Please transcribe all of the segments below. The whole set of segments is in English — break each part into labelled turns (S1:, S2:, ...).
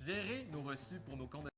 S1: Gérer nos reçus pour nos comptes.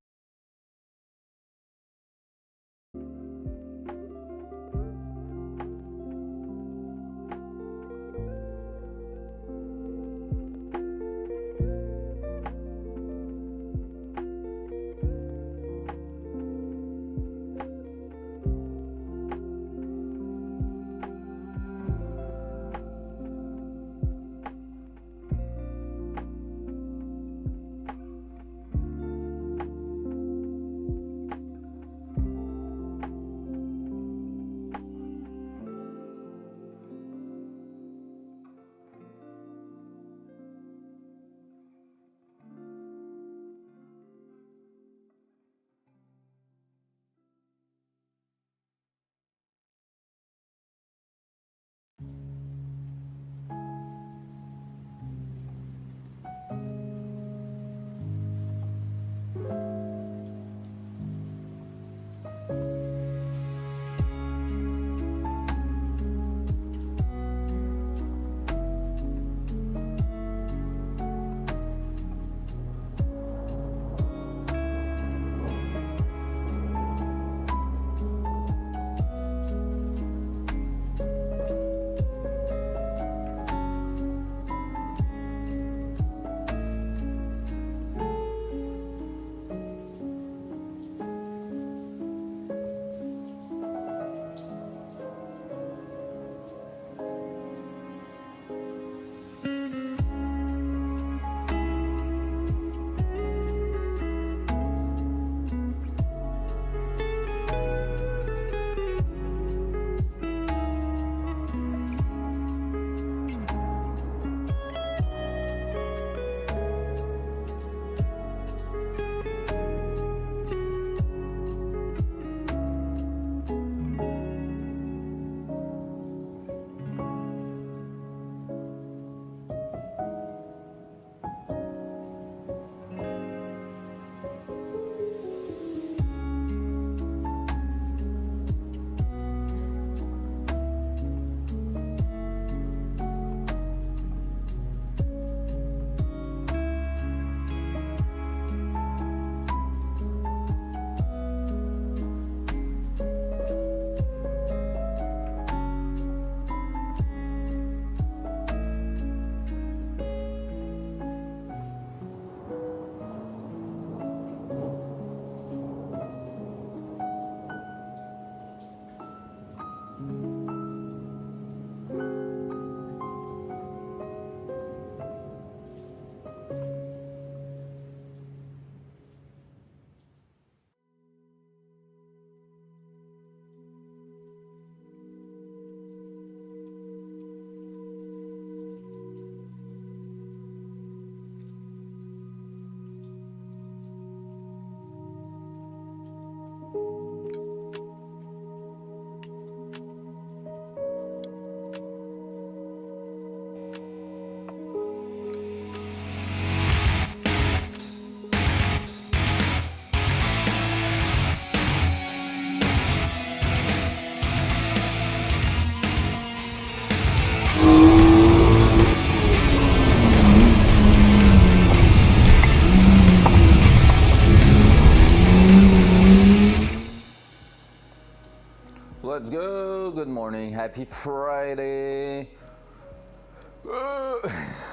S2: Let's go. Good morning. Happy Friday.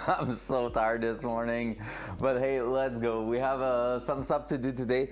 S2: I'm so tired this morning, but hey, let's go. We have some stuff to do today.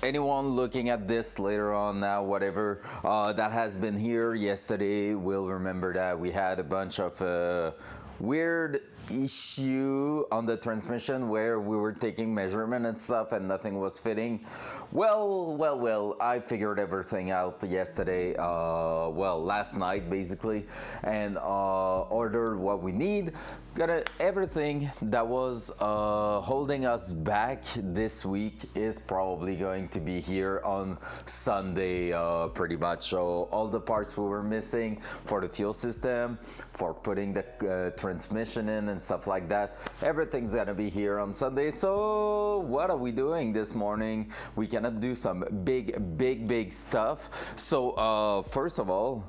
S2: Anyone looking at this later on now, whatever, that has been here yesterday will remember that we had a bunch of weird issue on the transmission where we were taking measurement and stuff and nothing was fitting. Well, I figured everything out yesterday, last night basically, and ordered what we need. Got everything that was holding us back this week is probably going to be here on Sunday, pretty much. So all the parts we were missing for the fuel system, for putting the transmission in and stuff like that, everything's gonna be here on Sunday. So what are we doing this morning? We cannot do some big stuff. So first of all,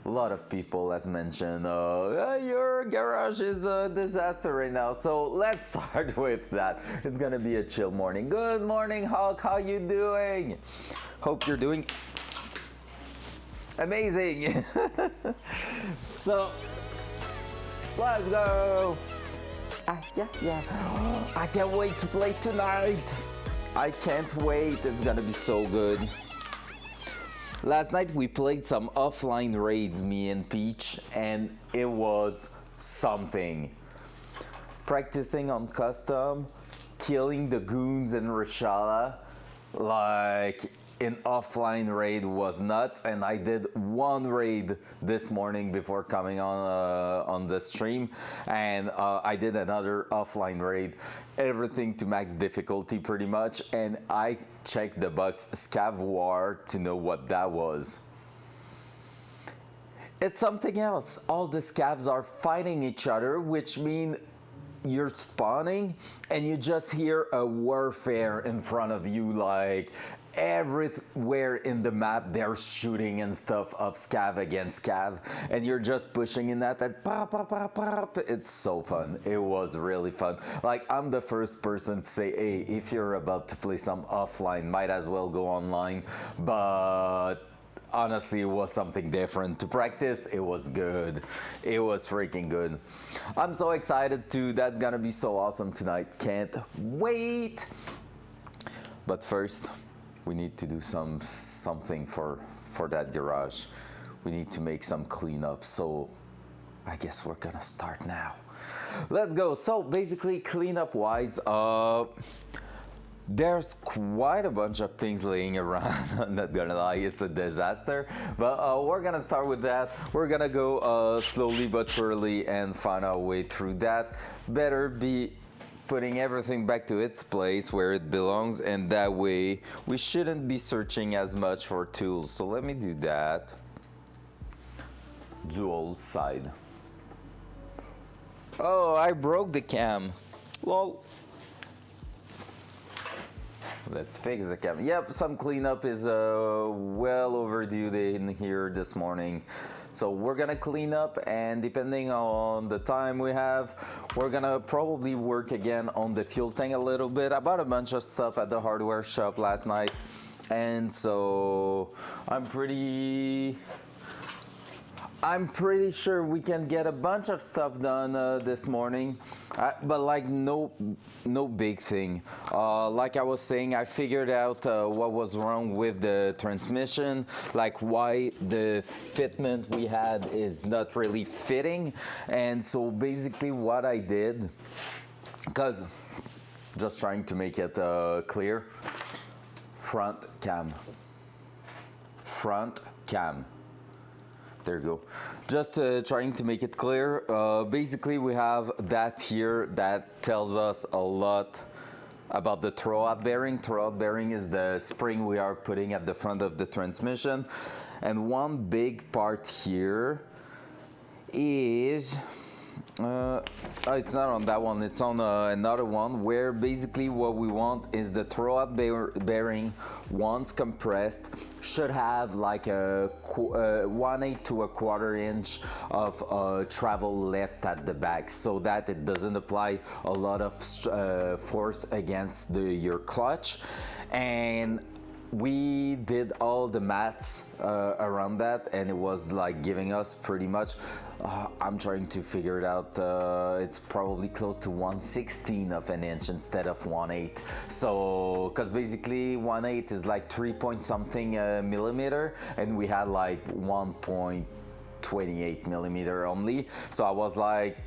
S2: A lot of people has mentioned your garage is a disaster right now. So let's start with that. It's gonna be a chill morning. Good morning, Hulk. How you doing? Hope you're doing amazing. So let's go. Yeah. I can't wait to play tonight. I can't wait. It's gonna be so good. Last night we played some offline raids, me and Peach, and it was something. Practicing on custom, killing the goons in Rashala, like in offline raid was nuts. And I did one raid this morning before coming on the stream, and I did another offline raid, everything to max difficulty pretty much, and I checked the box Scav War to know what that was. It's something else. All the scavs are fighting each other, which means you're spawning and you just hear a warfare in front of you, like everywhere in the map they're shooting and stuff of scav against scav, and you're just pushing in that pop, pop, pop, pop. It's so fun. It was really fun. Like, I'm the first person to say, hey, if you're about to play some offline, might as well go online. But honestly, it was something different. To practice, it was good. It was freaking good. I'm so excited too. That's gonna be so awesome tonight. Can't wait. But first, we need to do something for that garage. We need to make some cleanup. So I guess we're gonna start now. Let's go. So basically, cleanup wise, there's quite a bunch of things laying around. I'm not gonna lie, it's a disaster. But we're gonna start with that. We're gonna go slowly but surely and find our way through that. Better be putting everything back to its place where it belongs, and that way we shouldn't be searching as much for tools. So let me do that. Dual side. Oh, I broke the cam. Lol. Let's fix the cam. Yep, some cleanup is well overdue in here this morning. So we're gonna clean up, and depending on the time we have, we're gonna probably work again on the fuel tank a little bit. I bought a bunch of stuff at the hardware shop last night, and so I'm pretty sure we can get a bunch of stuff done this morning, but like no big thing. Like I was saying, I figured out what was wrong with the transmission, like why the fitment we had is not really fitting. And so basically what I did, because just trying to make it clear, front cam. There you go. Just trying to make it clear. Basically, we have that here that tells us a lot about the throwout bearing. Throwout bearing is the spring we are putting at the front of the transmission. And one big part here is it's not on that one, it's on another one, where basically what we want is the throwout bearing, once compressed, should have like a 1/8 to a 1/4 inch of travel left at the back, so that it doesn't apply a lot of force against your clutch. And we did all the maths around that, and it was like giving us pretty much, I'm trying to figure it out, it's probably close to 1/16 of an inch instead of 1/8. So, because basically 1/8 is like 3 point something millimeter, and we had like 1.28 millimeter only. So I was like,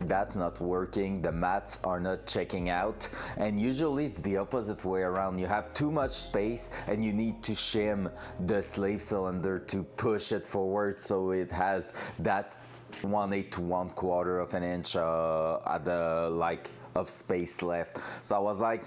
S2: that's not working, the maths are not checking out. And usually it's the opposite way around. You have too much space and you need to shim the slave cylinder to push it forward, so it has that 1/8 to 1/4 of an inch at the like of space left. So I was like,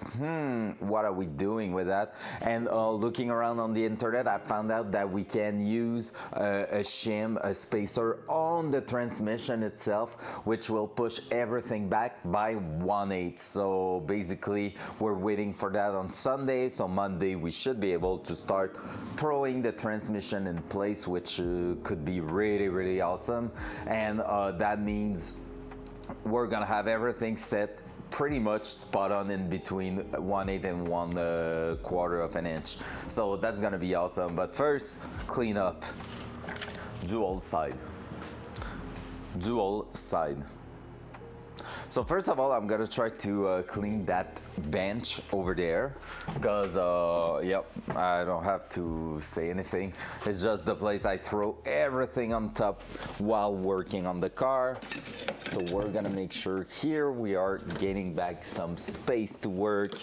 S2: what are we doing with that? And looking around on the internet, I found out that we can use a shim, a spacer on the transmission itself, which will push everything back by 1/8. So basically, we're waiting for that on Sunday. So Monday, we should be able to start throwing the transmission in place, which could be really, really awesome. And that means we're gonna have everything set pretty much spot on in between 1/8 and 1/4 of an inch. So that's gonna be awesome. But first, clean up. Dual side. Dual side. So first of all, I'm gonna try to clean that bench over there, because yep, I don't have to say anything. It's just the place I throw everything on top while working on the car. So we're gonna make sure here we are getting back some space to work.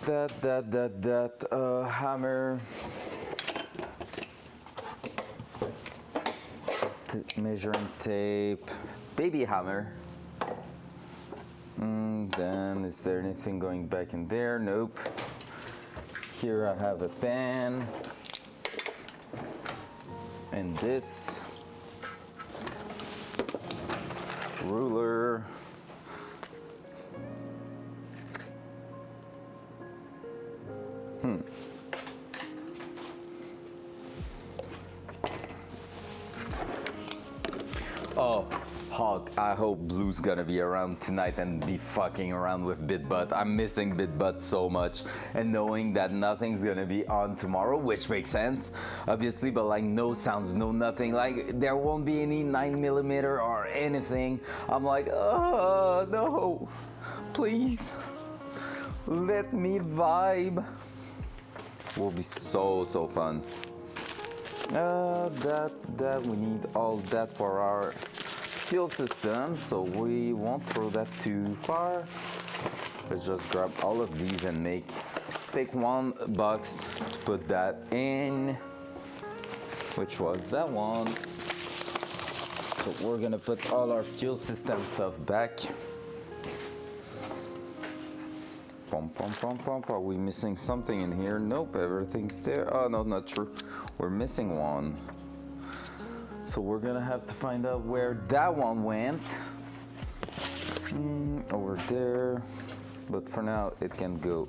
S2: That hammer. Measuring tape. Baby hammer. Then is there anything going back in there? Nope. Here I have a pen and this ruler. Oh, Hawk, I hope Blue's gonna be around tonight and be fucking around with bitbot. I'm missing bitbot so much, and knowing that nothing's gonna be on tomorrow, which makes sense, obviously, but like no sounds, no nothing, like there won't be any 9mm or anything. I'm like, oh no, please, let me vibe. Will be so fun. That we need all that for our fuel system, so we won't throw that too far. Let's just grab all of these and take one box to put that in, which was that one. So we're gonna put all our fuel system stuff back. Are we missing something in here? Nope, everything's there. Oh no, not true. We're missing one. So we're gonna have to find out where that one went. Over there. But for now, it can go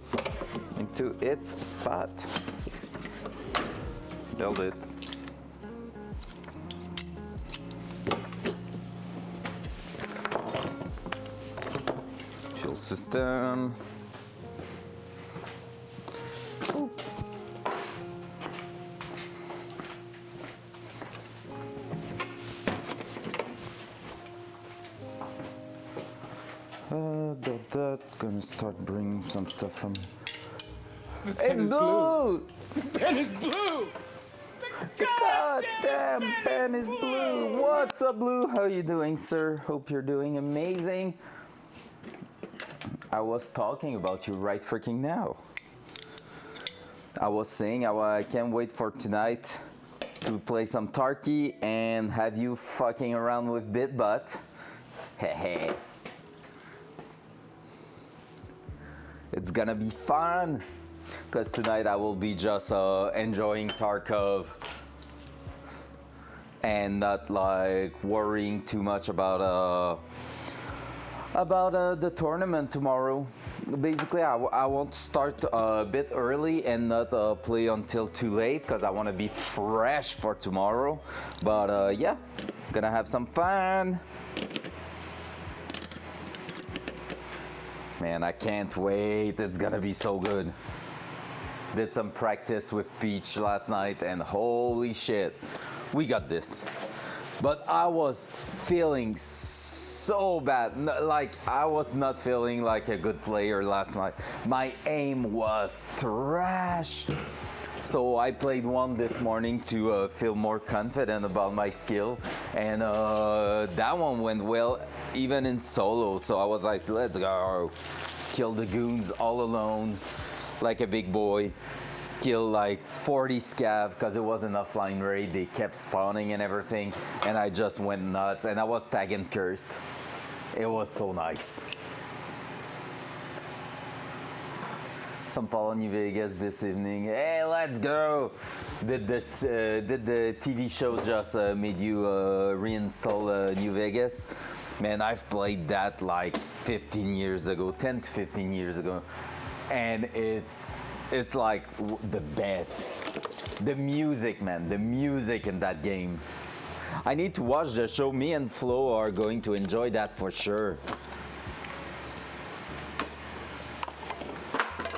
S2: into its spot. Held it. Fuel system. Gonna start bringing some stuff from. It's blue!
S1: The pen is blue!
S2: The goddamn pen is blue! What's up, Blue? How you doing, sir? Hope you're doing amazing. I was talking about you right freaking now. I was saying I can't wait for tonight to play some Tarky and have you fucking around with bitbot. Hehe. It's gonna be fun, because tonight I will be just enjoying Tarkov and not like worrying too much about the tournament tomorrow. Basically, I want to start a bit early and not play until too late, because I want to be fresh for tomorrow. But yeah, gonna have some fun. Man, I can't wait. It's gonna be so good. Did some practice with Peach last night and holy shit, we got this. But I was feeling so bad. Like, I was not feeling like a good player last night. My aim was trash. So I played one this morning to feel more confident about my skill, and that one went well even in solo. So I was like, let's go, kill the goons all alone like a big boy, kill like 40 scav because it was an offline raid. They kept spawning and everything, and I just went nuts, and I was tagging cursed. It was so nice. Some fall in New Vegas this evening. Hey, let's go! Did the TV show just made you reinstall New Vegas? Man, I've played that like 15 years ago, 10 to 15 years ago, and it's like the best. The music, man, the music in that game. I need to watch the show. Me and Flo are going to enjoy that for sure.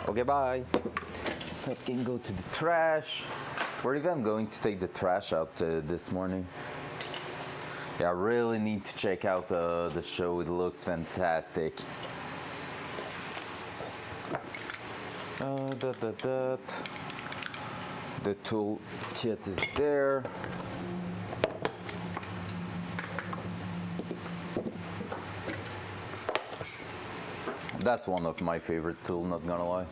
S2: Okay, bye. I can go to the trash. We're even going to take the trash out this morning. Yeah, I really need to check out the show. It looks fantastic. The tool kit is there. That's one of my favorite tools, not gonna lie.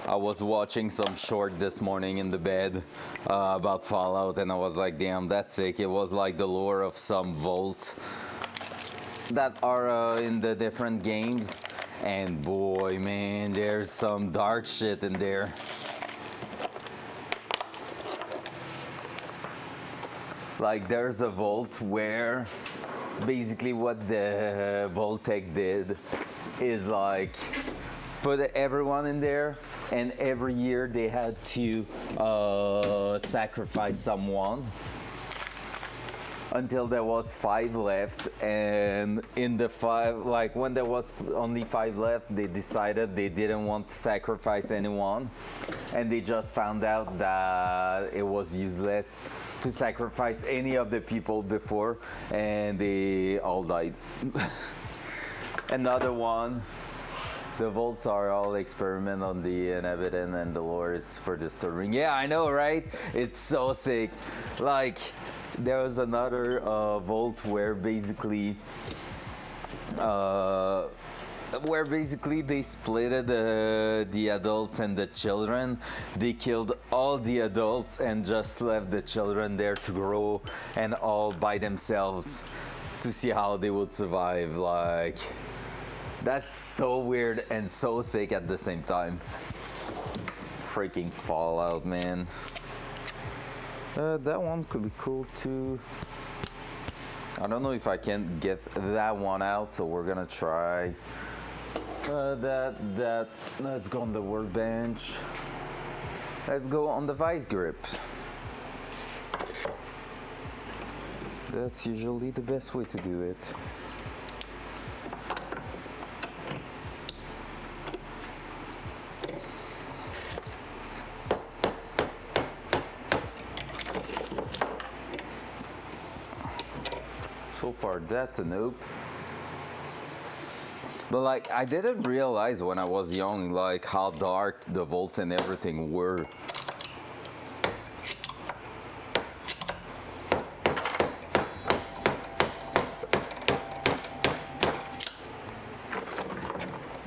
S2: I was watching some short this morning in the bed about Fallout, and I was like, damn, that's sick. It was like the lore of some vaults that are in the different games. And boy, man, there's some dark shit in there. Like, there's a vault where basically what the Vault-Tec did is like put everyone in there, and every year they had to sacrifice someone until there was 5 left. And in the 5, like when there was only 5 left, they decided they didn't want to sacrifice anyone, and they just found out that it was useless to sacrifice any of the people before, and they all died. Another one, the vaults are all experiment on the inhabitant, and the lore is for disturbing. Yeah, I know, right? It's so sick. Like, there was another vault where basically they splitted the adults and the children. They killed all the adults and just left the children there to grow and all by themselves to see how they would survive. Like, that's so weird and so sick at the same time. Freaking Fallout, man. That one could be cool too. I don't know if I can get that one out, so we're gonna try that. Let's go on the workbench. Let's go on the vice grip. That's usually the best way to do it. So far, that's a nope. But like, I didn't realize when I was young, like how dark the vaults and everything were.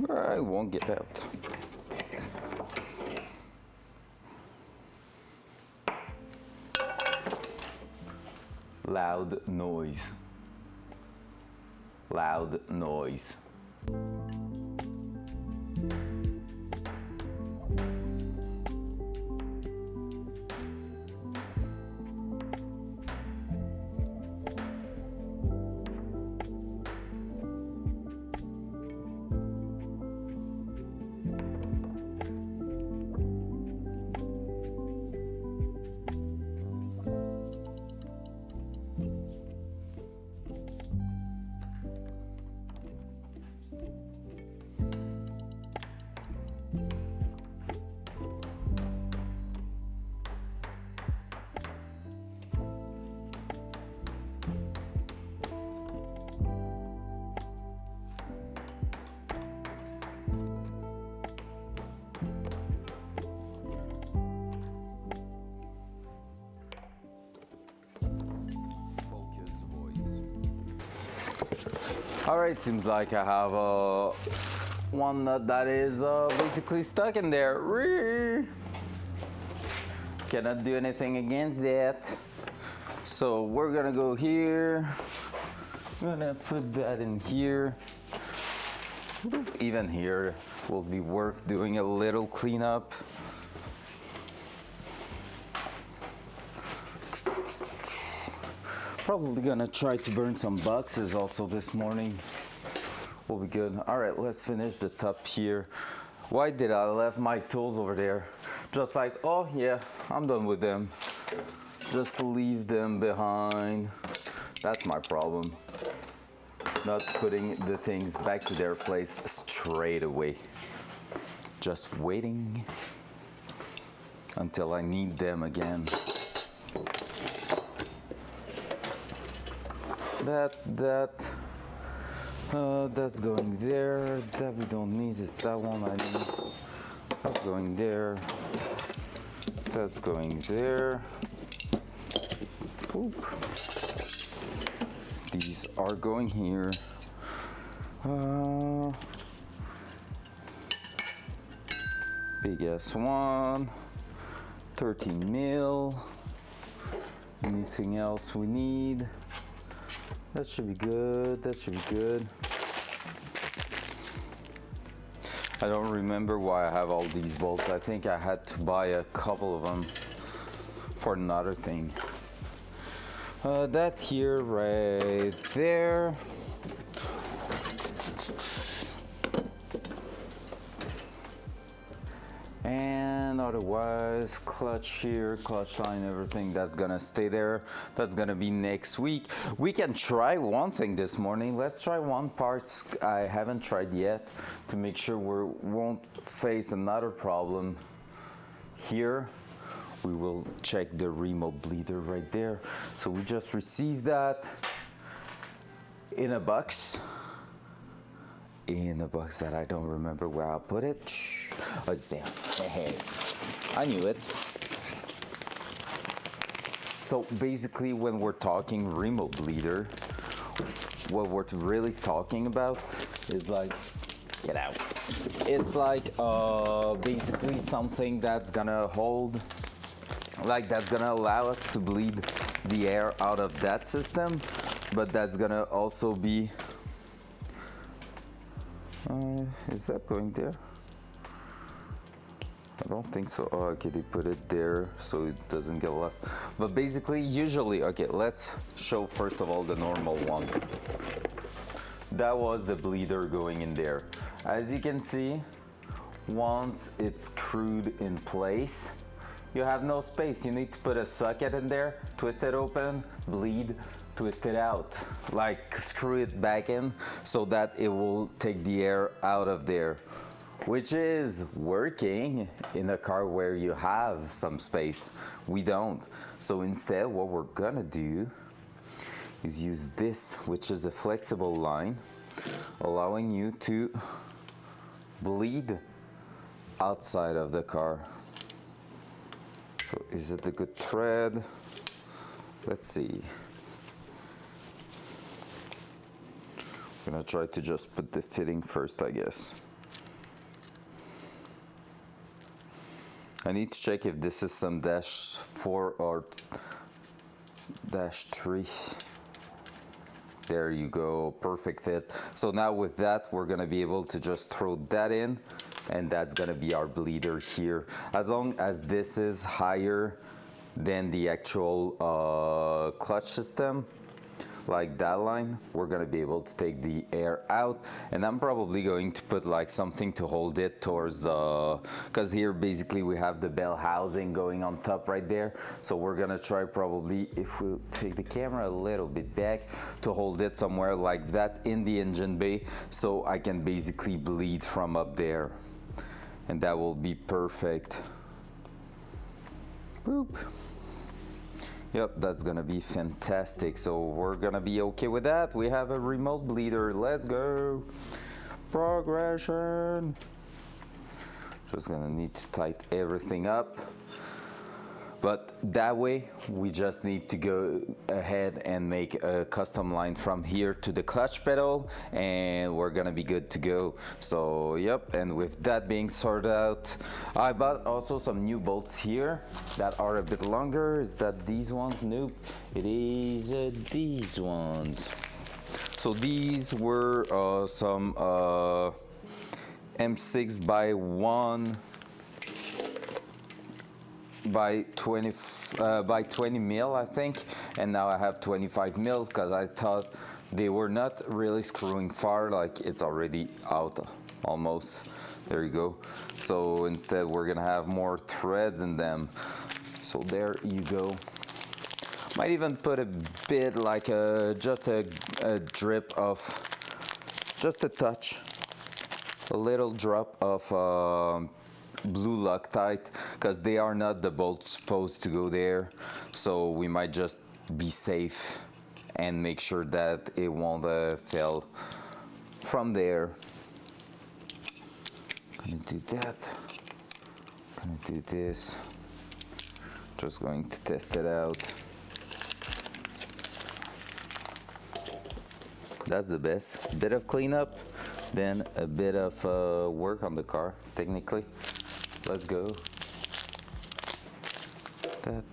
S2: I won't get out. Loud noise. Loud noise. Alright, seems like I have one nut that is basically stuck in there. Cannot do anything against that. So we're gonna go here. I'm gonna put that in here. Even here will be worth doing a little cleanup. Probably gonna try to burn some boxes also this morning. Will be good. All right, let's finish the top here. Why did I left my tools over there? Just like, oh yeah, I'm done with them. Just leave them behind. That's my problem. Not putting the things back to their place straight away. Just waiting until I need them again. That's going there. That we don't need. It's that one I need. That's going there. That's going there. Oop. These are going here. Big ass one. 13 mil. Anything else we need? That should be good. That should be good. I don't remember why I have all these bolts. I think I had to buy a couple of them for another thing. That here, right there. And otherwise, clutch here, clutch line, everything that's gonna stay there. That's gonna be next week. We can try one thing this morning. Let's try one part I haven't tried yet to make sure we won't face another problem here. We will check the remote bleeder right there. So we just received that in a box. In a box that I don't remember where I put it. Oh, it's there. Hey, I knew it. So basically when we're talking remote bleeder, what we're really talking about is like, get out. It's like basically something that's gonna hold, like that's gonna allow us to bleed the air out of that system, but that's gonna also be, is that going there? I don't think so. Oh, okay, they put it there so it doesn't get lost. But basically, usually, okay, let's show first of all the normal one. That was the bleeder going in there. As you can see, once it's screwed in place, you have no space. You need to put a socket in there, twist it open, bleed, twist it out. Like screw it back in so that it will take the air out of there, which is working in a car where you have some space. We don't. So instead, what we're gonna do is use this, which is a flexible line, allowing you to bleed outside of the car. So is it a good thread? Let's see. I'm gonna try to just put the fitting first, I guess. I need to check if this is some -4 or -3. There you go, perfect fit. So now with that, we're gonna be able to just throw that in, and that's gonna be our bleeder here. As long as this is higher than the actual clutch system, like that line, we're gonna be able to take the air out. And I'm probably going to put like something to hold it towards the, because here basically we have the bell housing going on top right there. So we're gonna try probably, if we'll take the camera a little bit back, to hold it somewhere like that in the engine bay, so I can basically bleed from up there. And that will be perfect. Boop. Yep, that's gonna be fantastic. So we're gonna be okay with that. We have a remote bleeder. Let's go. Progression. Just gonna need to tighten everything up. But that way, we just need to go ahead and make a custom line from here to the clutch pedal, and we're gonna be good to go. So, yep, and with that being sorted out, I bought also some new bolts here that are a bit longer. Is that these ones? Nope, it is these ones. So these were some M6 by 1 by 20 mil, I think, and now I have 25 mil because I thought they were not really screwing far, like it's already out almost. There you go. So instead we're gonna have more threads in them. So there you go. Might even put a bit like just a drip of, just a touch, a little drop of blue Loctite, because they are not the bolts supposed to go there, so we might just be safe and make sure that it won't fail from there. Gonna do that, gonna do this, just going to test it out. That's the best. Bit of cleanup, then a bit of work on the car, technically. Let's go. That.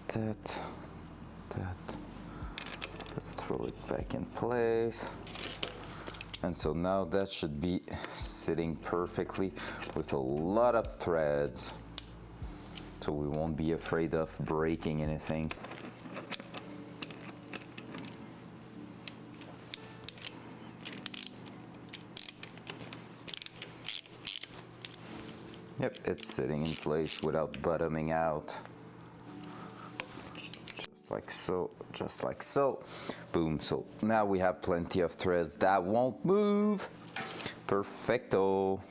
S2: Let's throw it back in place. And so now that should be sitting perfectly with a lot of threads. So we won't be afraid of breaking anything. Yep, it's sitting in place without bottoming out. Just like so, just like so. Boom, so now we have plenty of threads that won't move. Perfecto.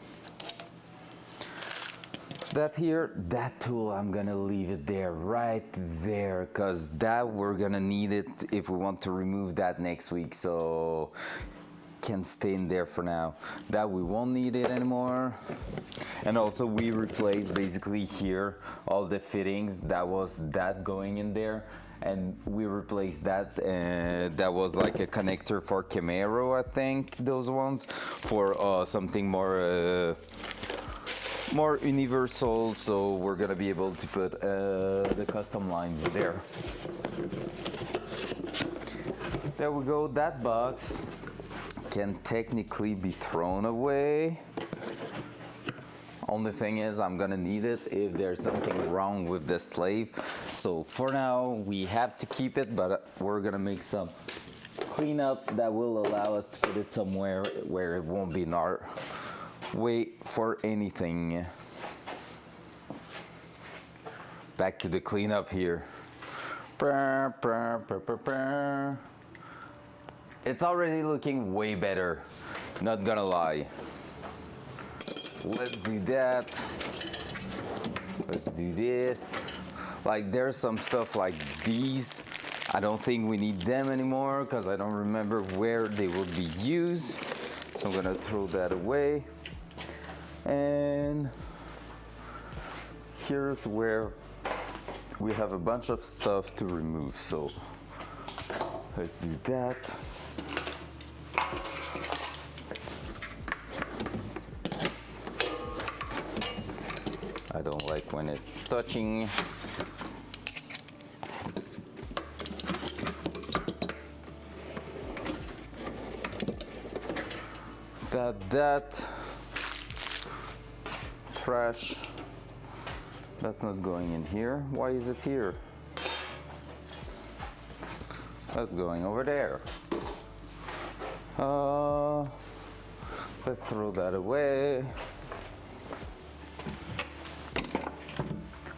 S2: That here, that tool, I'm gonna leave it there, right there, because that we're gonna need it if we want to remove that next week. So can stay in there for now. That we won't need it anymore. And also we replaced basically here all the fittings that was that going in there, and we replaced that. That was like a connector for Camaro, I think, those ones, for something more universal. So we're gonna be able to put the custom lines there. There we go. That box can technically be thrown away. Only thing is, I'm gonna need it if there's something wrong with the slave. So for now, we have to keep it, but we're gonna make some cleanup that will allow us to put it somewhere where it won't be in our way for anything. Back to the cleanup here. It's already looking way better, not gonna lie. Let's do that. Let's do this. Like, there's some stuff like these. I don't think we need them anymore because I don't remember where they will be used. So I'm gonna throw that away. And here's where we have a bunch of stuff to remove. So let's do that. I don't like when it's touching. That trash, that's not going in here. Why is it here? That's going over there. Let's throw that away.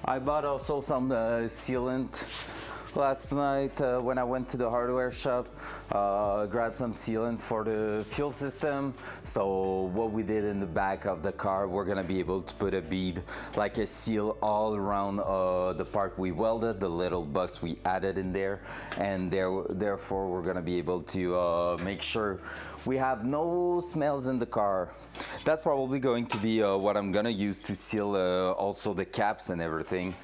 S2: I bought also some sealant last night when I went to the hardware shop. Grabbed some sealant for the fuel system. So what we did in the back of the car, we're gonna be able to put a bead, like a seal, all around the part we welded, the little bucks we added in there, and therefore we're gonna be able to make sure we have no smells in the car. That's probably going to be what I'm gonna use to seal also the caps and everything.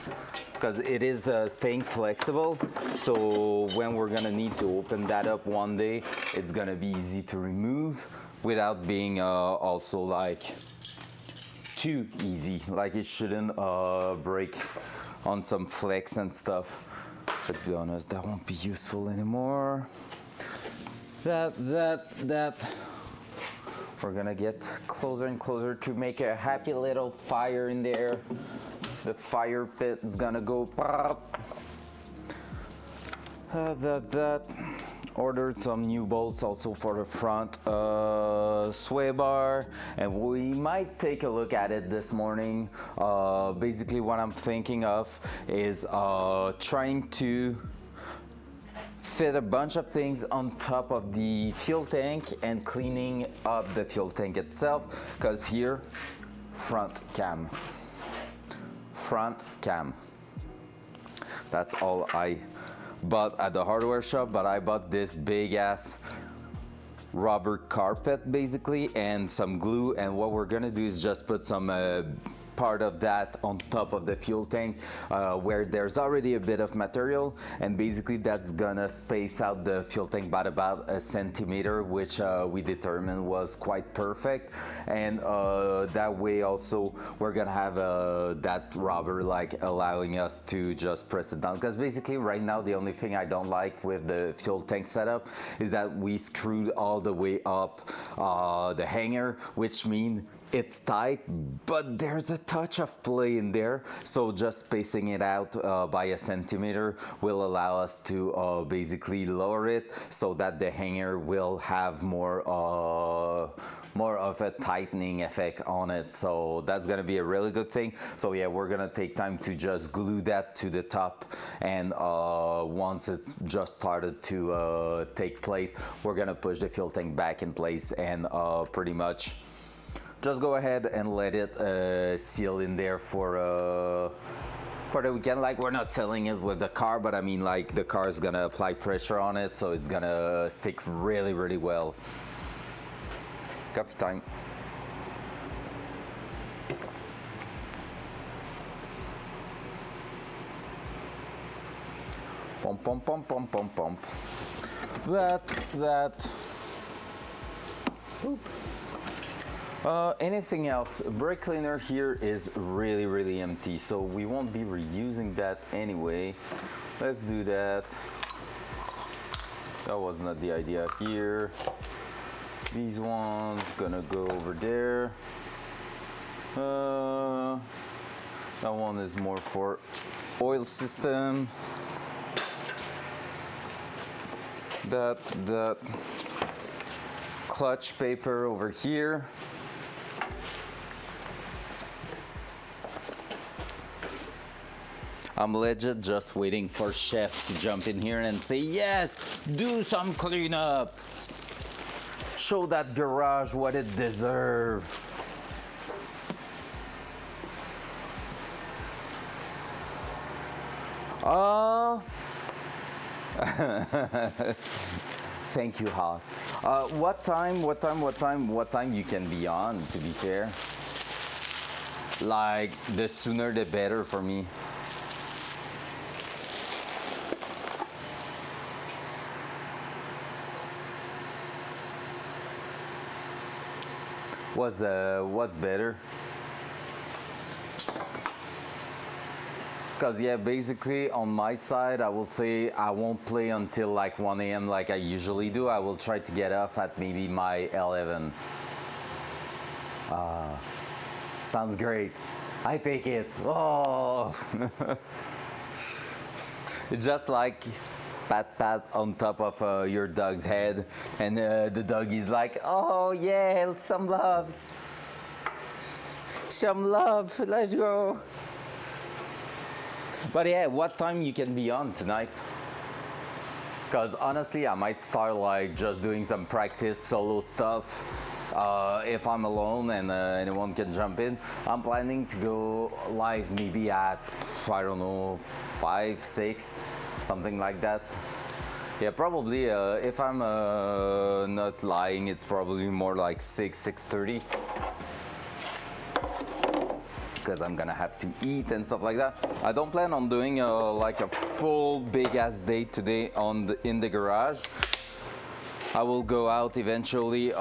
S2: because it is staying flexible. So when we're gonna need to open that up one day, it's gonna be easy to remove without being also like too easy. Like it shouldn't break on some flex and stuff. Let's be honest, that won't be useful anymore. That. We're gonna get closer and closer to make a happy little fire in there. The fire pit is gonna go pop. Ordered some new bolts also for the front sway bar, and we might take a look at it this morning. Basically what I'm thinking of is trying to fit a bunch of things on top of the fuel tank and cleaning up the fuel tank itself, because here, front cam. That's all I bought at the hardware shop, but I bought this big ass rubber carpet basically and some glue, and what we're gonna do is just put some part of that on top of the fuel tank where there's already a bit of material, and basically that's gonna space out the fuel tank by about a centimeter, which we determined was quite perfect, and that way also we're gonna have that rubber like allowing us to just press it down, because basically right now the only thing I don't like with the fuel tank setup is that we screwed all the way up the hanger, which means it's tight, but there's a touch of play in there, so just spacing it out by a centimeter will allow us to basically lower it so that the hanger will have more of a tightening effect on it. So that's gonna be a really good thing. So yeah, we're gonna take time to just glue that to the top, and once it's just started to take place, we're gonna push the fuel tank back in place and pretty much just go ahead and let it seal in there for the weekend. Like, we're not selling it with the car, but I mean, like, the car is gonna apply pressure on it, so it's gonna stick really, really well. Coffee time. Pump, pump, pump, pump, pump, pump. That. Oop. Anything else? Brake cleaner here is really, really empty, so we won't be reusing that anyway. Let's do that. That was not the idea here. These ones gonna go over there. That one is more for oil system. That clutch paper over here. I'm legit just waiting for Chef to jump in here and say, yes, do some cleanup. Show that garage what it deserves. Thank you, Ha. What time you can be on, to be fair? Like, the sooner the better for me. What's better? Because yeah, basically on my side, I will say I won't play until like 1 a.m. like I usually do. I will try to get off at maybe my 11. Sounds great. I take it. Oh. It's just like pat on top of your dog's head, and the dog is like, oh yeah, some loves. Some love, let's go. But yeah, what time you can be on tonight? Because honestly, I might start like just doing some practice solo stuff. If I'm alone and anyone can jump in, I'm planning to go live maybe at, I don't know, 5, 6, something like that. Yeah, probably, if I'm not lying, it's probably more like 6:30. because I'm gonna have to eat and stuff like that. I don't plan on doing like a full big ass day today in the garage. I will go out eventually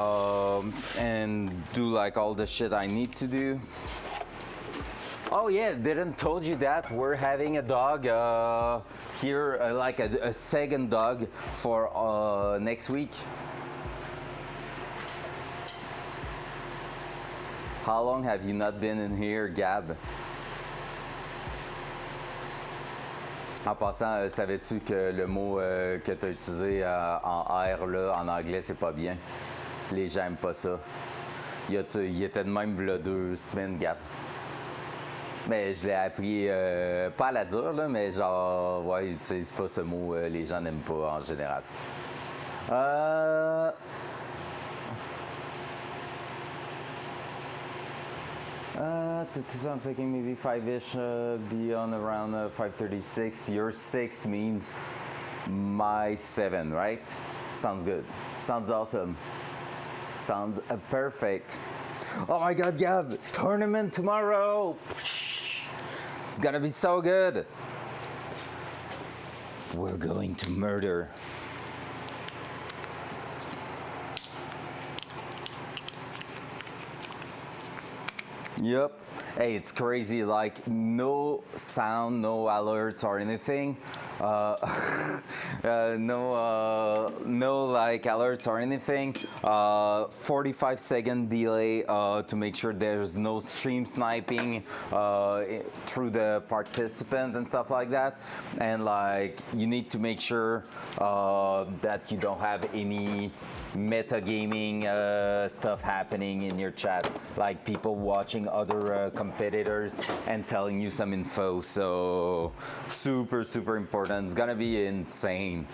S2: and do like all the shit I need to do. Oh yeah, didn't told you that we're having a dog here, like a second dog for next week. How long have you not been in here, Gab? En passant, savais-tu que le mot que tu as utilisé en R là, en anglais, c'est pas bien? Les gens aiment pas ça. Il était de même v'là 2 semaines, Gab. Mais je l'ai appris, pas à la dure, là, mais genre, ouais, ils n'utilisent pas ce mot, les gens n'aiment pas en général. I'm thinking maybe 5-ish, be on around 5:36. Your 6 means my 7, right? Sounds good. Sounds awesome. Sounds perfect. Oh my god, Gab! Tournament tomorrow! It's gonna be so good! We're going to murder. Yep. Hey, it's crazy, like no sound, no alerts or anything. No like alerts or anything. 45-second delay to make sure there's no stream sniping through the participant and stuff like that. And like you need to make sure that you don't have any metagaming stuff happening in your chat, like people watching other competitors and telling you some info. So super important. It's gonna be insane.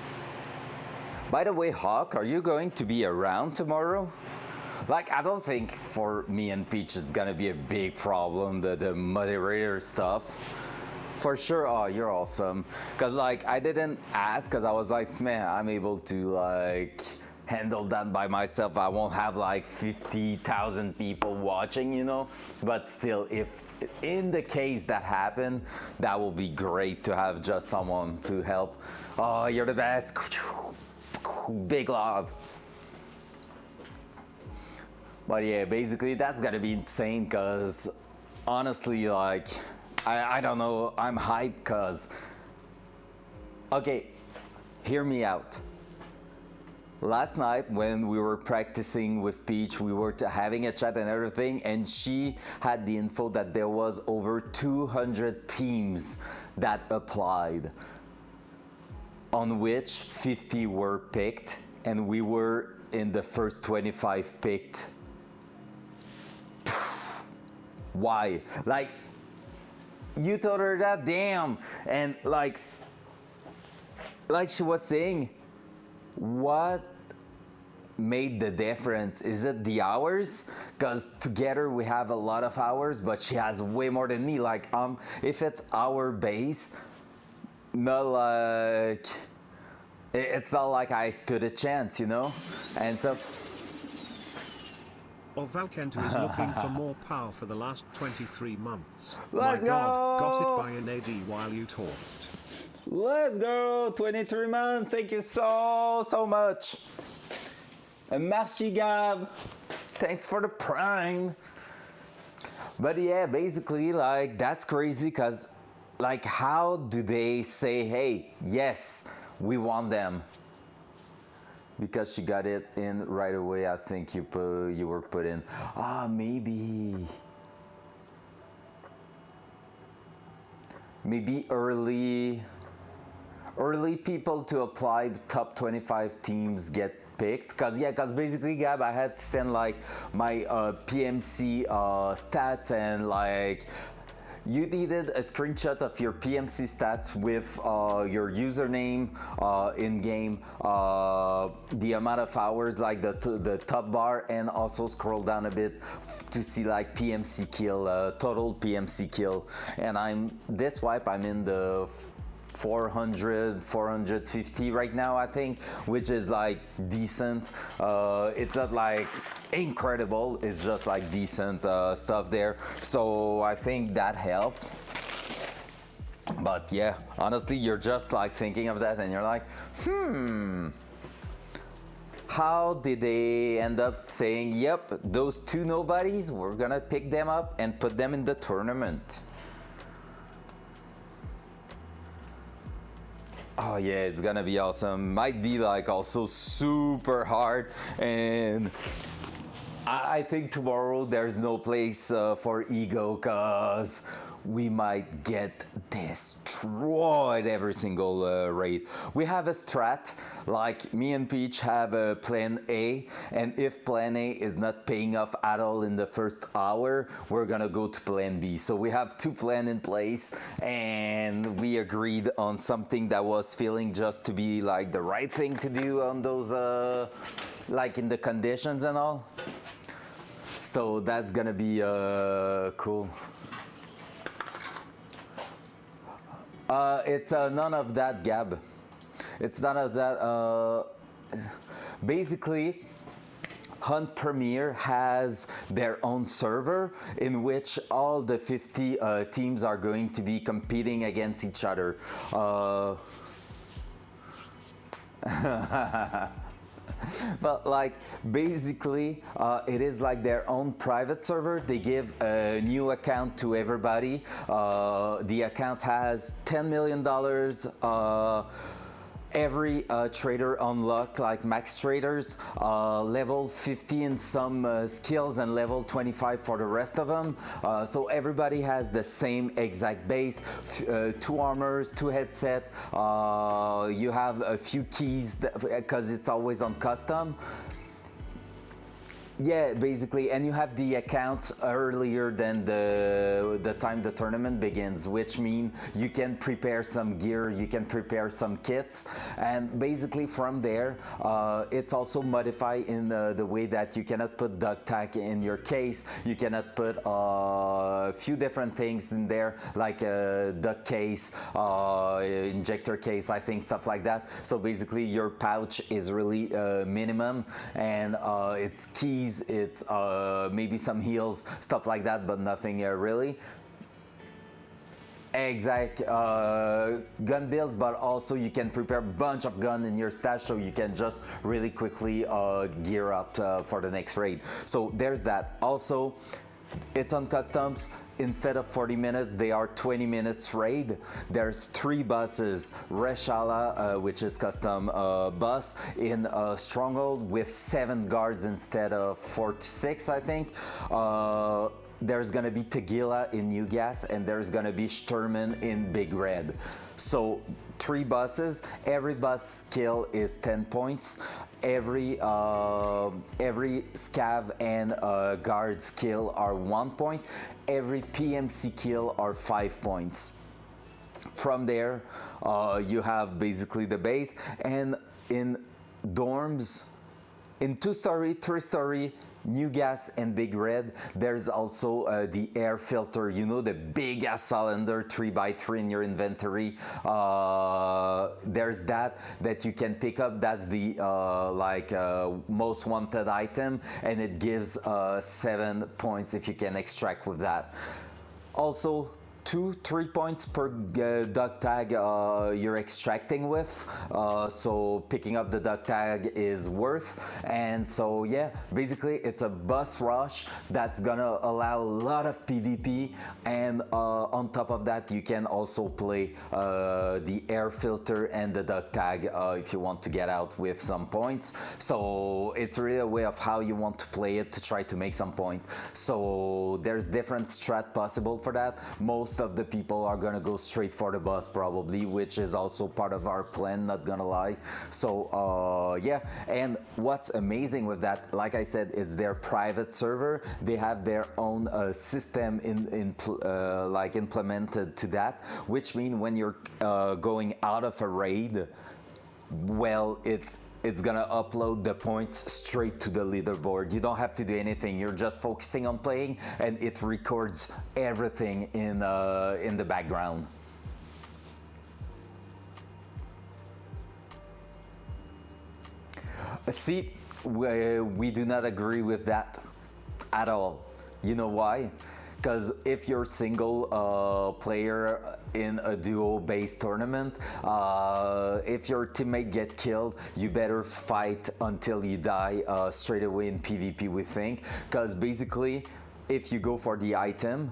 S2: By the way, Hawk, are you going to be around tomorrow? Like, I don't think for me and Peach it's gonna be a big problem, the moderator stuff. For sure. Oh, you're awesome. Cause like I didn't ask because I was like, man, I'm able to like handle that by myself. I won't have like 50,000 people watching, you know, but still, if in the case that happened, that will be great to have just someone to help. Oh, you're the best. Big love. But yeah, basically that's gonna be insane because honestly, like I don't know, I'm hyped because okay, hear me out. Last night when we were practicing with Peach, we were having a chat and everything, and she had the info that there was over 200 teams that applied, on which 50 were picked, and we were in the first 25 picked. Why? Like, you told her that, damn, and like she was saying, what made the difference? Is it the hours? Because together we have a lot of hours, but she has way more than me. Like if it's hour base, not like it's not like I stood a chance, you know. And so
S3: Valkento is looking for more power for the last 23 months.
S2: Let's
S3: My god,
S2: go!
S3: got it by an AD while you talked.
S2: Let's go! 23 months, thank you so much. And merci, Gab. Thanks for the prime. But yeah, basically, like, that's crazy because, like, how do they say, hey, yes, we want them? Because she got it in right away, I think you were put in. Maybe early people to apply, top 25 teams get picked. Because basically, Gab, I had to send like my PMC stats, and like you needed a screenshot of your PMC stats with your username in game, the amount of hours, like the top bar, and also scroll down a bit to see like PMC kill, total PMC kill. And this wipe I'm in the 400, 450 right now, I think, which is like decent. It's not like incredible, it's just like decent stuff there. So I think that helped. But yeah, honestly, you're just like thinking of that and you're like, how did they end up saying, yep, those two nobodies, we're gonna pick them up and put them in the tournament? Oh yeah, it's gonna be awesome. Might be like also super hard, and I think tomorrow there's no place for ego, cause we might get destroyed every single raid. We have a strat, like me and Peach have a plan A, and if plan A is not paying off at all in the first hour, we're gonna go to plan B. So we have two plans in place, and we agreed on something that was feeling just to be like the right thing to do on those, like in the conditions and all. So that's gonna be cool. It's none of that, Gab. It's none of that. Basically, Hunt Premier has their own server in which all the 50 teams are going to be competing against each other. But like basically it is like their own private server. They give a new account to everybody. The account has $10 million. Every trader unlocked, like max traders, level 50 in some skills and level 25 for the rest of them. So everybody has the same exact base, 2 armors, 2 headset. You have a few keys because it's always on custom. Yeah, basically, and you have the accounts earlier than the time the tournament begins, which means you can prepare some gear, you can prepare some kits, and basically from there, it's also modified in the way that you cannot put duct tack in your case, you cannot put a few different things in there, like a duct case, injector case, I think, stuff like that. So basically, your pouch is really minimum, and it's keys, it's maybe some heals, stuff like that, but nothing really exact gun builds. But also you can prepare a bunch of gun in your stash, so you can just really quickly gear up for the next raid. So there's that. Also, it's on customs. Instead of 40 minutes, they are 20 minutes raid. There's 3 buses. Reshala, which is custom bus in Stronghold with 7 guards instead of 4 to 6, I think. There's gonna be Tegila in New Gas, and there's gonna be Sturman in Big Red. So 3 buses. Every bus skill is 10 points. Every scav and guard skill are 1 point. Every PMC kill are 5 points. From there, you have basically the base, and in dorms, in 2-story, 3-story, New Gas and Big Red, there's also the air filter, you know, the big ass cylinder 3x3 in your inventory. There's that you can pick up. That's the most wanted item, and it gives 7 points if you can extract with that. Also, 2-3 points per duct tag you're extracting with, so picking up the duct tag is worth. And so yeah, basically it's a bus rush that's gonna allow a lot of PvP, and on top of that you can also play the air filter and the duct tag if you want to get out with some points. So it's really a way of how you want to play it to try to make some point. So there's different strat possible for that. Most of the people are gonna go straight for the bus probably, which is also part of our plan, not gonna lie. So yeah, and what's amazing with that, like I said, it's their private server. They have their own system implemented to that, which means when you're going out of a raid, well, it's gonna upload the points straight to the leaderboard. You don't have to do anything. You're just focusing on playing, and it records everything in the background. See, we do not agree with that at all. You know why? Because if you're single player in a duo-based tournament, if your teammate get killed, you better fight until you die straight away in PvP, we think. Because basically, if you go for the item,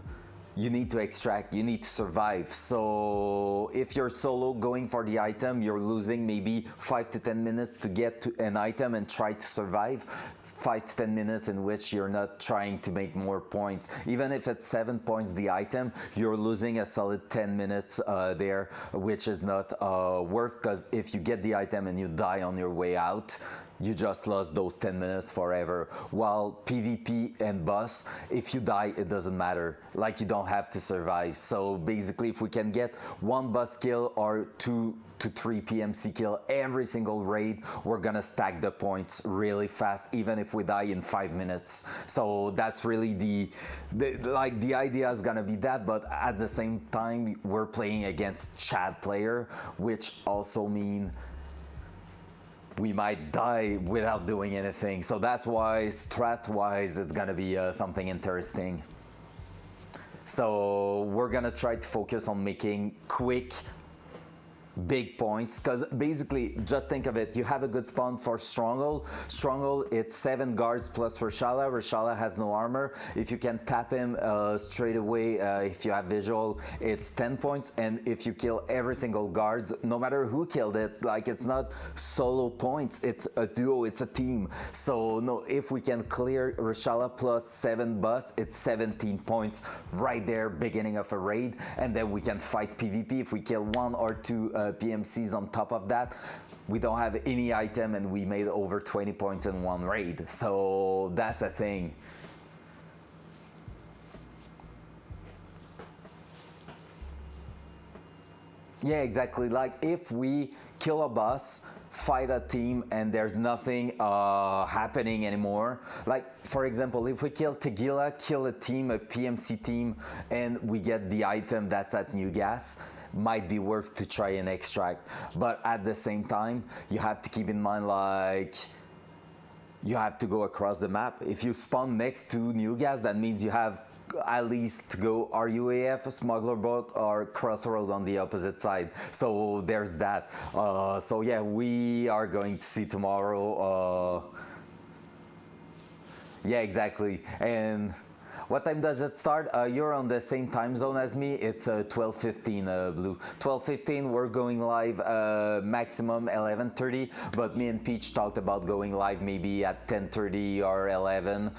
S2: you need to extract, you need to survive. So if you're solo going for the item, you're losing maybe 5 to 10 minutes to get to an item and try to survive. 5 to 10 minutes in which you're not trying to make more points. Even if it's 7 points the item, you're losing a solid 10 minutes there, which is not worth, because if you get the item and you die on your way out, you just lost those 10 minutes forever. While PvP and boss, if you die, it doesn't matter. Like, you don't have to survive. So basically, if we can get 1 boss kill or 2 to 3 PMC kill every single raid, we're gonna stack the points really fast, even if we die in 5 minutes. So that's really the idea is gonna be that, but at the same time, we're playing against Chad player, which also mean we might die without doing anything. So that's why, strat-wise, it's gonna be something interesting. So we're gonna try to focus on making quick, big points, because basically, just think of it, you have a good spawn for Stronghold. Stronghold, it's 7 guards plus Reshala. Reshala has no armor. If you can tap him straight away, if you have visual, it's 10 points. And if you kill every single guards, no matter who killed it, like, it's not solo points, it's a duo, it's a team. So no, if we can clear Reshala plus 7 boss, it's 17 points right there, beginning of a raid. And then we can fight PvP. If we kill 1 or 2 PMCs on top of that, we don't have any item and we made over 20 points in 1 raid. So that's a thing. Yeah, exactly. Like, if we kill a boss, fight a team, and there's nothing happening anymore. Like, for example, if we kill Tegila, kill a team, a PMC team, and we get the item that's at New Gas, might be worth to try and extract. But at the same time, you have to keep in mind, like, you have to go across the map. If you spawn next to New Gas, that means you have at least to go RUAF, Smuggler Boat, or Crossroad on the opposite side. So there's that. So yeah, we are going to see tomorrow. Yeah, exactly. And what time does it start? You're on the same time zone as me. It's 12:15, Blue. 12:15, we're going live maximum 11:30, but me and Peach talked about going live maybe at 10:30 or 11.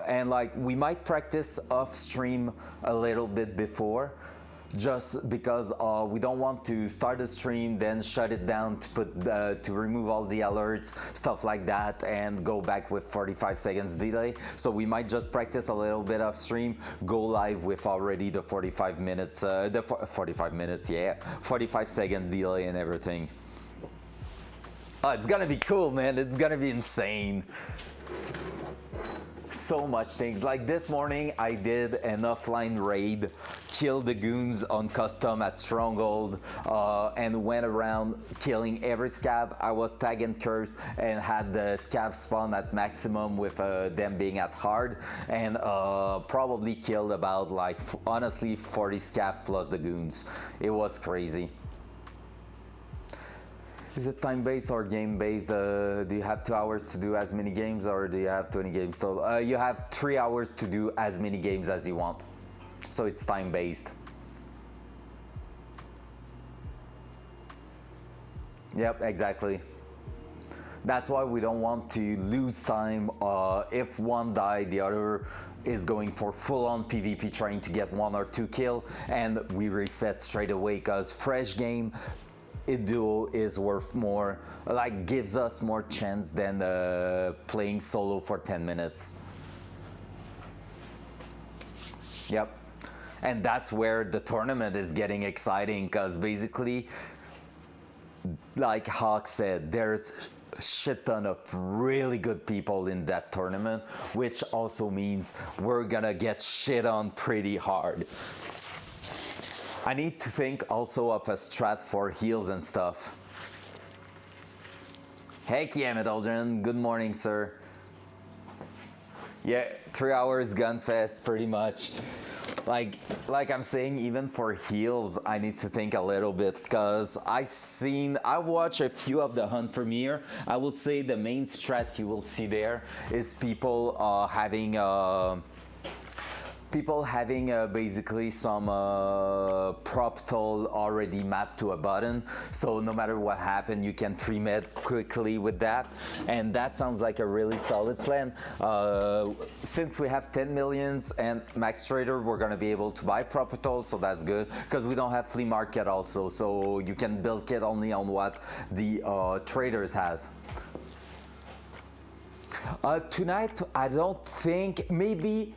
S2: And like, we might practice off stream a little bit before, just because we don't want to start a stream, then shut it down to put to remove all the alerts, stuff like that, and go back with 45 seconds delay. So we might just practice a little bit off stream, go live with already the 45 minutes, 45 minutes, yeah, 45-second delay and everything. Oh, it's gonna be cool, man. It's gonna be insane. So much things. Like, this morning I did an offline raid, killed the goons on custom at Stronghold, and went around killing every scav. I was tag and cursed and had the scav spawn at maximum with them being at hard, and probably killed about, like, honestly 40 scav plus the goons. It was crazy. Is it time-based or game-based? Do you have 2 hours to do as many games, or do you have 20 games total? You have 3 hours to do as many games as you want. So it's time-based. Yep, exactly. That's why we don't want to lose time. If one died, the other is going for full-on PvP, trying to get 1 or 2 kill, and we reset straight away, because fresh game, duo is worth more, like, gives us more chance than playing solo for 10 minutes. Yep. And that's where the tournament is getting exciting, because basically, like Hawk said, there's a shit ton of really good people in that tournament, which also means we're gonna get shit on pretty hard. I need to think also of a strat for heals and stuff. Heck yeah, Metalgen. Good morning, sir. Yeah, 3 hours Gunfest, pretty much. Like I'm saying, even for heals, I need to think a little bit because I've watched a few of the hunt premiere. I will say the main strat you will see there is people having basically some prop tool already mapped to a button, so no matter what happened you can pre-med quickly with that, and that sounds like a really solid plan. Since we have 10 millions and max trader, we're going to be able to buy prop tools, so that's good because we don't have flea market also, so you can build kit only on what the traders has. Tonight, I don't think, maybe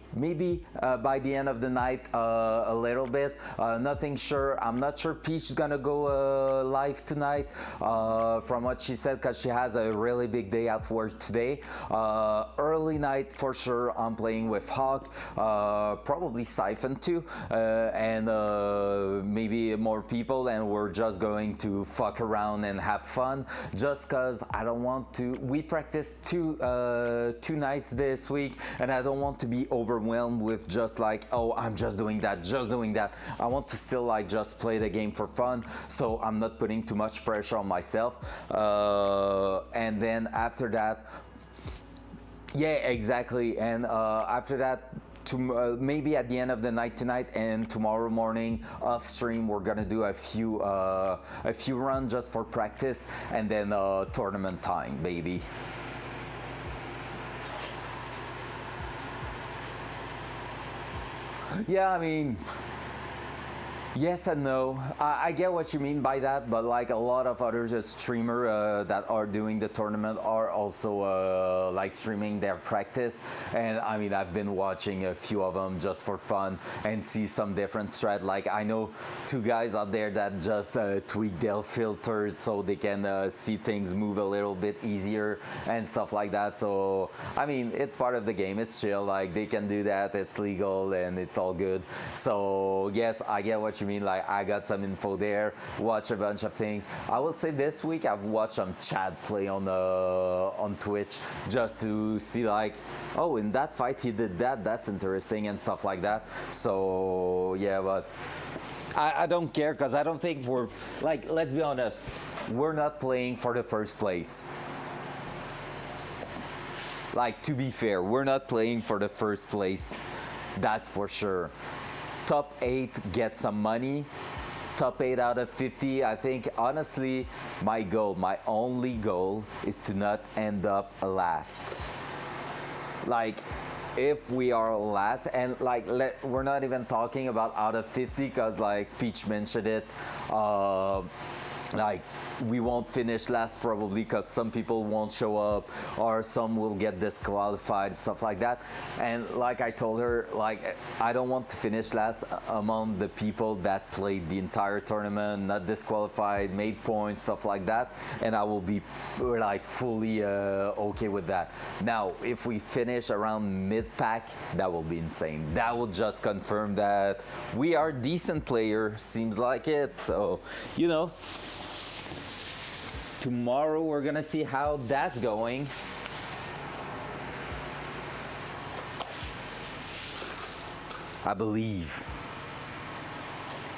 S2: by the end of the night a little bit. Nothing sure. I'm not sure Peach is gonna go live tonight from what she said, because she has a really big day at work today. Early night for sure, I'm playing with Hawk, probably Siphon too, and maybe more people, and we're just going to fuck around and have fun, just because I don't want to. We practiced two nights this week, and I don't want to be overwhelmed with just like, oh, I'm just doing that. I want to still like just play the game for fun, so I'm not putting too much pressure on myself. And then after that, yeah, exactly. And after that, maybe at the end of the night tonight and tomorrow morning off stream, we're gonna do a few runs just for practice, and then tournament time, baby. Yeah, I mean, yes and no. I get what you mean by that, but like a lot of other streamers that are doing the tournament are also like streaming their practice, and I mean, I've been watching a few of them just for fun and see some different strat. Like I know two guys out there that just tweak their filters so they can see things move a little bit easier and stuff like that. So I mean, it's part of the game. It's chill. Like they can do that. It's legal and it's all good. So yes, I get what you mean. Like I got some info there, watch a bunch of things. I will say this week I've watched some Chad play on Twitch just to see like, oh, in that fight he did that, that's interesting and stuff like that. So yeah, but I don't care, because I don't think we're like, let's be honest, we're not playing for the first place. Like, to be fair, we're not playing for the first place, that's for sure. Top 8 get some money. Top 8 out of 50. I think honestly, my only goal is to not end up last. Like, if we are last, and like we're not even talking about out of 50, because like Peach mentioned it, like we won't finish last probably because some people won't show up or some will get disqualified, stuff like that. And like I told her, like I don't want to finish last among the people that played the entire tournament, not disqualified, made points, stuff like that, and I will be like fully okay with that. Now if we finish around mid-pack, that will be insane. That will just confirm that we are decent players, seems like it. So you know, tomorrow we're gonna see how that's going. I believe.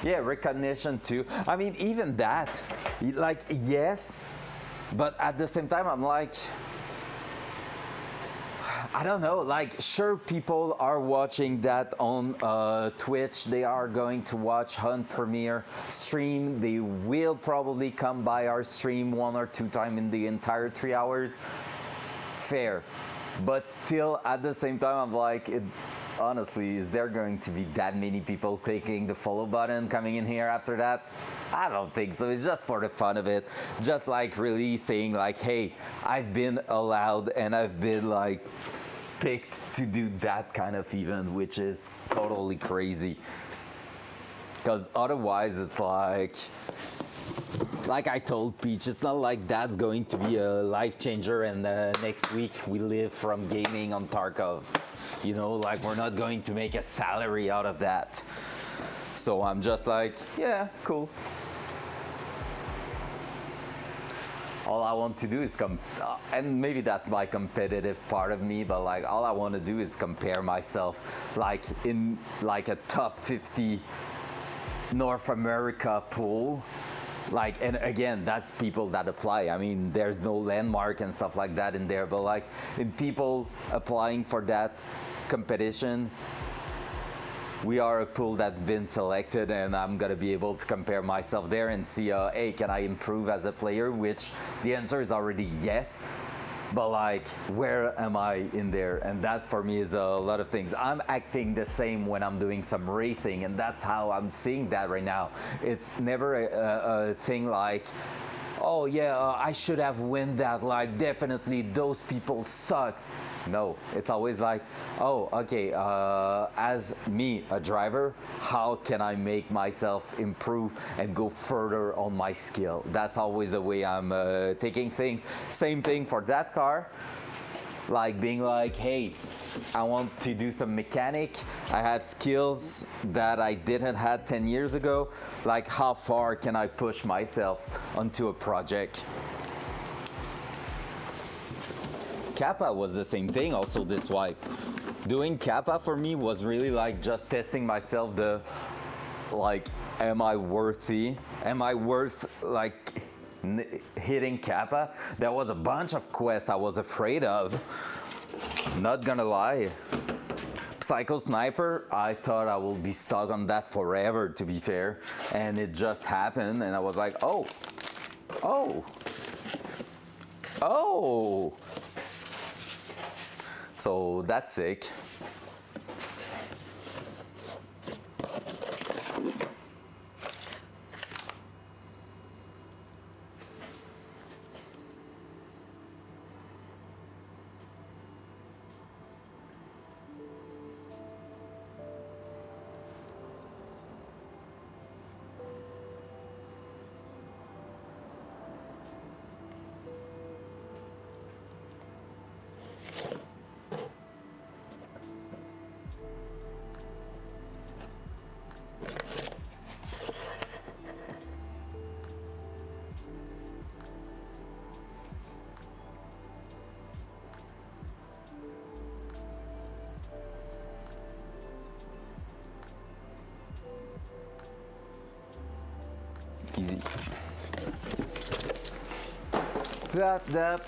S2: Yeah, recognition too. I mean, even that, like, yes, but at the same time, I'm like, I don't know, like, sure, people are watching that on Twitch. They are going to watch Hunt Premiere stream. They will probably come by our stream 1 or 2 times in the entire 3 hours. Fair. But still, at the same time, I'm like, honestly, is there going to be that many people clicking the follow button coming in here after that? I don't think so. It's just for the fun of it. Just like really saying like, hey, I've been allowed and I've been like picked to do that kind of event, which is totally crazy. Because otherwise it's like I told Peach, it's not like that's going to be a life changer and next week we live from gaming on Tarkov. You know, like we're not going to make a salary out of that. So I'm just like, yeah, cool. all I want to do is and maybe that's my competitive part of me, but like all I want to do is compare myself like in like a top 50 North America pool. Like, and again, that's people that apply. I mean, there's no landmark and stuff like that in there, but like in people applying for that competition, we are a pool that's been selected, and I'm gonna be able to compare myself there and see, hey, can I improve as a player? Which the answer is already yes. But like, where am I in there? And that for me is a lot of things. I'm acting the same when I'm doing some racing, and that's how I'm seeing that right now. It's never a thing like, oh yeah, I should have won that, like definitely those people sucks. No, it's always like, oh, okay, as me, a driver, how can I make myself improve and go further on my skill? That's always the way I'm taking things. Same thing for that car, like being like, hey, I want to do some mechanic. I have skills that I didn't have 10 years ago. Like, how far can I push myself onto a project? Kappa was the same thing, also this wipe. Doing Kappa for me was really like just testing myself, like, am I worthy? Am I worth like hitting Kappa? There was a bunch of quests I was afraid of. Not gonna lie. Psycho Sniper, I thought I will be stuck on that forever, to be fair. And it just happened, and I was like, oh. So that's sick. Easy. That.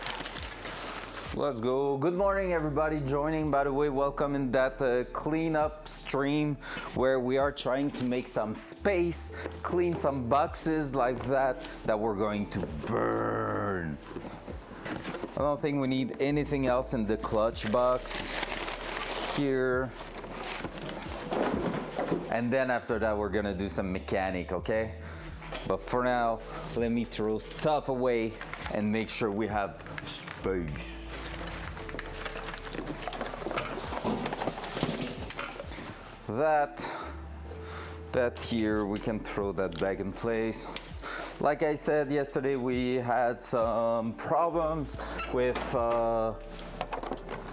S2: Let's go. Good morning, everybody joining. By the way, welcome in that cleanup stream where we are trying to make some space, clean some boxes like that we're going to burn. I don't think we need anything else in the clutch box here. And then after that, we're gonna do some mechanic, okay? But for now, let me throw stuff away and make sure we have space. That here, we can throw that back in place. Like I said yesterday, we had some problems with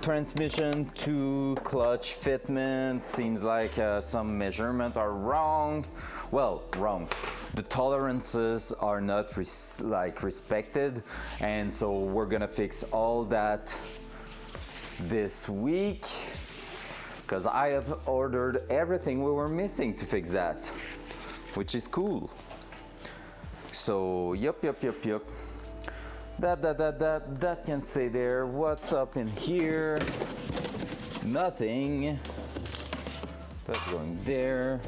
S2: transmission to clutch fitment. Seems like some measurements are wrong. Well, wrong. The tolerances are not respected, and so we're gonna fix all that this week, because I have ordered everything we were missing to fix that, which is cool. So yep. That can stay there. What's up in here? Nothing. That's going there.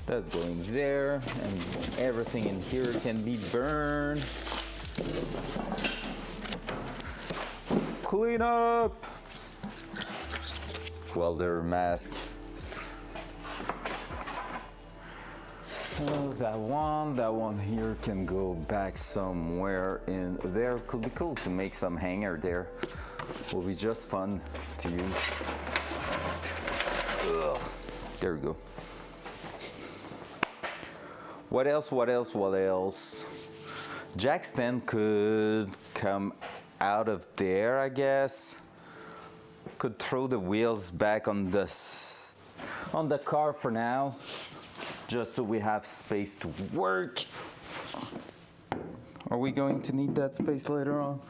S2: That's going there, and everything in here can be burned. Clean up. Welder mask. Oh, that one here can go back somewhere in there. Could be cool to make some hanger there. Will be just fun to use. Ugh. There we go. What else? Jack stand could come out of there, I guess. Could throw the wheels back on the car for now, just so we have space to work. Are we going to need that space later on?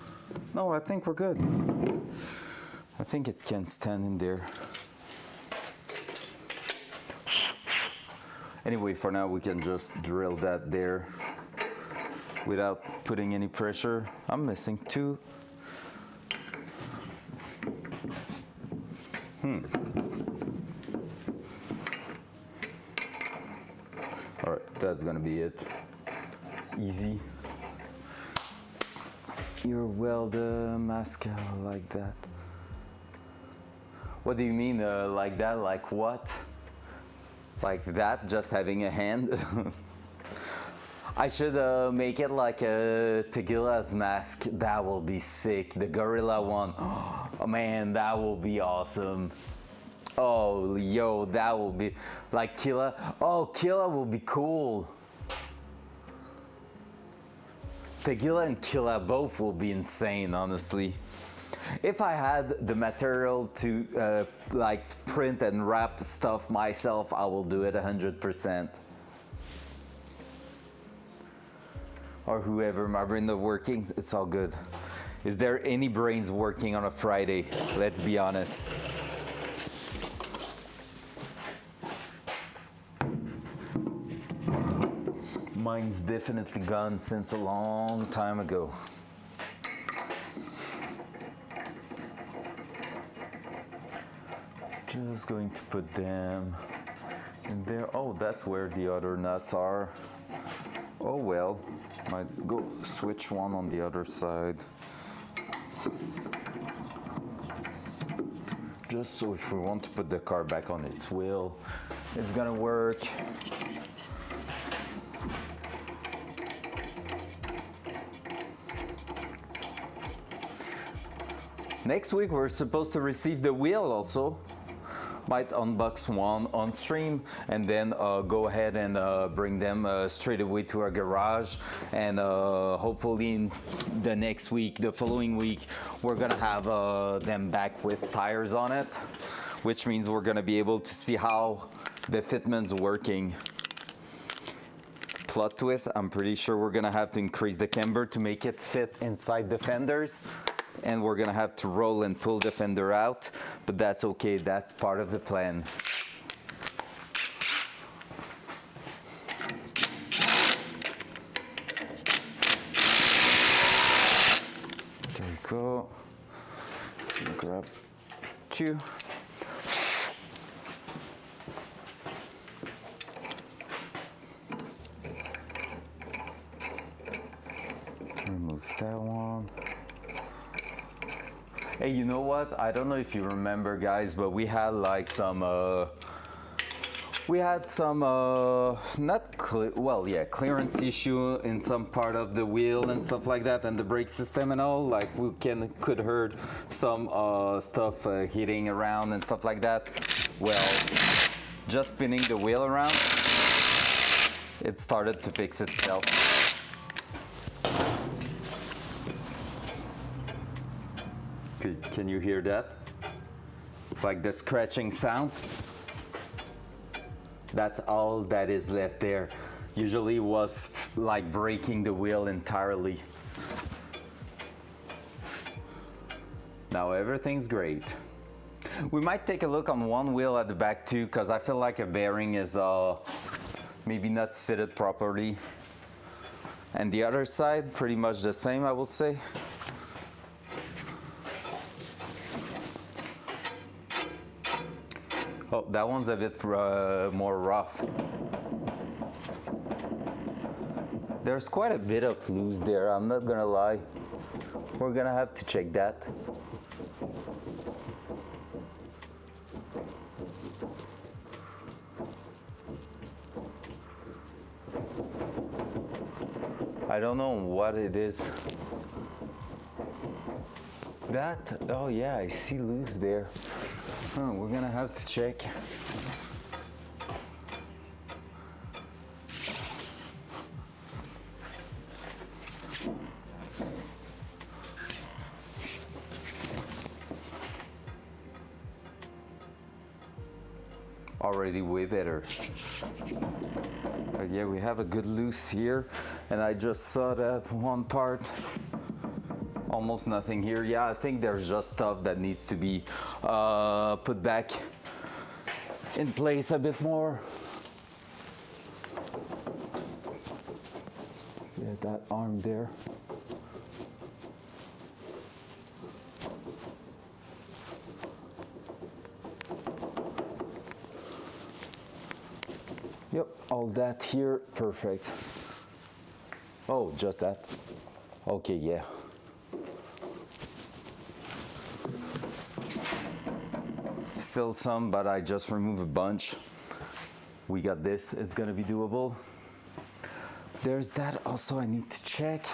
S2: No, I think we're good. I think it can stand in there. Anyway, for now we can just drill that there without putting any pressure. I'm missing two. All right, that's gonna be it. Easy. You weld a mascara like that. What do you mean like that? Like what? Like that, just having a hand? I should make it like a Tequila's mask. That will be sick. The gorilla one. Oh man, that will be awesome. Oh, yo, that will be like Killa. Oh, Killa will be cool. Tequila and Killa both will be insane, honestly. If I had the material to like print and wrap stuff myself, I will do it 100%. Or whoever, my brain of workings, it's all good. Is there any brains working on a Friday? Let's be honest. Mine's definitely gone since a long time ago. Just going to put them in there. Oh, that's where the other nuts are. Oh well, might go switch one on the other side. Just so if we want to put the car back on its wheel, it's gonna work. Next week we're supposed to receive the wheel also. Might unbox one on stream and then go ahead and bring them straight away to our garage, and hopefully in the next week, the following week, we're gonna have them back with tires on it, which means we're gonna be able to see how the fitment's working. Plot twist, I'm pretty sure we're gonna have to increase the camber to make it fit inside the fenders, and we're gonna have to roll and pull the fender out, but that's okay, that's part of the plan. There we go. Grab two. Remove that one. Hey, you know what? I don't know if you remember, guys, but we had like some, clearance issue in some part of the wheel and stuff like that, and the brake system and all. Like we could heard some stuff hitting around and stuff like that. Well, just spinning the wheel around, it started to fix itself. Can you hear that? It's like the scratching sound. That's all that is left there. Usually was like breaking the wheel entirely. Now everything's great. We might take a look on one wheel at the back too, because I feel like a bearing is maybe not fitted properly. And the other side, pretty much the same, I will say. Oh, that one's a bit more rough. There's quite a bit of loose there, I'm not gonna lie. We're gonna have to check that. I don't know what it is. That, oh yeah, I see loose there. Oh, we're gonna have to check. already way better. But yeah, we have a good loose here, and I just saw that one part, almost nothing here. Yeah, I think there's just stuff that needs to be put back in place a bit more. Yeah, that arm there. Yep, all that here, perfect. Oh, just that. Okay, yeah. Still some, but I just removed a bunch. We got this, it's gonna be doable. There's that also I need to check.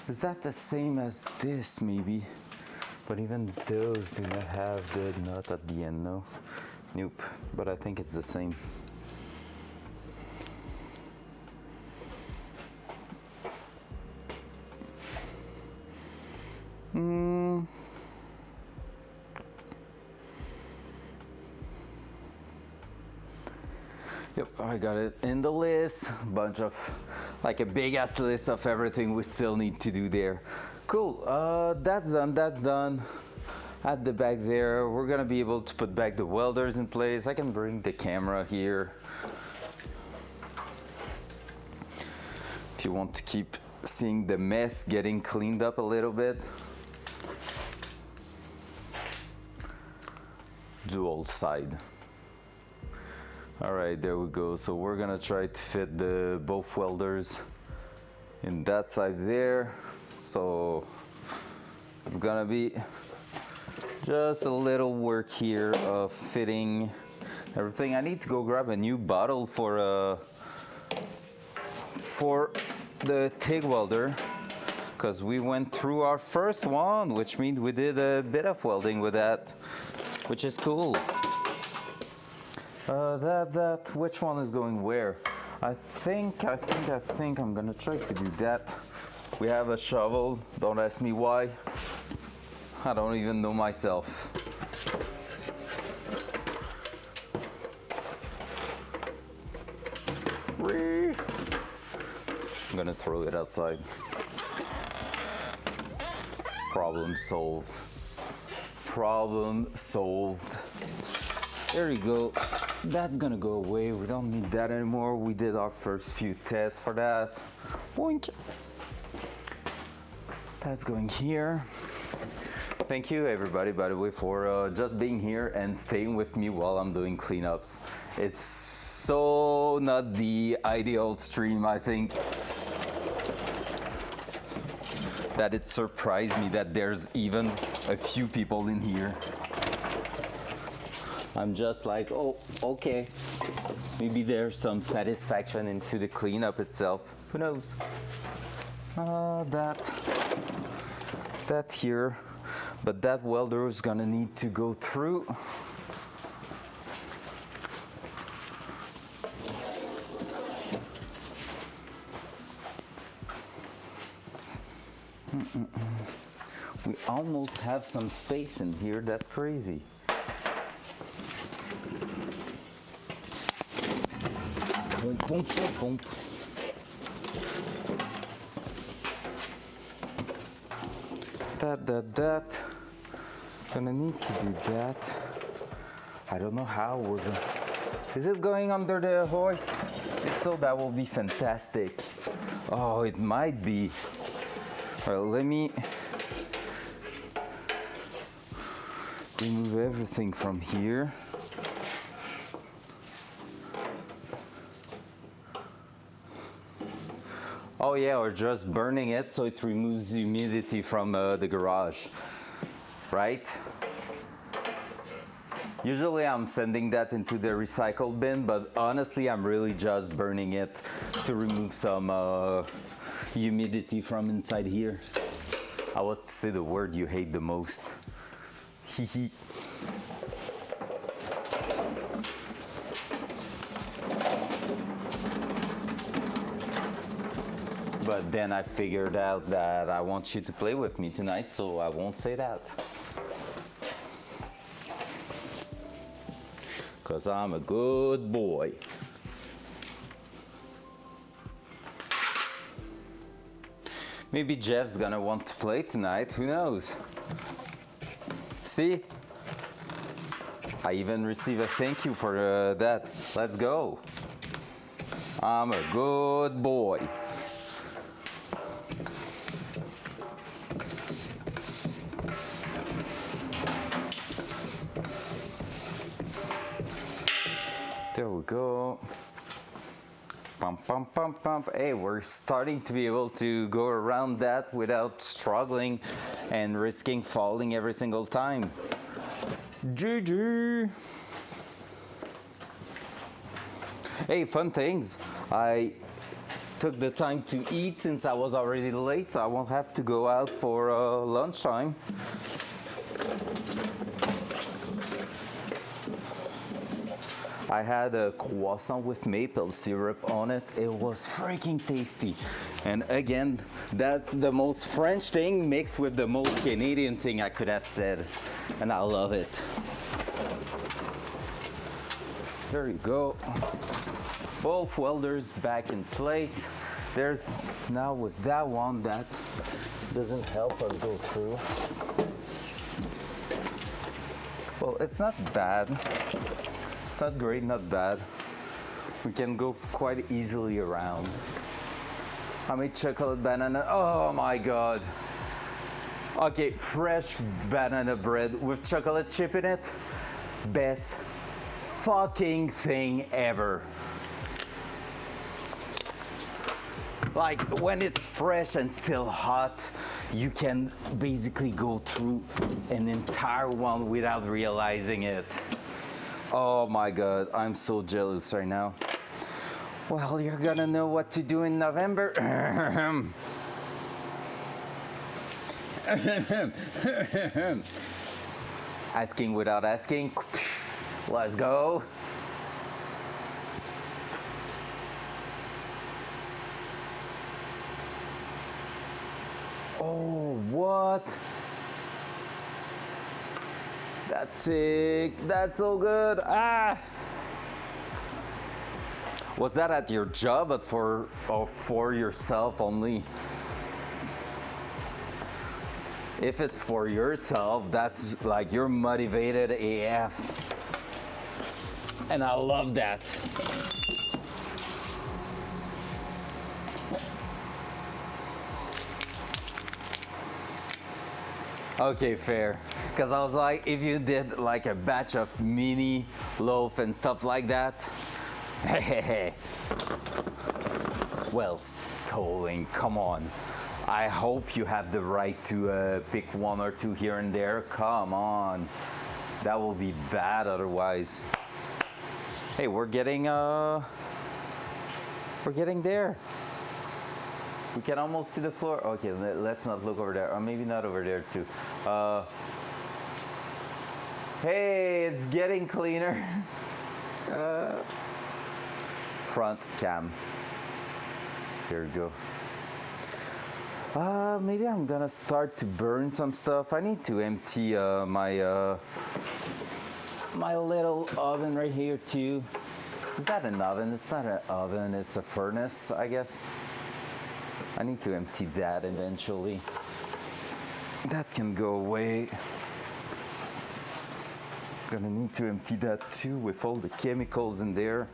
S2: Is that the same as this maybe? But even those do not have the nut at the end, no? Nope, but I think it's the same. Yep, I got it in the list. Bunch of, like a big ass list of everything we still need to do there. Cool, that's done, that's done. At the back there, we're gonna be able to put back the welders in place. I can bring the camera here. If you want to keep seeing the mess getting cleaned up a little bit. Dual side. All right, there we go. So we're gonna try to fit the both welders in that side there. So it's gonna be just a little work here of fitting everything. I need to go grab a new bottle for the TIG welder, because we went through our first one, which means we did a bit of welding with that, which is cool. Which one is going where? I think I'm gonna try to do that. We have a shovel, don't ask me why. I don't even know myself. I'm gonna throw it outside. Problem solved. Problem solved. There you go. That's gonna go away. We don't need that anymore. We did our first few tests for that. Boink. That's going here. Thank you everybody, by the way, for just being here and staying with me while I'm doing cleanups. It's so not the ideal stream, I think, that it surprised me that there's even a few people in here. I'm just like, oh, okay. Maybe there's some satisfaction into the cleanup itself. Who knows? That here, but that welder is gonna need to go through. We almost have some space in here. That's crazy. Boom, boom, boom, boom. That. Gonna need to do that. I don't know how we're gonna. Is it going under the hoist? If so, that will be fantastic. Oh, it might be. Well, let me remove everything from here. Oh yeah, or just burning it so it removes humidity from the garage, right? Usually I'm sending that into the recycle bin, but honestly I'm really just burning it to remove some humidity from inside here. I was to say the word you hate the most. Hehe. But then I figured out that I want you to play with me tonight, so I won't say that. 'cause I'm a good boy. Maybe Jeff's gonna want to play tonight, who knows? See? I even received a thank you for that. Let's go. I'm a good boy. There we go. Pump, pump, pump, pump. Hey, we're starting to be able to go around that without struggling and risking falling every single time. GG. Hey, fun things. I took the time to eat since I was already late, so I won't have to go out for lunchtime. I had a croissant with maple syrup on it. It was freaking tasty. And again, that's the most French thing mixed with the most Canadian thing I could have said. And I love it. There you go. Both welders back in place. There's now with that one that doesn't help us go through. Well, it's not bad. It's not great, not bad. We can go quite easily around. How many chocolate banana? Oh my god. Okay, fresh banana bread with chocolate chip in it. Best fucking thing ever. Like when it's fresh and still hot, you can basically go through an entire one without realizing it. Oh my god, I'm so jealous right now. Well, you're gonna know what to do in November. Asking without asking. Let's go. Oh, what? That's sick. That's so good. Ah! Was that at your job, but for yourself only? If it's for yourself, that's like you're motivated AF. And I love that. Okay, fair. Because I was like, if you did like a batch of mini loaf and stuff like that, hehe. Well, stolen, come on. I hope you have the right to pick one or two here and there. Come on. That will be bad otherwise. Hey, we're getting there. We can almost see the floor. Okay, let's not look over there. Or maybe not over there too. Hey, it's getting cleaner. Front cam. Here we go. Maybe I'm gonna start to burn some stuff. I need to empty my my little oven right here too. Is that an oven? It's not an oven, it's a furnace, I guess. I need to empty that eventually. That can go away. Gonna need to empty that too with all the chemicals in there.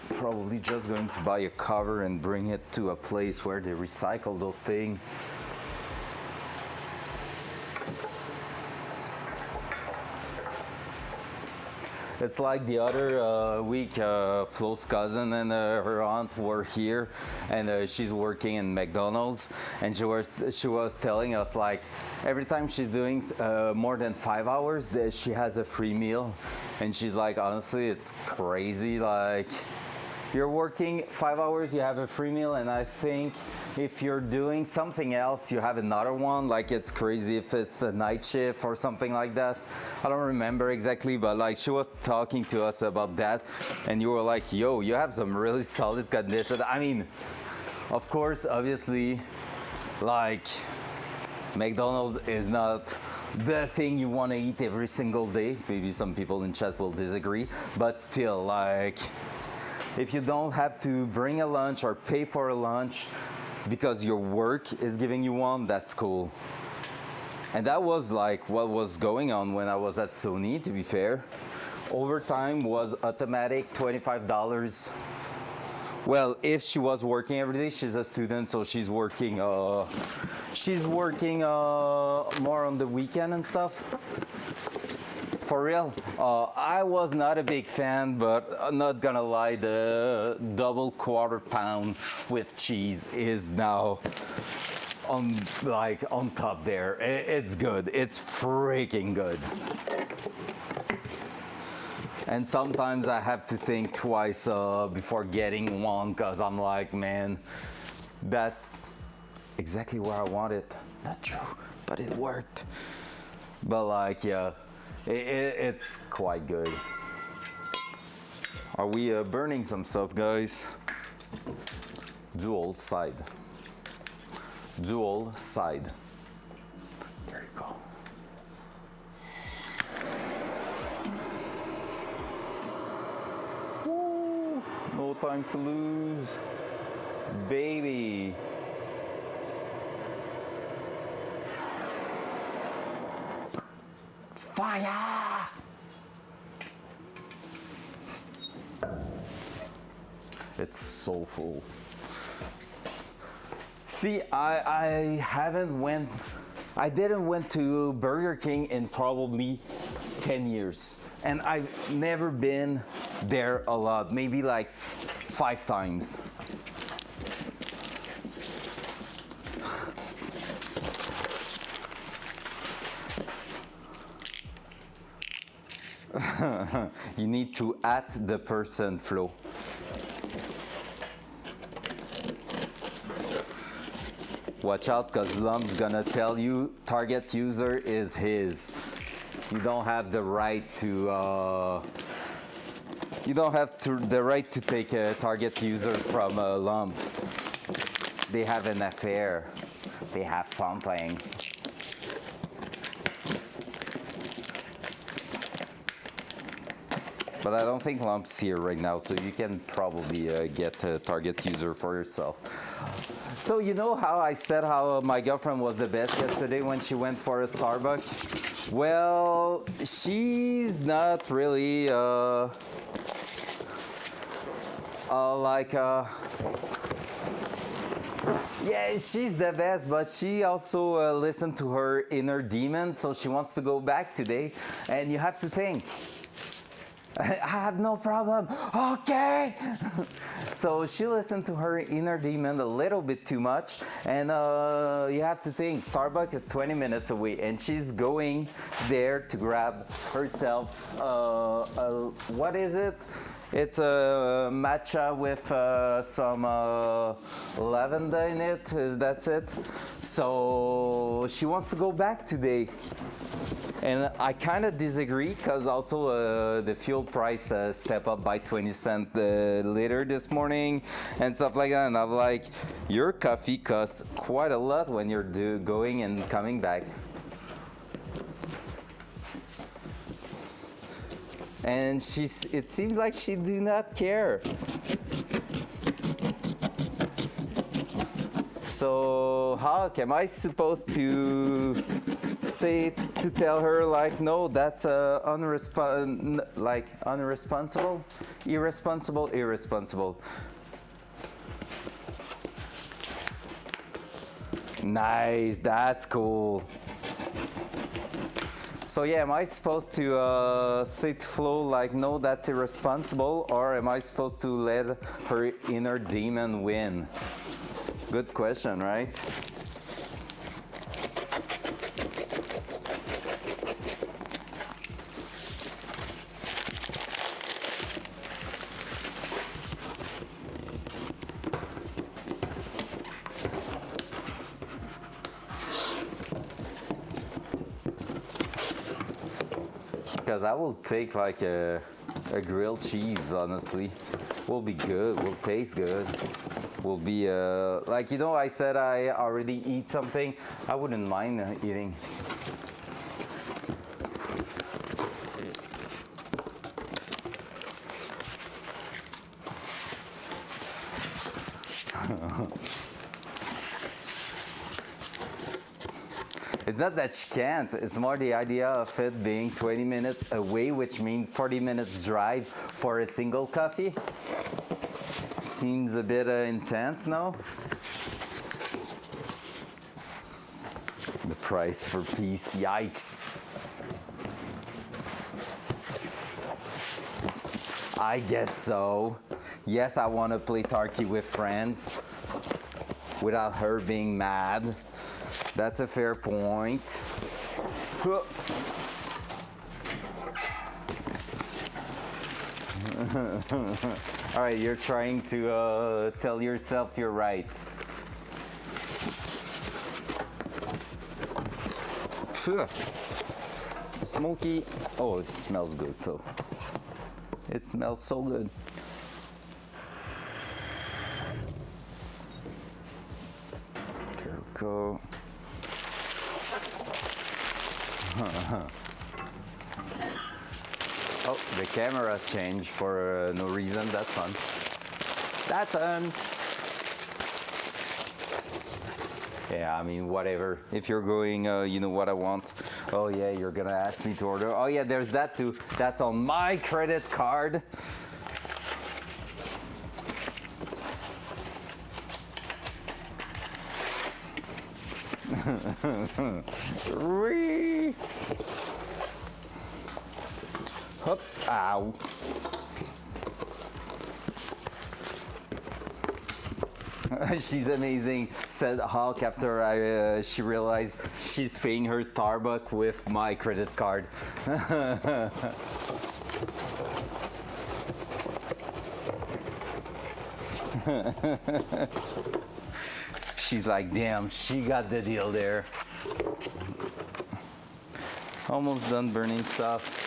S2: Probably just going to buy a cover and bring it to a place where they recycle those things. It's like the other week, Flo's cousin and her aunt were here, and she's working in McDonald's, and she was telling us like every time she's doing more than 5 hours, she has a free meal, and she's like, honestly, it's crazy. Like, you're working 5 hours, you have a free meal, and I think if you're doing something else, you have another one. Like, it's crazy if it's a night shift or something like that. I don't remember exactly, but like she was talking to us about that, and you were like, yo, you have some really solid conditions. I mean, of course, obviously, like McDonald's is not the thing you want to eat every single day. Maybe some people in chat will disagree, but still, like, if you don't have to bring a lunch or pay for a lunch because your work is giving you one, that's cool. And that was like what was going on when I was at Sony, to be fair. Overtime was automatic, $25. Well, if she was working every day, she's a student, so she's working more on the weekend and stuff. For real, I was not a big fan, but I'm not gonna lie, the double quarter pound with cheese is now on top there. It's good. It's freaking good. And sometimes I have to think twice before getting one, because I'm like, man, that's exactly where I want it. Not true, but it worked. But like, yeah, it's quite good. Are we burning some stuff, guys? Dual side. Dual side. There you go. Woo, no time to lose, baby. Fire! It's so full. See, I didn't went to Burger King in probably 10 years. And I've never been there a lot, maybe like 5 times. You need to at the person flow. Watch out, because Lump's gonna tell you target user is his. You don't have the right to take a target user from a Lump. They have an affair. They have fun playing. But I don't think Lump's here right now, so you can probably get a target user for yourself. So you know how I said how my girlfriend was the best yesterday when she went for a Starbucks? Well, she's not really yeah, she's the best, but she also listened to her inner demon, so she wants to go back today. And you have to think, I have no problem. Okay. So she listened to her inner demon a little bit too much, and you have to think Starbucks is 20 minutes away, and she's going there to grab herself what is it? It's a matcha with some lavender in it. That's it. So she wants to go back today. And I kind of disagree, because also the fuel price stepped up by 20 cents a liter this morning and stuff like that. And I'm like, your coffee costs quite a lot when you're going and coming back. And it seems like she do not care. So how am I supposed to tell her like, no, that's irresponsible. Nice, that's cool. So yeah, am I supposed to say to Flo like, no, that's irresponsible, or am I supposed to let her inner demon win? Good question, right? Because I will take like a grilled cheese, honestly. Will be good, will taste good. will be like, you know, I said I already eat something. I wouldn't mind eating. It's not that you can't, it's more the idea of it being 20 minutes away, which means 40 minutes drive for a single coffee. Seems a bit intense, no? The price for peace, yikes. I guess so. Yes, I want to play Tarky with friends without her being mad. That's a fair point. All right, you're trying to tell yourself you're right. Smoky. Oh, it smells good, so. It smells so good. There we go. Oh, the camera changed for no reason. That's fun. Datsun. Yeah, I mean, whatever. If you're going, you know what I want. Oh yeah, you're gonna ask me to order. Oh yeah, there's that too. That's on my credit card. Hop, ow. She's amazing, said Hulk after she realized she's paying her Starbucks with my credit card. She's like, damn, she got the deal there. Almost done burning stuff.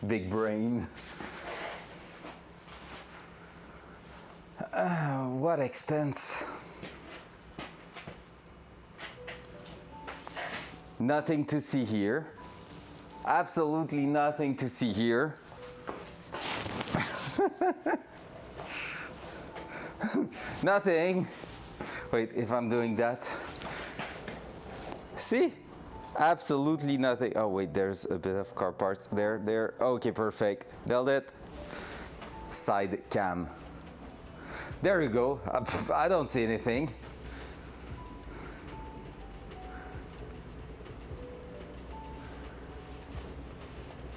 S2: Big brain. What expense? Nothing to see here. Absolutely nothing to see here. Nothing. Wait, if I'm doing that. See? Absolutely nothing. Oh wait, there's a bit of car parts there. Okay, perfect. Nailed it. Side cam. There you go. I don't see anything.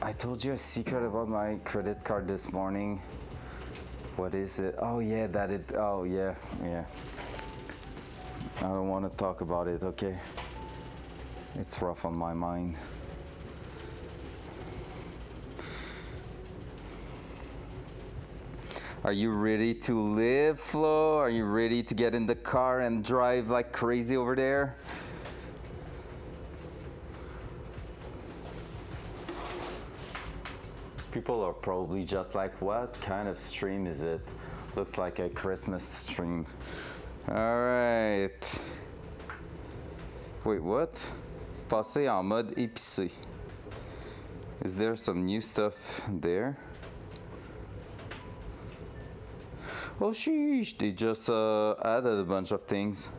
S2: I told you a secret about my credit card this morning. What is it? Oh yeah, oh yeah. I don't want to talk about it, okay? It's rough on my mind. Are you ready to live, Flo? Are you ready to get in the car and drive like crazy over there? People are probably just like, what kind of stream is it? Looks like a Christmas stream. All right. Wait, what? Passer en mode épicé. Is there some new stuff there? Oh sheesh, they just added a bunch of things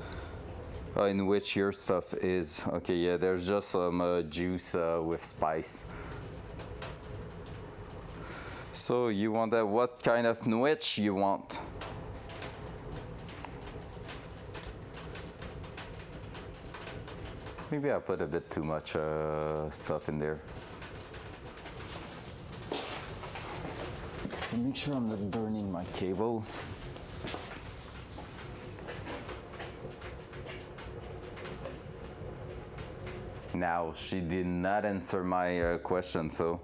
S2: in which your stuff is. Okay, yeah, there's just some juice with spice. So you want that, what kind of nwich you want? Maybe I put a bit too much stuff in there. Make sure I'm not burning my cable. Now, she did not answer my question, so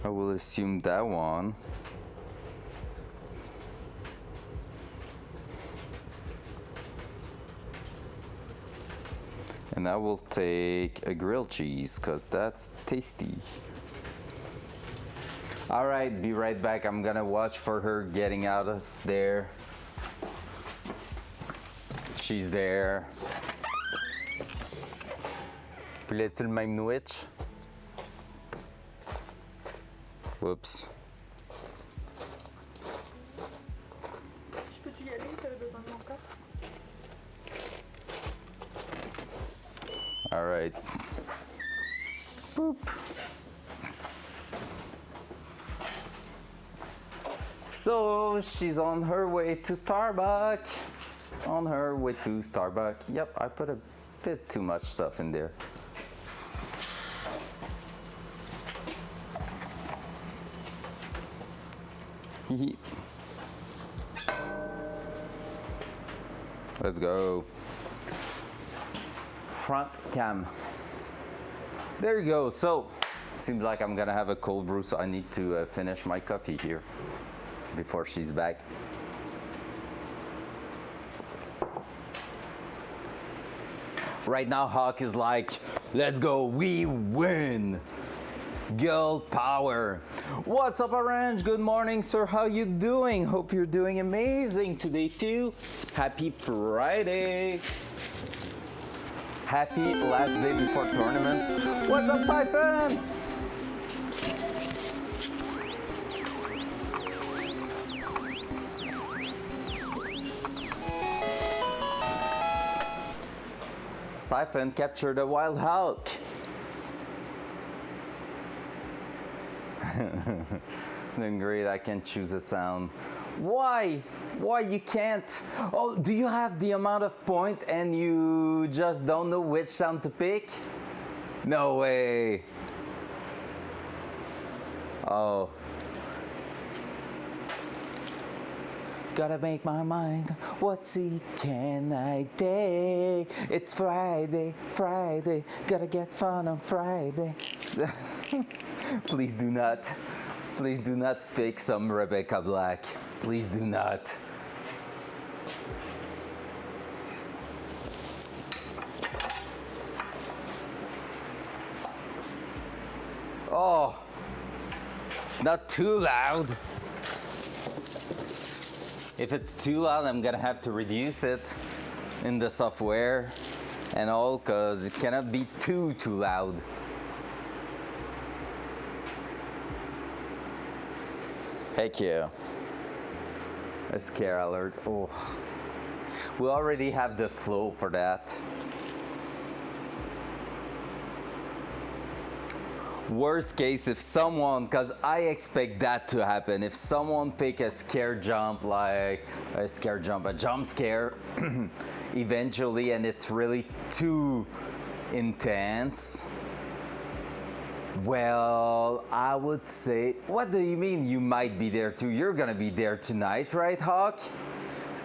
S2: I will assume that one. And I will take a grilled cheese because that's tasty. All right, be right back. I'm gonna watch for her getting out of there. She's there. Voulais-tu le même Nwitch? Whoops.
S4: Je peux-tu y aller? T'avais besoin de mon coffre?
S2: All right. Boop. So she's on her way to Starbucks. On her way to Starbucks. Yep, I put a bit too much stuff in there. Let's go. Front cam. There you go. So, seems like I'm gonna have a cold brew, so I need to finish my coffee here before she's back. Right now, Hawk is like, let's go, we win. Girl power. What's up, Orange? Good morning, sir. How you doing? Hope you're doing amazing today too. Happy Friday. Happy last day before tournament. What's up, Siphon? Siphon captured a wild hawk. Doing great, I can choose a sound. Why? Why you can't? Oh, do you have the amount of point and you just don't know which sound to pick? No way. Oh. Gotta make my mind, what's it can I take? It's Friday, Friday, gotta get fun on Friday. Please do not pick some Rebecca Black. Please do not. Oh, not too loud. If it's too loud, I'm gonna have to reduce it in the software and all, cause it cannot be too loud. Heck yeah. A scare alert. Oh, we already have the flow for that. Worst case, if someone, because I expect that to happen, if someone pick a scare jump, like a jump scare, eventually, and it's really too intense, well, I would say, what do you mean you might be there too? You're gonna be there tonight, right, Hawk?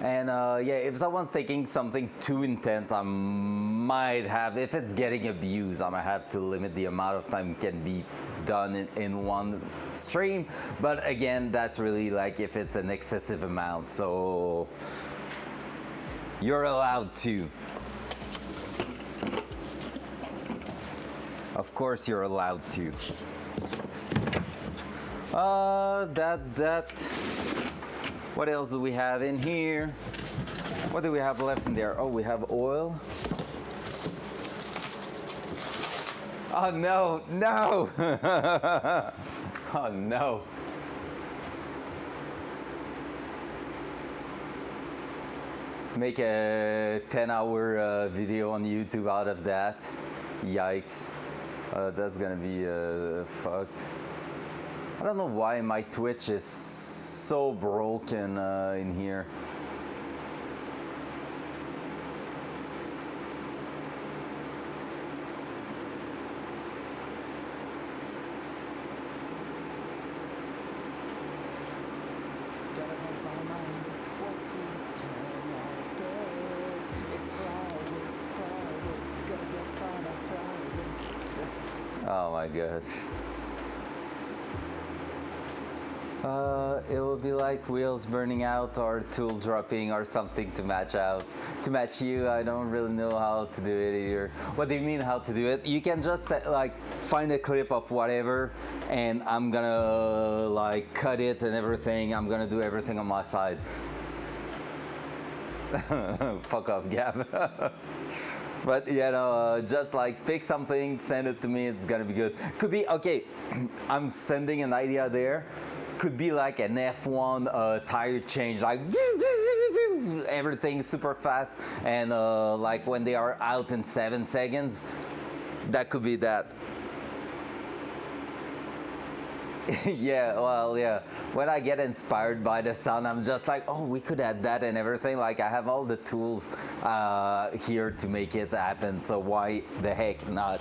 S2: And yeah, if someone's taking something too intense, I might have, if it's getting abused, I might have to limit the amount of time it can be done in one stream. But again, that's really like if it's an excessive amount. So you're allowed to. Of course you're allowed to. What else do we have in here? What do we have left in there? Oh, we have oil. Oh no, no! Oh no. Make a 10-hour video on YouTube out of that. Yikes. That's gonna be fucked. I don't know why my Twitch is so broken in here. Oh my gosh. It will be like wheels burning out or tool dropping or something to match you. I don't really know how to do it either. What do you mean how to do it? You can just like find a clip of whatever, and I'm gonna like cut it and everything. I'm gonna do everything on my side. Fuck off, Gab. But you know, just like pick something, send it to me. It's gonna be good. Could be okay. I'm sending an idea there. Could be like an F1 tire change, like everything super fast, and like when they are out in 7 seconds. That could be that. Yeah, well, yeah. When I get inspired by the sound, I'm just like, oh, we could add that and everything. Like, I have all the tools here to make it happen, so why the heck not?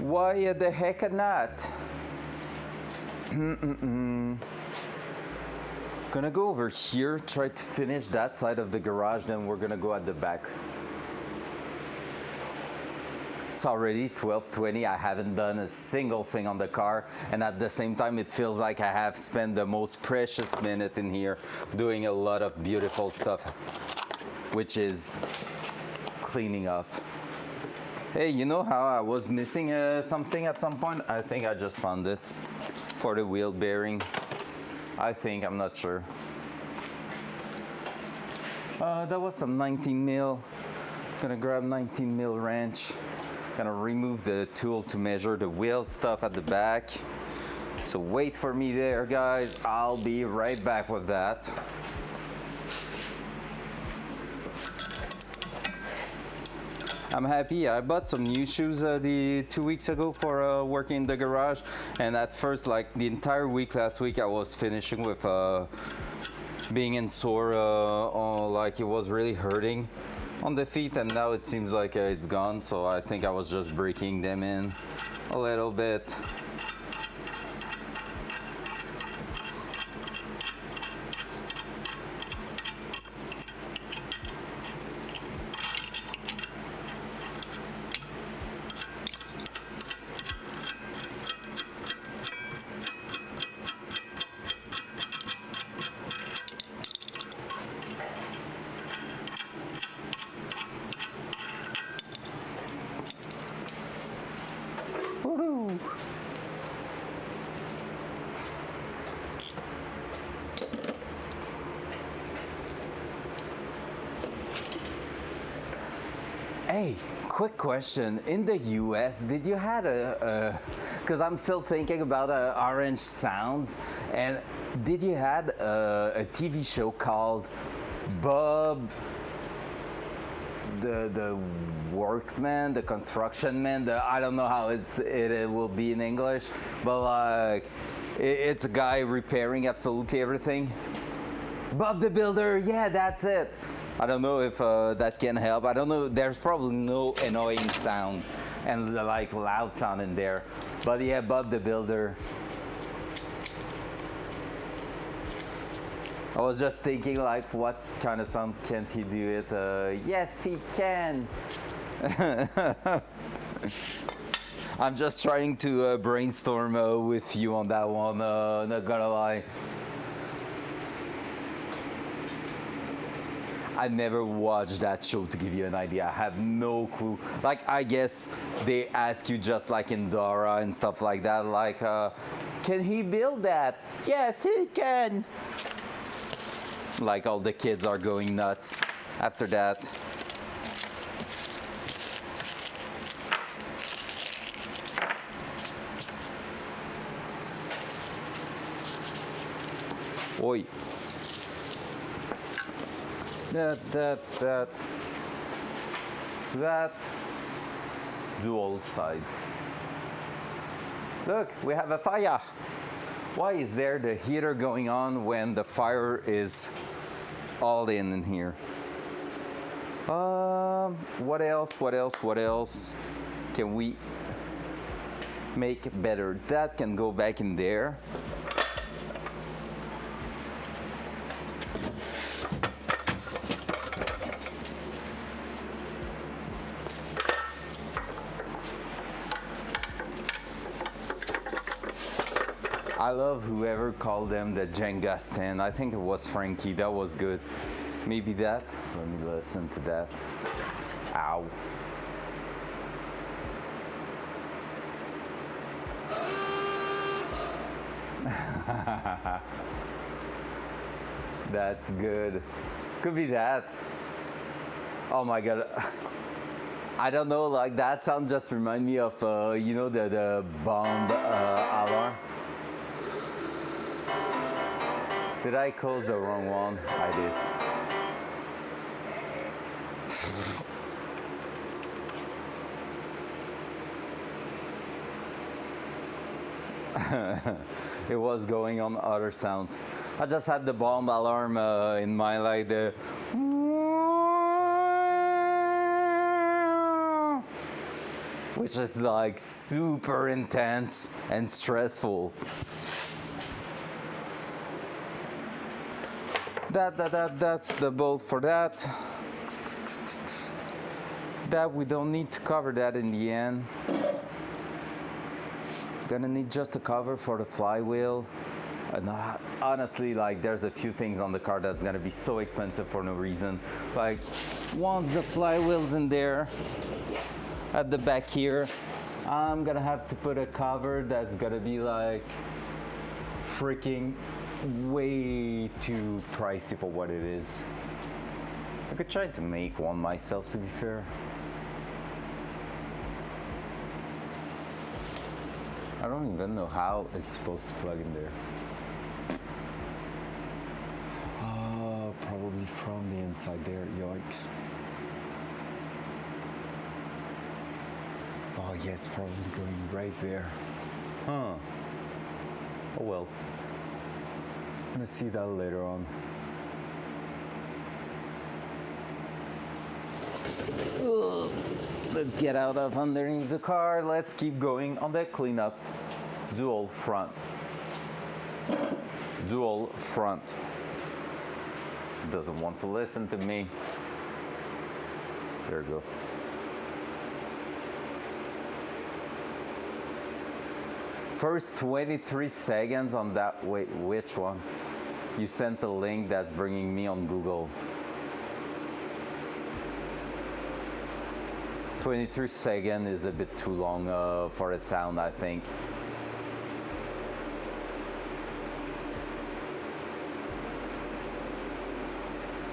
S2: Why the heck not? Gonna go over here, try to finish that side of the garage, then we're gonna go at the back. It's already 12:20. I haven't done a single thing on the car, and at the same time it feels like I have spent the most precious minute in here doing a lot of beautiful stuff, which is cleaning up. Hey, you know how I was missing something at some point? I think I just found it for the wheel bearing. I think, I'm not sure. That was some 19 mil. Gonna grab 19 mil wrench. Gonna remove the tool to measure the wheel stuff at the back. So wait for me there, guys. I'll be right back with that. I'm happy. I bought some new shoes the 2 weeks ago for working in the garage, and at first, like the entire week last week, I was finishing with being in sore, like it was really hurting on the feet, and now it seems like it's gone. So I think I was just breaking them in a little bit. Hey, quick question. In the US, did you had because I'm still thinking about orange sounds, and did you had a TV show called Bob the workman, the construction man, I don't know how it will be in English, but like it's a guy repairing absolutely everything. Bob the Builder, yeah, that's it. I don't know if that can help. I don't know. There's probably no annoying sound and like loud sound in there. But yeah, Bob the Builder. I was just thinking like, what kind of sound can't he do it? Yes, he can. I'm just trying to brainstorm with you on that one. Not gonna lie. I never watched that show to give you an idea. I have no clue. Like, I guess they ask you just like in Dora and stuff like that, like, can he build that? Yes, he can. Like all the kids are going nuts after that. Oi. That dual side. Look, we have a fire. Why is there the heater going on when the fire is all in here? What else? What else? What else? Can we? make better. That can go back in there. I love whoever called them the Jenga stand. I think it was Frankie. That was good. Maybe that. Let me listen to that. Ow. That's good. Could be that. Oh my god. I don't know, like that sound just remind me of, you know, the bomb alarm. Did I close the wrong one? I did. It was going on other sounds. I just had the bomb alarm in mind, like the which is like super intense and stressful. That's the bolt for that. That we don't need to cover that in the end. Gonna need just a cover for the flywheel. And honestly, like there's a few things on the car that's gonna be so expensive for no reason. Like once the flywheel's in there, at the back here, I'm gonna have to put a cover that's gonna be like freaking way too pricey for what it is. I could try to make one myself, to be fair. I don't even know how it's supposed to plug in there. Probably from the inside there. Yikes. Oh yeah, it's probably going right there. Huh. Oh well. I'm gonna see that later on. Ugh. Let's get out of underneath the car. Let's keep going on the cleanup. Dual front. Dual front. Doesn't want to listen to me. There we go. First 23 seconds on that. Wait, which one? You sent a link that's bringing me on Google. 23 seconds is a bit too long for a sound, I think.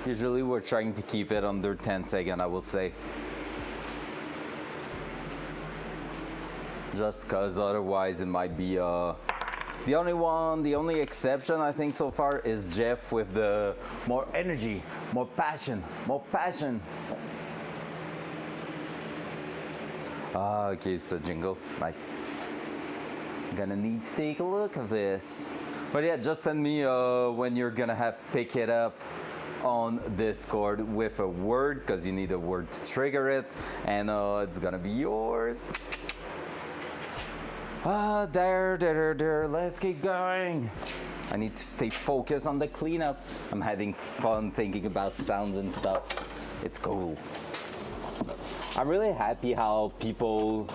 S2: Usually we're trying to keep it under 10 seconds, I will say. Just cause otherwise it might be the only exception I think so far is Jeff with the more energy, more passion. Okay, it's a jingle, nice. Gonna need to take a look at this. But yeah, just send me when you're gonna pick it up on Discord with a word, because you need a word to trigger it, and it's gonna be yours. There, let's keep going. I need to stay focused on the cleanup. I'm having fun thinking about sounds and stuff. It's cool. I'm really happy how people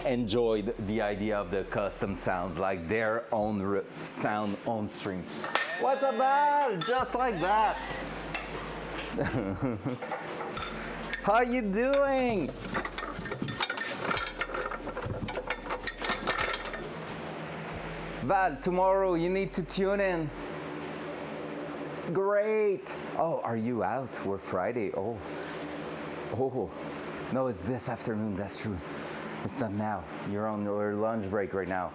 S2: enjoyed the idea of the custom sounds, like their own sound on stream. What's up, man? Just like that. How you doing? Val, tomorrow you need to tune in. Great. Oh, are you out? We're Friday. Oh. No, it's this afternoon. That's true. It's not now. You're on your lunch break right now.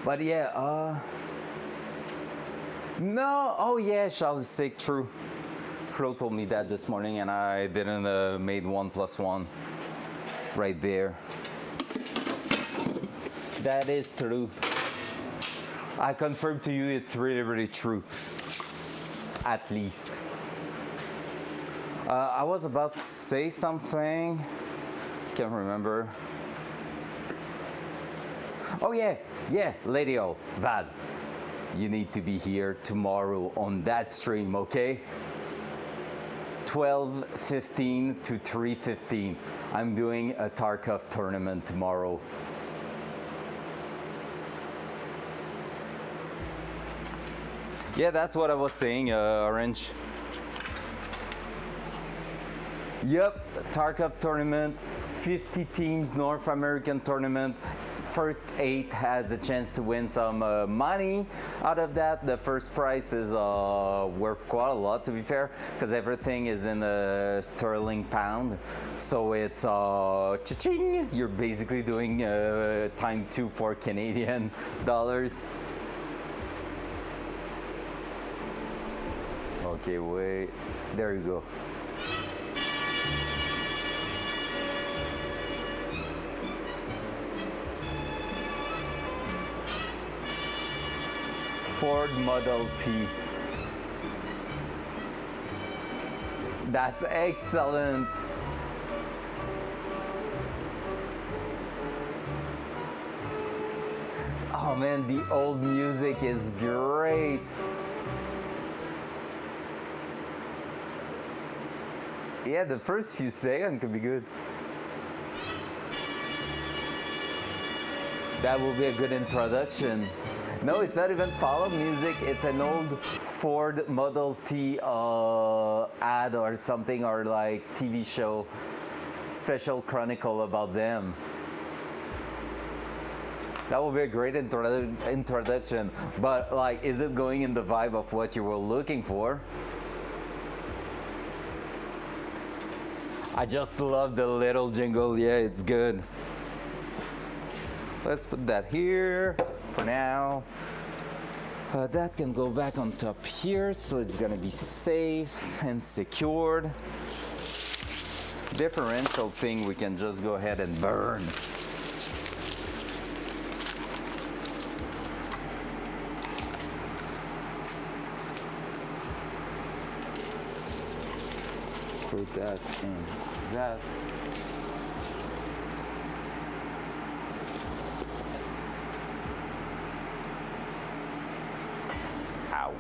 S2: But yeah, no. Oh yeah, Charles is sick. True. Flo told me that this morning, and I didn't made 1+1 right there. That is true. I confirm to you it's really, really true. At least. I was about to say something. Can't remember. Oh yeah, Lady O, Val, you need to be here tomorrow on that stream, okay? 12:15 to 3:15. I'm doing a Tarkov tournament tomorrow. Yeah, that's what I was saying, Orange. Yep, Tarkov tournament, 50 teams North American tournament. First 8 has a chance to win some money out of that. The first prize is worth quite a lot, to be fair, because everything is in sterling pound. So it's cha-ching. You're basically doing time 2 for Canadian dollars. Okay, wait. There you go. Ford Model T. That's excellent. Oh man, the old music is great. Yeah, the first few seconds could be good. That will be a good introduction. No, it's not even follow music. It's an old Ford Model T ad or something, or like TV show, special chronicle about them. That will be a great introduction. But like, is it going in the vibe of what you were looking for? I just love the little jingle. Yeah, it's good. Let's put that here for now. That can go back on top here, so it's gonna be safe and secured. Differential thing we can just go ahead and burn. Put that in that. Ow.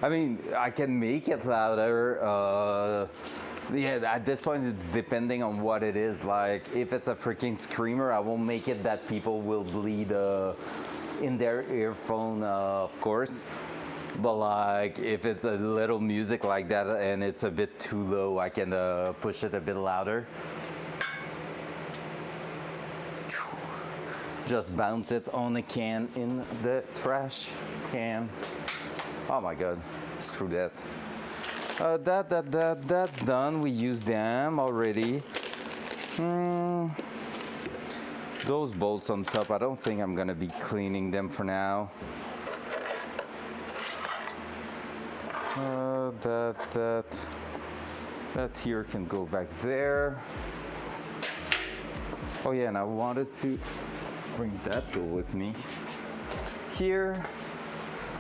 S2: I mean, I can make it louder. Yeah, at this point it's depending on what it is. Like, if it's a freaking screamer, I won't make it that people will bleed in their earphone, of course. But like, if it's a little music like that and it's a bit too low, I can push it a bit louder. Just bounce it on the can in the trash can. Oh my god, screw that. That's done. We used them already. Those bolts on top, I don't think I'm gonna be cleaning them for now. That here can go back there. Oh yeah, and I wanted to bring that tool with me here,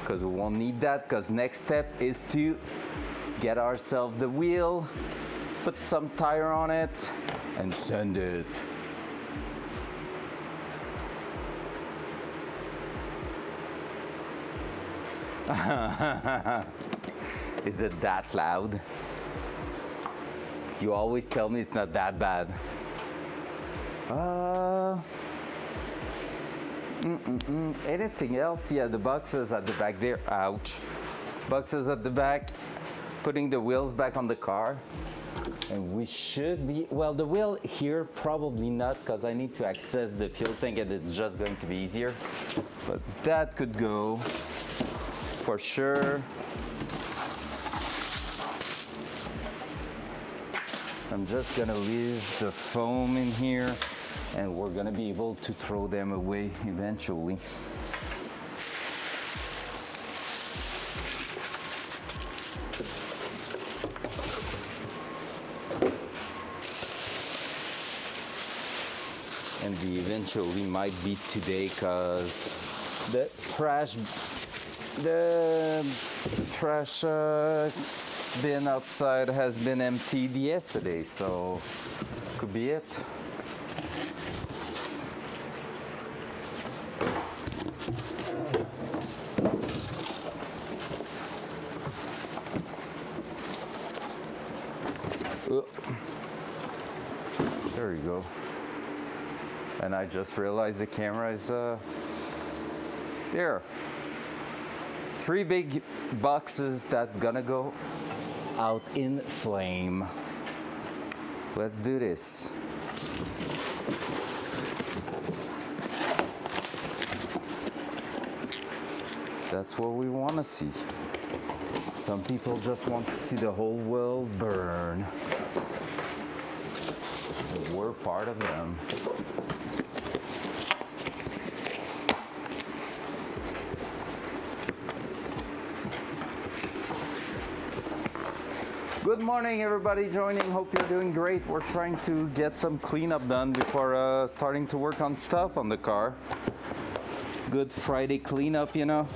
S2: because we won't need that, because next step is to get ourselves the wheel, put some tire on it, and send it. Is it that loud? You always tell me it's not that bad. Anything else? Yeah, the boxes at the back there. Ouch. Boxes at the back. Putting the wheels back on the car. And we should be, well, the wheel here, probably not, because I need to access the fuel tank and it's just going to be easier. But that could go for sure. I'm just gonna leave the foam in here and we're gonna be able to throw them away eventually. And the eventually might be today, because the trash bin outside has been emptied yesterday, so could be it. There you go. And I just realized the camera is there. 3 big boxes that's gonna go out in flame. Let's do this. That's what we want to see. Some people just want to see the whole world burn. We're part of them. Good morning, everybody joining. Hope you're doing great. We're trying to get some cleanup done before starting to work on stuff on the car. Good Friday cleanup, you know.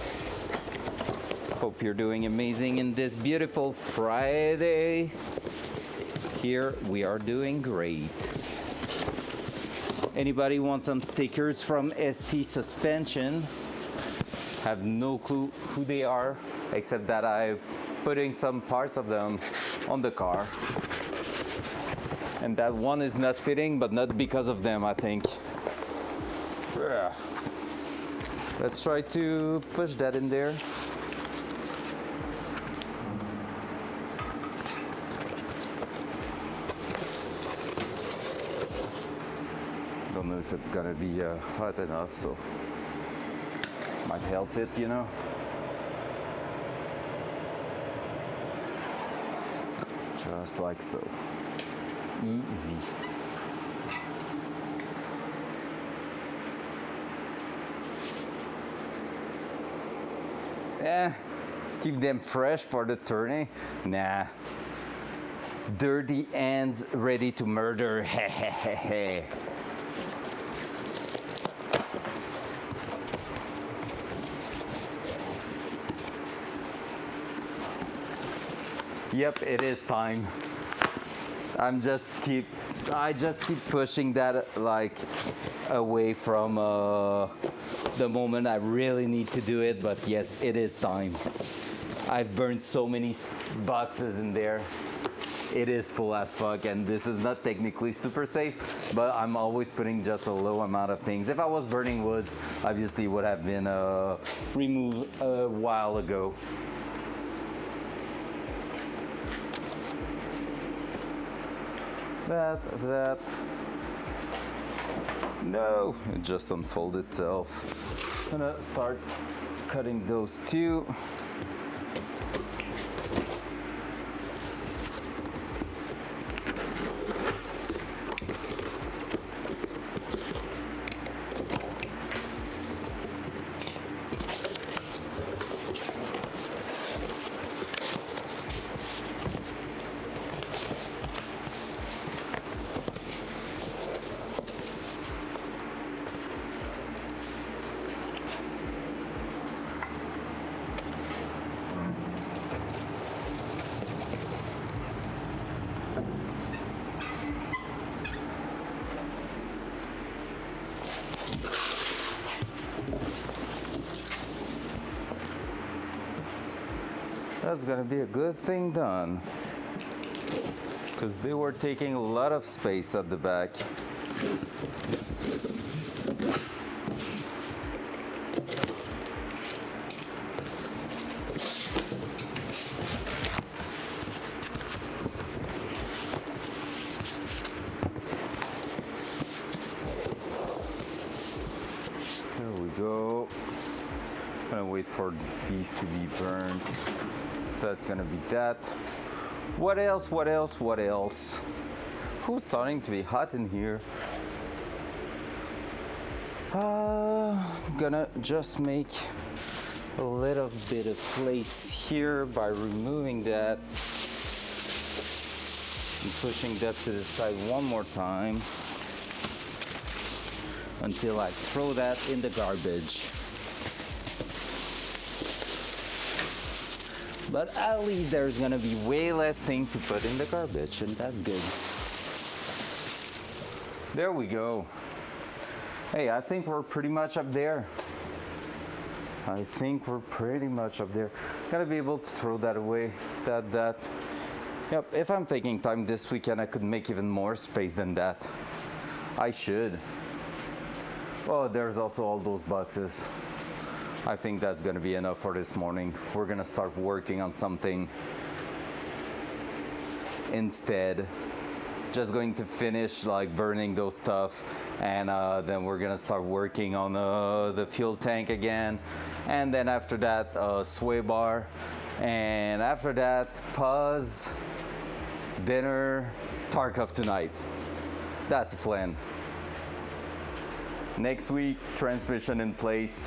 S2: Hope you're doing amazing in this beautiful Friday. Here we are doing great. Anybody want some stickers from ST Suspension? Have no clue who they are, except that I'm putting some parts of them on the car. And that one is not fitting, but not because of them, I think. Yeah. Let's try to push that in there. Don't know if it's gonna be hot enough, so might help it, you know. Just like so. Easy. Keep them fresh for the turning. Nah. Dirty hands ready to murder. Hehehe. Yep, it is time. I just keep pushing that like away from the moment I really need to do it, but yes, it is time. I've burned so many boxes in there. It is full as fuck, and this is not technically super safe, but I'm always putting just a low amount of things. If I was burning woods, obviously it would have been removed a while ago. That. No, it just unfolded itself. I'm gonna start cutting those two. That's gonna be a good thing done, because they were taking a lot of space at the back. There we go. I'm gonna wait for these to be burned. That's gonna be that. What else? What else? What else? Who's starting to be hot in here? Gonna just make a little bit of place here by removing that and pushing that to the side one more time until I throw that in the garbage. But at least there's gonna be way less things to put in the garbage, and that's good. There we go. Hey, I think we're pretty much up there. I think we're pretty much up there. Gotta be able to throw that away. That. Yep, if I'm taking time this weekend, I could make even more space than that. I should. Oh, there's also all those boxes. I think that's gonna be enough for this morning. We're gonna start working on something instead. Just going to finish like burning those stuff, and then we're gonna start working on the fuel tank again, and then after that swaybar, and after that pause, dinner, Tarkov tonight. That's the plan. Next week, transmission in place,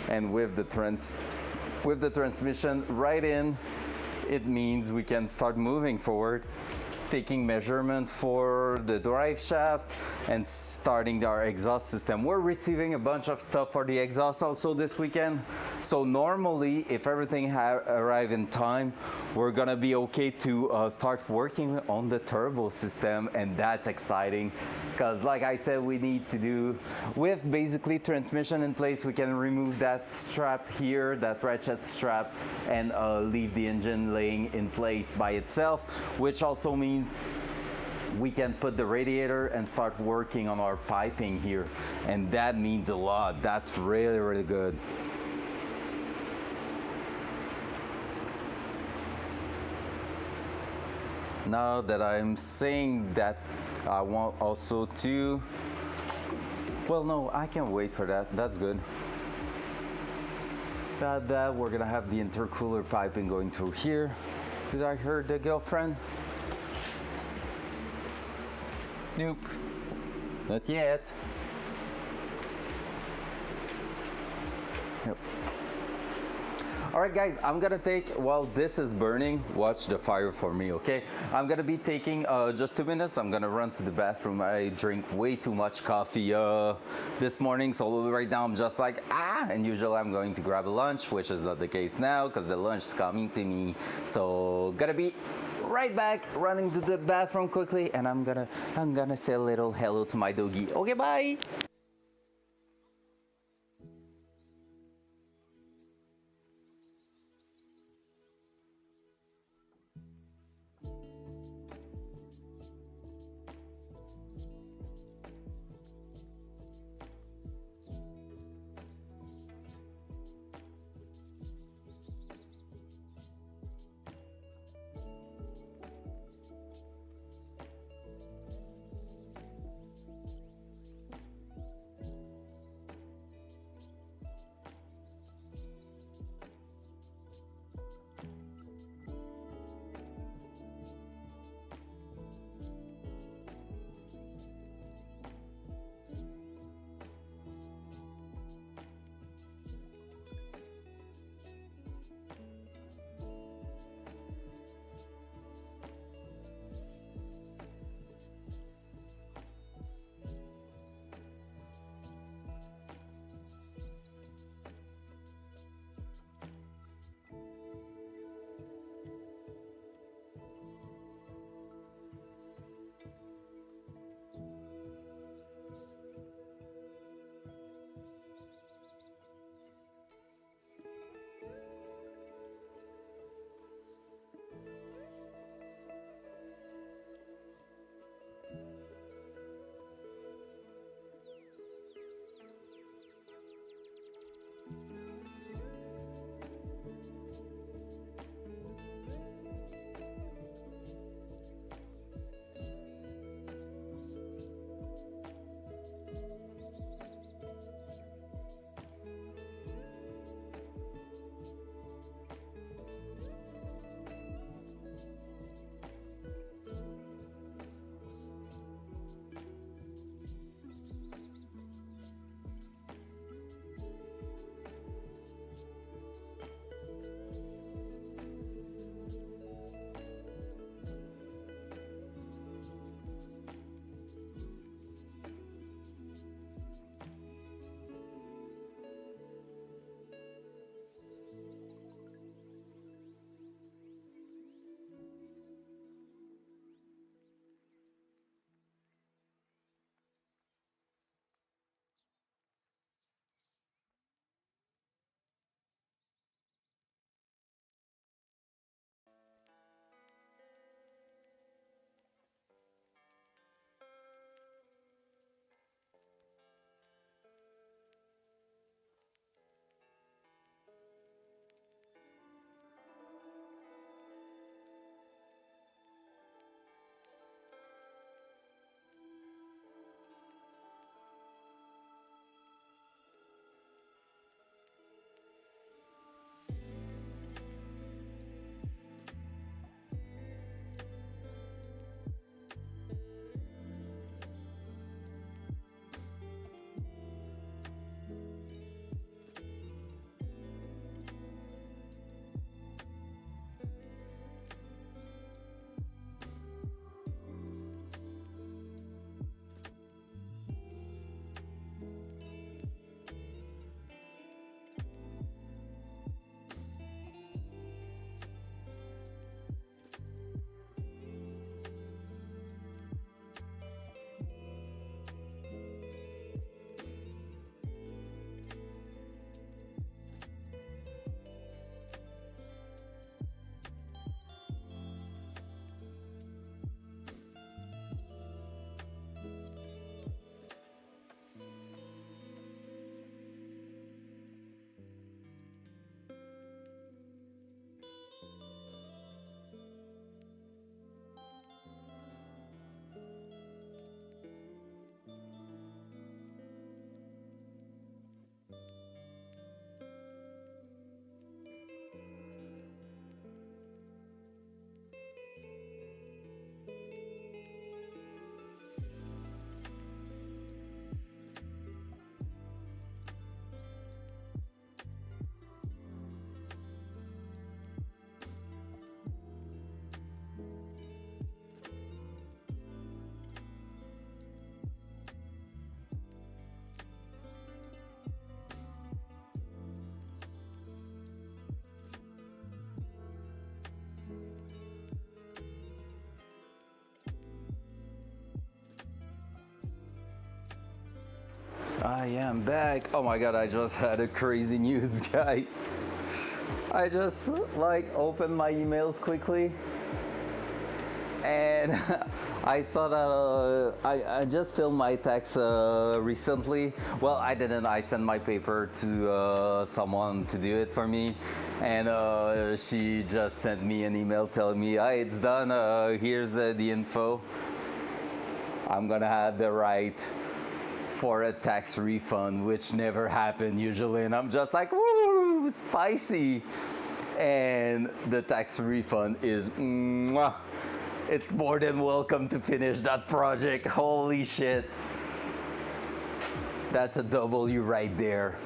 S2: and with the transmission right in, it means we can start moving forward, taking measurement for the drive shaft and starting our exhaust system. We're receiving a bunch of stuff for the exhaust also this weekend. So normally, if everything arrive in time, we're gonna be okay to start working on the turbo system, and that's exciting. Because like I said, we need to do, with basically transmission in place, we can remove that strap here, that ratchet strap, and leave the engine laying in place by itself, which also means we can put the radiator and start working on our piping here. And that means a lot. That's really, really good. Now that I'm saying that, I want also to, well, no, I can wait for that. That's good. That we're gonna have the intercooler piping going through here. Did I hear the girlfriend? Nope, not yet. Yep. All right, guys, I'm gonna take, while this is burning, watch the fire for me, okay? I'm gonna be taking just 2 minutes. I'm gonna run to the bathroom. I drink way too much coffee this morning, so right now I'm just like, and usually I'm going to grab a lunch, which is not the case now because the lunch is coming to me. So gonna be right back, running to the bathroom quickly, and I'm gonna say a little hello to my doggy. Okay, bye. I am back. Oh my god, I just had a crazy news, guys. I just like opened my emails quickly and I saw that I just filed my tax recently. Well, I didn't. I sent my paper to someone to do it for me, and she just sent me an email telling me, "Hey, it's done. Here's the info. I'm gonna have the right for a tax refund," which never happened usually, and I'm just like, "Woo, spicy!" And the tax refund is mwah. It's more than welcome to finish that project. Holy shit. That's a W right there.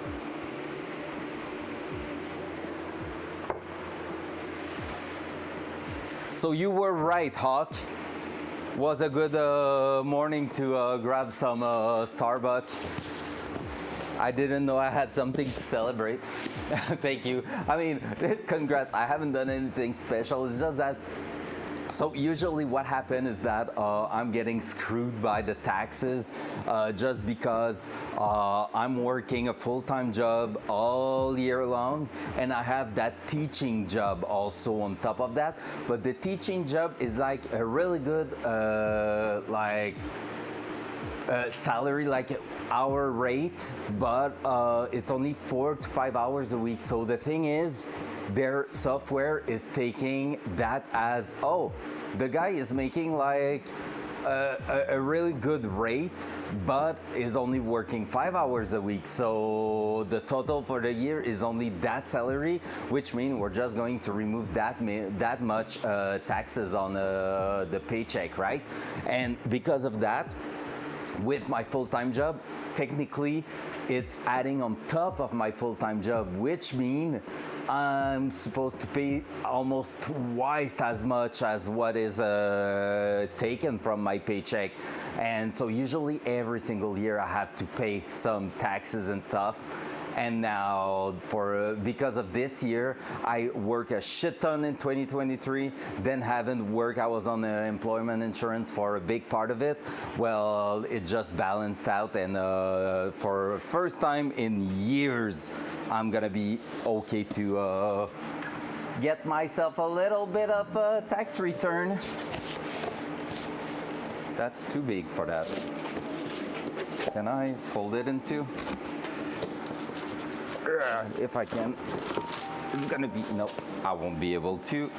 S2: So you were right, Hawk. Was a good morning to grab some Starbucks. I didn't know I had something to celebrate. Thank you. I mean, congrats. I haven't done anything special. It's just that. So usually what happens is that I'm getting screwed by the taxes just because I'm working a full-time job all year long, and I have that teaching job also on top of that. But the teaching job is like a really good salary, like hour rate, but it's only 4 to 5 hours a week. So the thing is, their software is taking that as, oh, the guy is making like a really good rate, but is only working 5 hours a week. So the total for the year is only that salary, which means we're just going to remove that much taxes on the paycheck, right? And because of that, with my full-time job, technically it's adding on top of my full-time job, which means I'm supposed to pay almost twice as much as what is taken from my paycheck. And so usually every single year I have to pay some taxes and stuff. And now because of this year, I work a shit ton in 2023, then haven't worked. I was on employment insurance for a big part of it. Well, it just balanced out, and for first time in years, I'm gonna be okay to get myself a little bit of a tax return. That's too big for that. Can I fold it in two? If I can. It's gonna be, no, I won't be able to.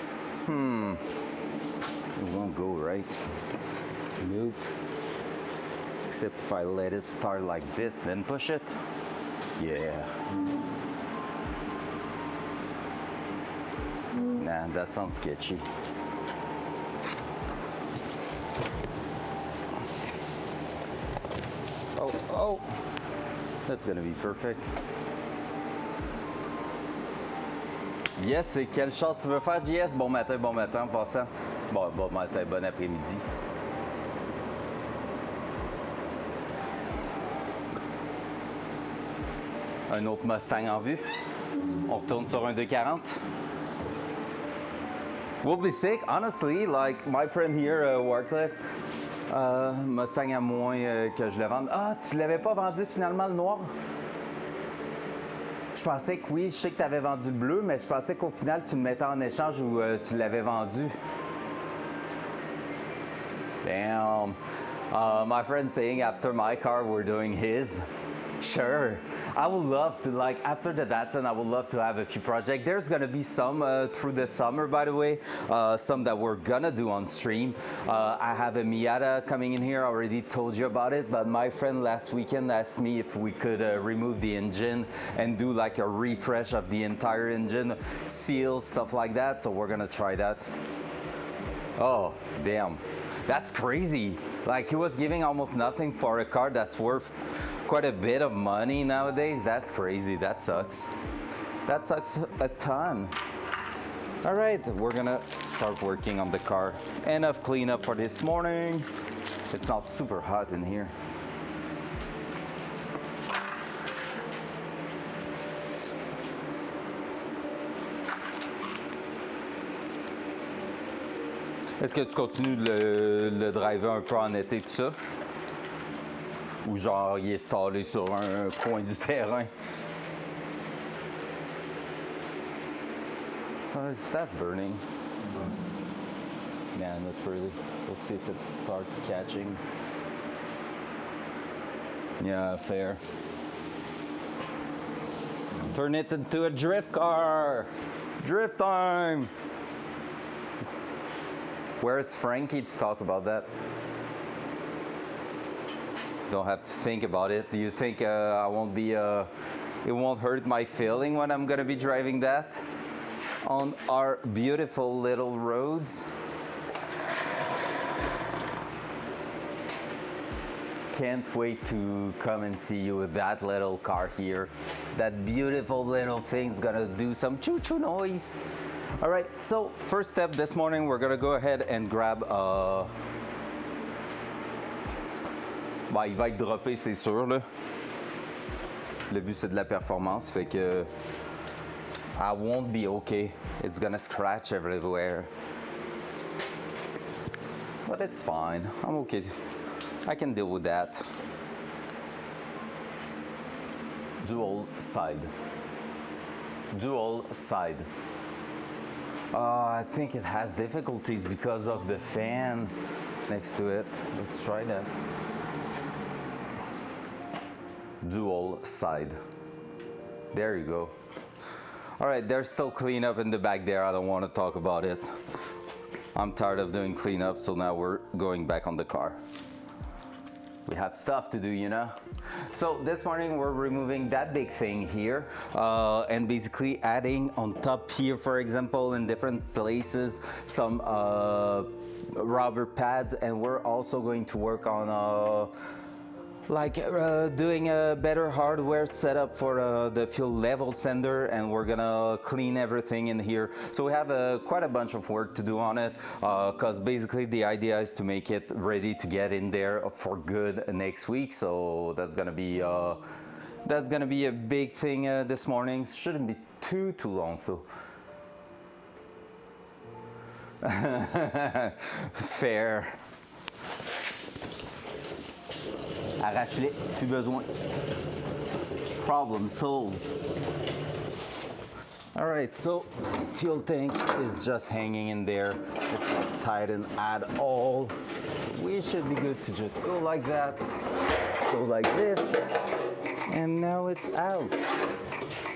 S2: It won't go, right? Nope. Except if I let it start like this, then push it. Yeah. Nah, that sounds sketchy. Oh. That's gonna be perfect. Yes, c'est quel shot tu veux faire, JS? Bon matin, en passant. Bon matin, bon après-midi. Un autre Mustang en vue. On retourne sur un 240. We'll be sick, honestly, like my friend here, Workless, Mustang à moins que je le vende. Ah, tu l'avais pas vendu finalement le noir? Je pensais que oui, je sais que tu avais vendu le bleu, mais je pensais qu'au final, tu le mettais en échange ou tu l'avais vendu. Damn. My friend saying after my car, we're doing his. Sure. I would love to, like, after the Datsun, I would love to have a few projects. There's going to be some through the summer, by the way, some that we're going to do on stream. I have a Miata coming in here. I already told you about it, but my friend last weekend asked me if we could remove the engine and do like a refresh of the entire engine, seals, stuff like that. So we're going to try that. Oh, damn. That's crazy. Like, he was giving almost nothing for a car that's worth quite a bit of money nowadays. That's crazy. That sucks. That sucks a ton. All right, we're gonna start working on the car. Enough cleanup for this morning. It's now super hot in here. Est-ce que tu continues de le driver un peu en été, tout ça? Ou genre, il est installé sur un coin du terrain. Oh, is that burning? Nah, not really. We'll see if it starts catching. Yeah, fair. Turn it into a drift car. Drift time. Where's Frankie to talk about that? Don't have to think about it. Do you think I won't be, it won't hurt my feeling when I'm gonna be driving that on our beautiful little roads? Can't wait to come and see you with that little car here. That beautiful little thing's gonna do some choo-choo noise. All right, so first step this morning, we're gonna go ahead and grab il va être droppé, c'est sûr, là. Le but, c'est de la performance, fait que I won't be okay. It's gonna scratch everywhere. But it's fine. I'm okay. I can deal with that. Dual side. Dual side. I think it has difficulties because of the fan next to it. Let's try that. Dual side. There you go. All right, there's still cleanup in the back there. I don't want to talk about it. I'm tired of doing cleanup, so now we're going back on the car. We have stuff to do, you know? So this morning we're removing that big thing here and basically adding on top here, for example, in different places, some rubber pads, and we're also going to work on doing a better hardware setup for the fuel level sender, and we're gonna clean everything in here. So we have quite a bunch of work to do on it, because basically the idea is to make it ready to get in there for good next week. So that's gonna be a big thing this morning. Shouldn't be too long though. Fair. Arrache-les, plus besoin. Problem solved. All right, so fuel tank is just hanging in there. It's not tightened at all. We should be good to just go like that, go like this, and now it's out.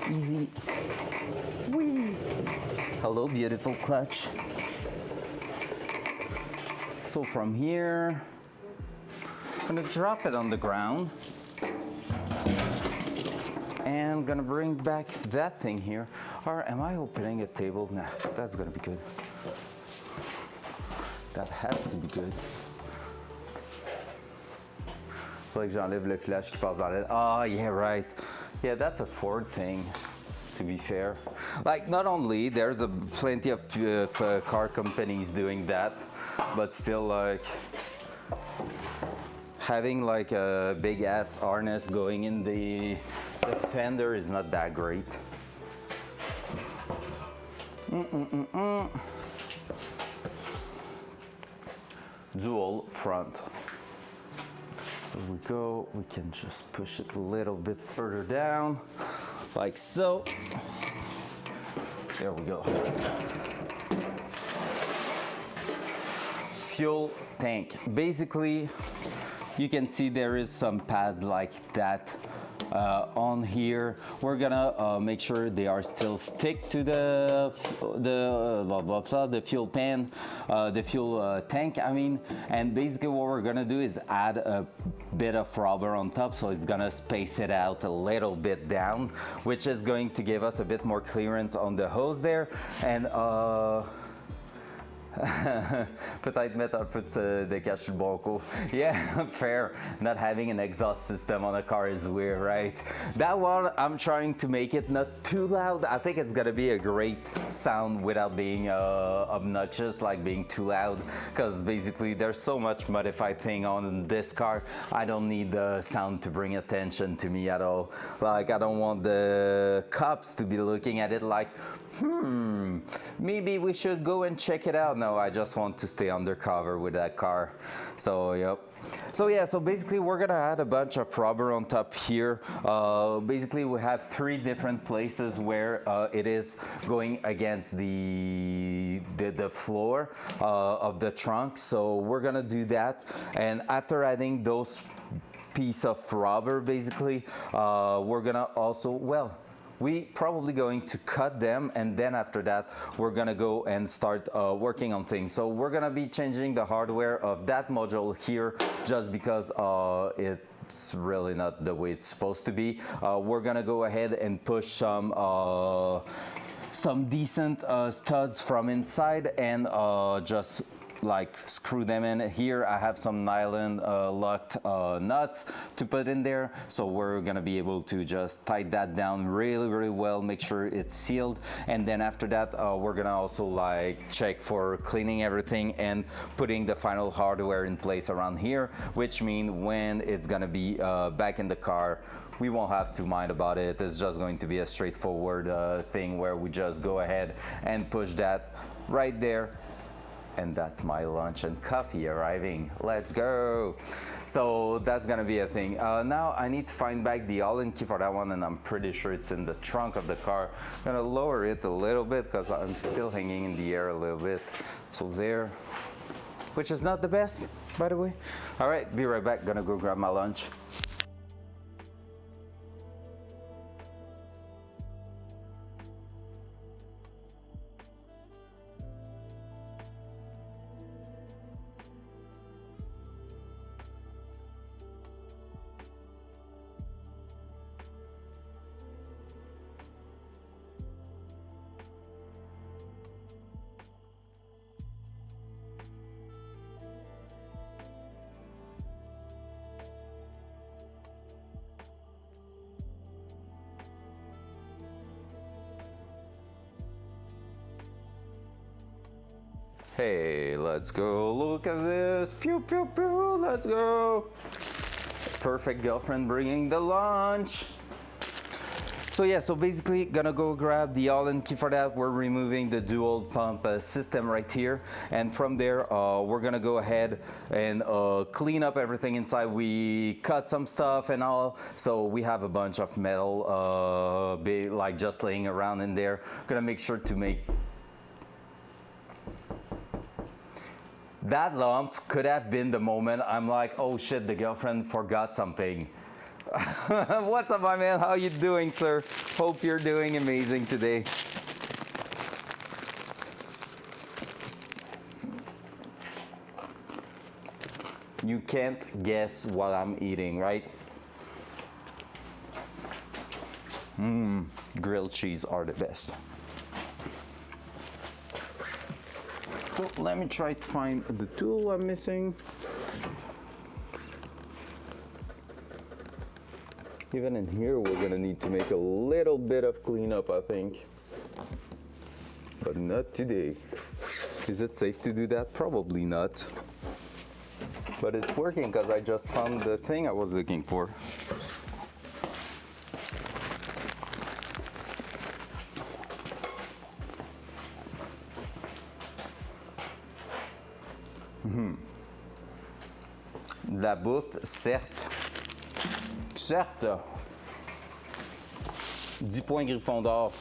S2: Easy. Whee! Hello, beautiful clutch. So from here, I'm gonna drop it on the ground and gonna bring back that thing here. Or am I opening a table? Nah, that's gonna be good. That has to be good. Faudrait que j'enlève le filage qui passe dans l'aile. Oh, yeah, right. Yeah, that's a Ford thing, to be fair. Like, not only there's plenty of car companies doing that, but still, like, having like a big ass harness going in the fender is not that great. Dual front. There we go. We can just push it a little bit further down, like so. There we go. Fuel tank. Basically, you can see there is some pads like that on here. We're gonna make sure they are still stick to the fuel pan, the fuel tank, I mean. And basically what we're gonna do is add a bit of rubber on top, so it's gonna space it out a little bit down, which is going to give us a bit more clearance on the hose there. And peut-être mettre un peu de cache sur le bronco. Yeah, fair. Not having an exhaust system on a car is weird, right? That one, I'm trying to make it not too loud. I think it's gonna be a great sound without being obnoxious, like being too loud. Because basically there's so much modified thing on this car. I don't need the sound to bring attention to me at all. Like, I don't want the cops to be looking at it like, maybe we should go and check it out. no, I just want to stay undercover with that car. So, yep. So yeah, so basically we're gonna add a bunch of rubber on top here. Basically we have 3 different places where it is going against the floor of the trunk. So we're gonna do that, and after adding those piece of rubber, basically we're gonna also, well, we probably going to cut them, and then after that we're gonna go and start working on things. So we're gonna be changing the hardware of that module here just because it's really not the way it's supposed to be. We're gonna go ahead and push some decent studs from inside and just like screw them in. Here I have some nylon locked nuts to put in there, so we're gonna be able to just tie that down really well, make sure it's sealed, and then after that we're gonna also like check for cleaning everything and putting the final hardware in place around here, which means when it's gonna be back in the car, we won't have to mind about it. It's just going to be a straightforward thing where we just go ahead and push that right there. And that's my lunch and coffee arriving. Let's go. So that's gonna be a thing. Now I need to find back the Allen key for that one, and I'm pretty sure it's in the trunk of the car. I'm gonna lower it a little bit because I'm still hanging in the air a little bit. So there, which is not the best, by the way. All right, be right back. Gonna go grab my lunch. Hey, let's go look at this. Pew, pew, pew, let's go. Perfect girlfriend bringing the lunch. So yeah, so basically gonna go grab the Allen key for that. We're removing the dual pump system right here, and from there we're gonna go ahead and clean up everything inside. We cut some stuff and all, so we have a bunch of metal like just laying around in there. Gonna make sure to make that lump could have been the moment I'm like, oh shit, the girlfriend forgot something. What's up, my man? How you doing, sir? Hope you're doing amazing today. You can't guess what I'm eating, right? Grilled cheese are the best. So let me try to find the tool I'm missing. Even in here, we're gonna need to make a little bit of cleanup, I think. But not today. Is it safe to do that? Probably not. But it's working because I just found the thing I was looking for. La bouffe, certes. Certes. 10 points Gryffondor.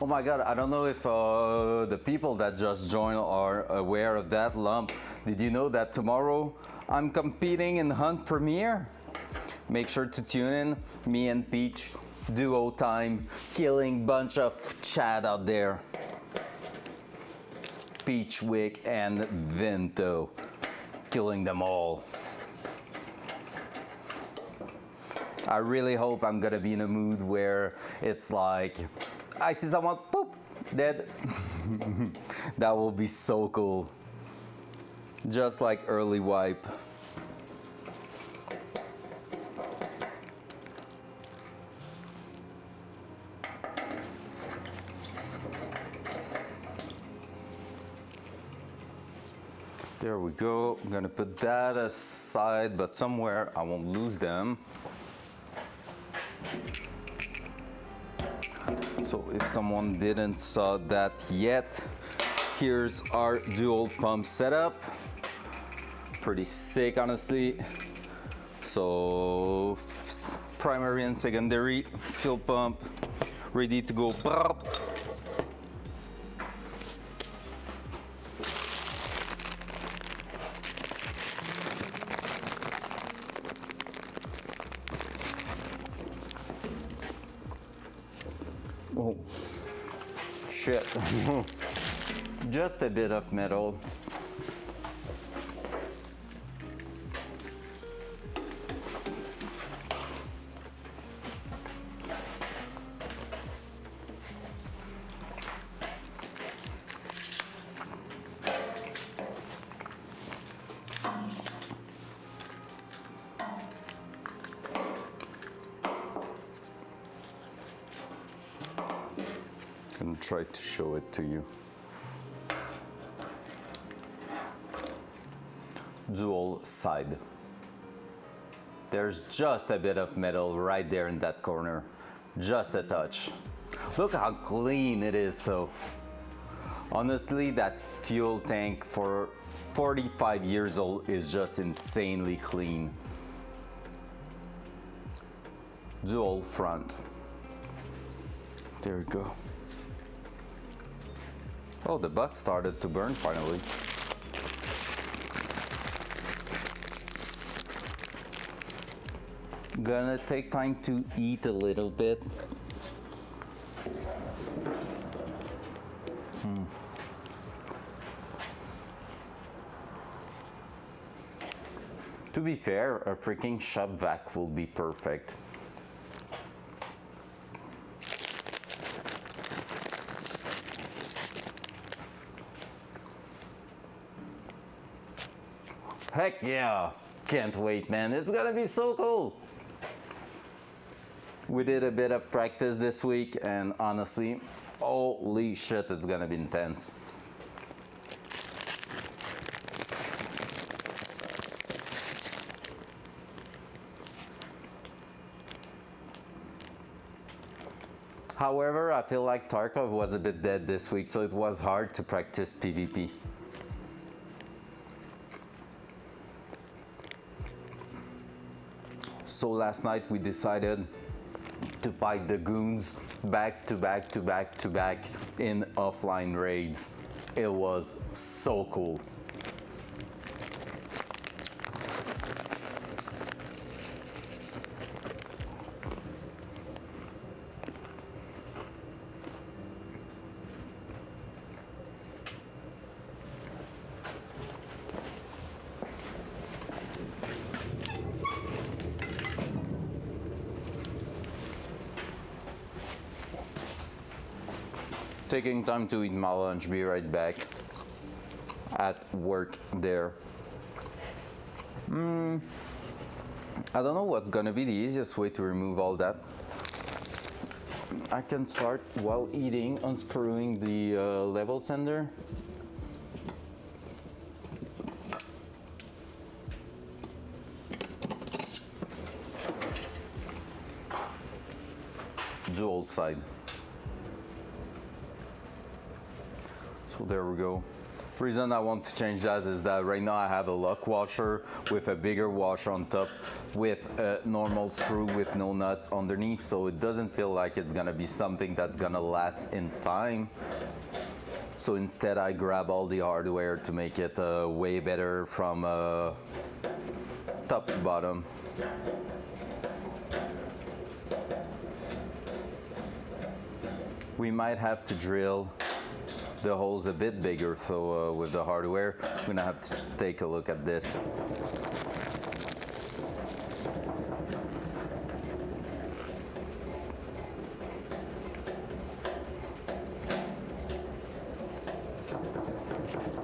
S2: Oh my god, I don't know if the people that just joined are aware of that lump. Did you know that tomorrow I'm competing in Hunt Premiere? Make sure to tune in. Me and Peach, duo time, killing bunch of Chad out there. Peach, Wick, and Vento, killing them all. I really hope I'm gonna be in a mood where it's like, I see someone, poop, dead. That will be so cool. Just like early wipe. There we go. I'm gonna put that aside, but somewhere I won't lose them. So if someone didn't saw that yet, here's our dual pump setup. Pretty sick, honestly. So primary and secondary fuel pump ready to go. Oh, shit. Just a bit of metal. And try to show it to you. Dual side. There's just a bit of metal right there in that corner. Just a touch. Look how clean it is though. Honestly, that fuel tank for 45 years old is just insanely clean. Dual front. There we go. Oh, the butt started to burn finally. Gonna take time to eat a little bit. To be fair, a freaking shop vac will be perfect. Heck yeah! Can't wait, man. It's gonna be so cool. We did a bit of practice this week and honestly, holy shit, it's gonna be intense. However, I feel like Tarkov was a bit dead this week, so it was hard to practice PvP. So last night we decided to fight the goons back to back to back to back in offline raids. It was so cool. Taking time to eat my lunch, be right back at work there. I don't know what's gonna be the easiest way to remove all that. I can start while eating, unscrewing the level sender. Dual side. So there we go. Reason I want to change that is that right now I have a lock washer with a bigger washer on top with a normal screw with no nuts underneath, so it doesn't feel like it's gonna be something that's gonna last in time. So instead I grab all the hardware to make it way better from top to bottom. We might have to drill the hole's a bit bigger, so with the hardware, I'm gonna have to take a look at this.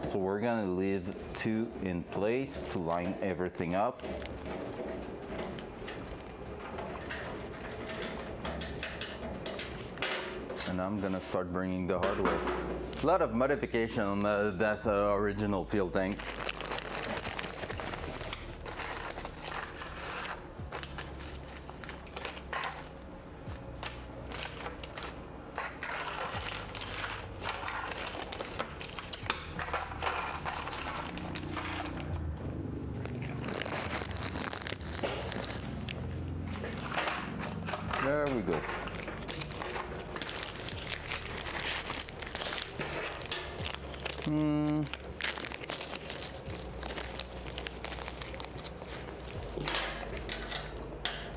S2: So we're gonna leave two in place to line everything up. And I'm gonna start bringing the hardware. A lot of modification on that original fuel tank. There we go.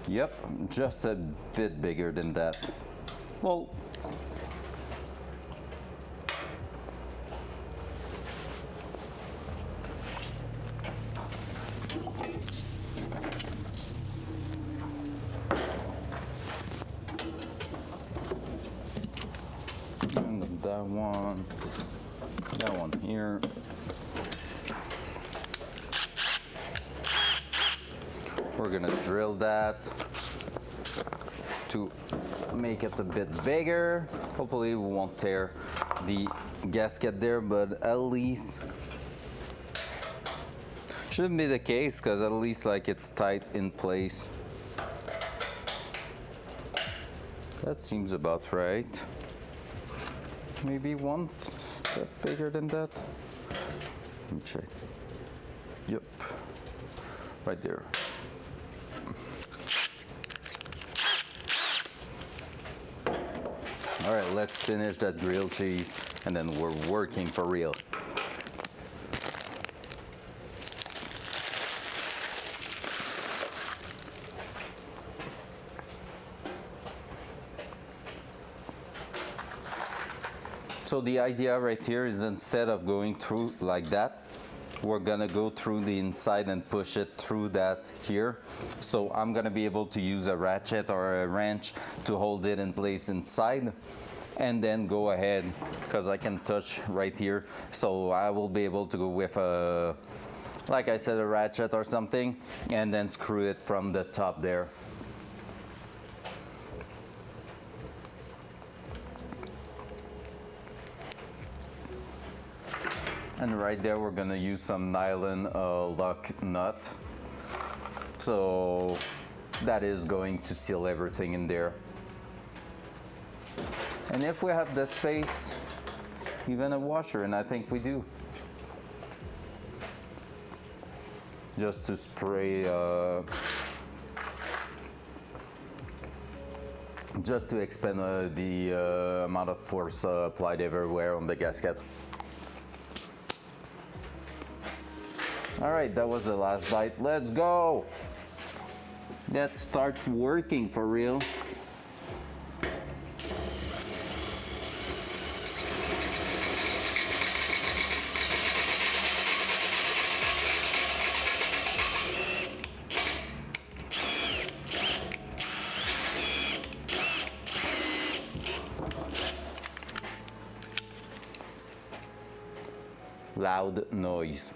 S2: Yep, just a bit bigger than that. Well, and that one here. We're gonna drill that to make it a bit bigger. Hopefully we won't tear the gasket there, but at least shouldn't be the case, because at least like it's tight in place. That seems about right. Maybe one step bigger than that. Let me check. Yep, right there. All right, let's finish that grilled cheese and then we're working for real. So the idea right here is, instead of going through like that, we're gonna go through the inside and push it through that here. So I'm gonna be able to use a ratchet or a wrench to hold it in place inside, and then go ahead, because I can touch right here. So I will be able to go with a, like I said, a ratchet or something, and then screw it from the top there. And right there, we're gonna use some nylon lock nut. So that is going to seal everything in there. And if we have the space, even a washer, and I think we do. Just to spray, just to expand the amount of force applied everywhere on the gasket. All right, that was the last bite. Let's go. Let's start working for real. Loud noise.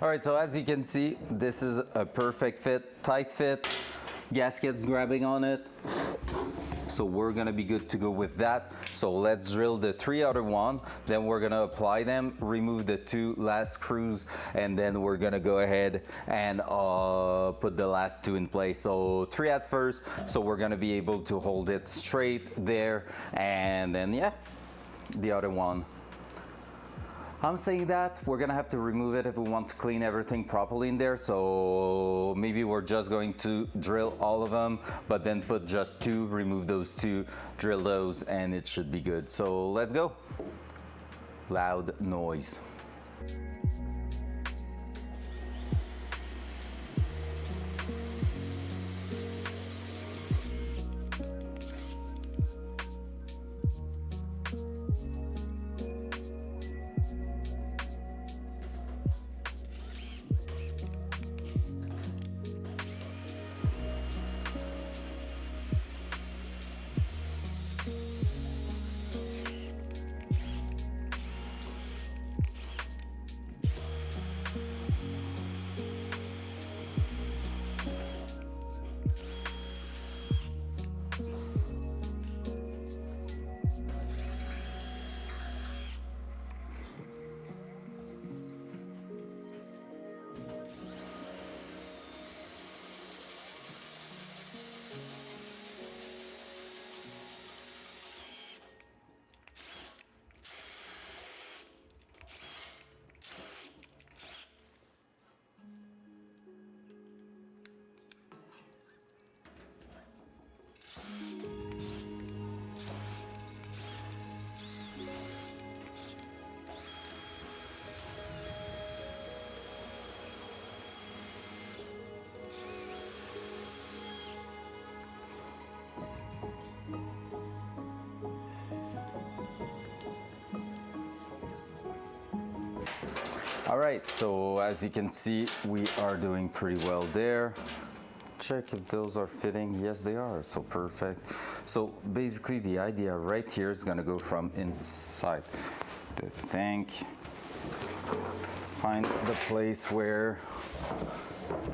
S2: All right, so as you can see, this is a perfect fit, tight fit. Gasket's grabbing on it. So we're gonna be good to go with that. So let's drill the 3 other one, then we're gonna apply them, remove the 2 last screws, and then we're gonna go ahead and put the last 2 in place. So 3 at first, so we're gonna be able to hold it straight there, and then yeah, the other one. I'm saying that we're gonna have to remove it if we want to clean everything properly in there. So maybe we're just going to drill all of them, but then put just 2, remove those 2, drill those, and it should be good. So let's go. Loud noise. All right, so as you can see, we are doing pretty well there. Check if those are fitting. Yes, they are, so perfect. So basically the idea right here is gonna go from inside the tank. Find the place where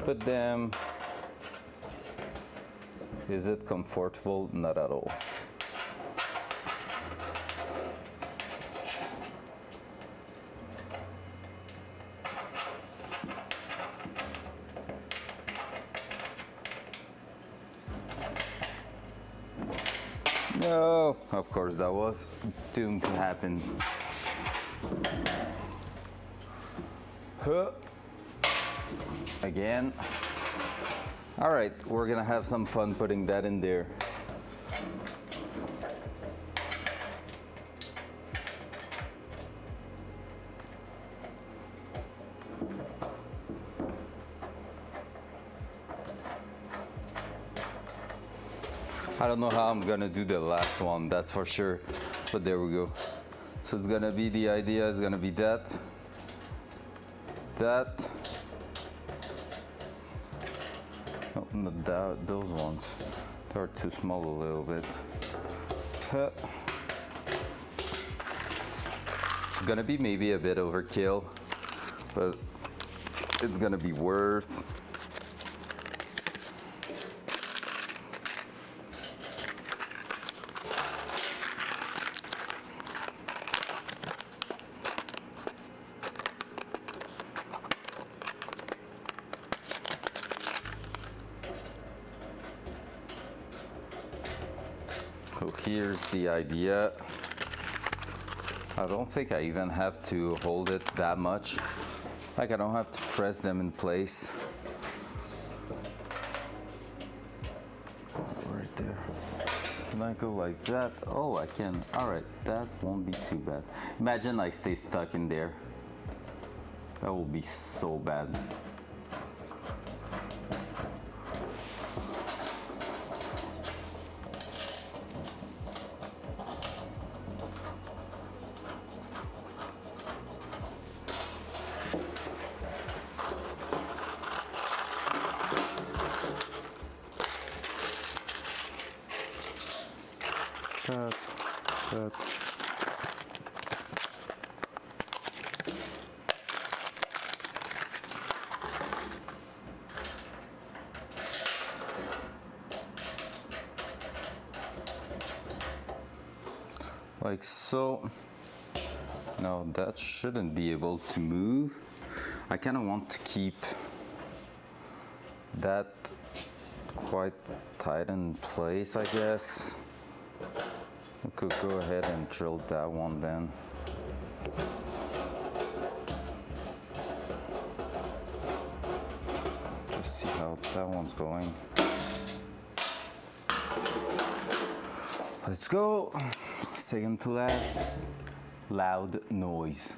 S2: put them. Is it comfortable? Not at all. No, of course that was doomed to happen. Huh. Again. All right, we're gonna have some fun putting that in there. I don't know how I'm gonna do the last one, that's for sure, but there we go. So it's gonna be, the idea is gonna be that, no, not that, those ones, they're too small a little bit. It's gonna be maybe a bit overkill, but it's gonna be worth. So here's the idea. I don't think I even have to hold it that much. Like I don't have to press them in place. Right there. Can I go like that? Oh, I can. All right, that won't be too bad. Imagine I stay stuck in there. That will be so bad. Cut. Like so. No, that shouldn't be able to move. I kind of want to keep that quite tight in place, I guess. We could go ahead and drill that one then. see how that one's going. Let's go. Second to last, loud noise.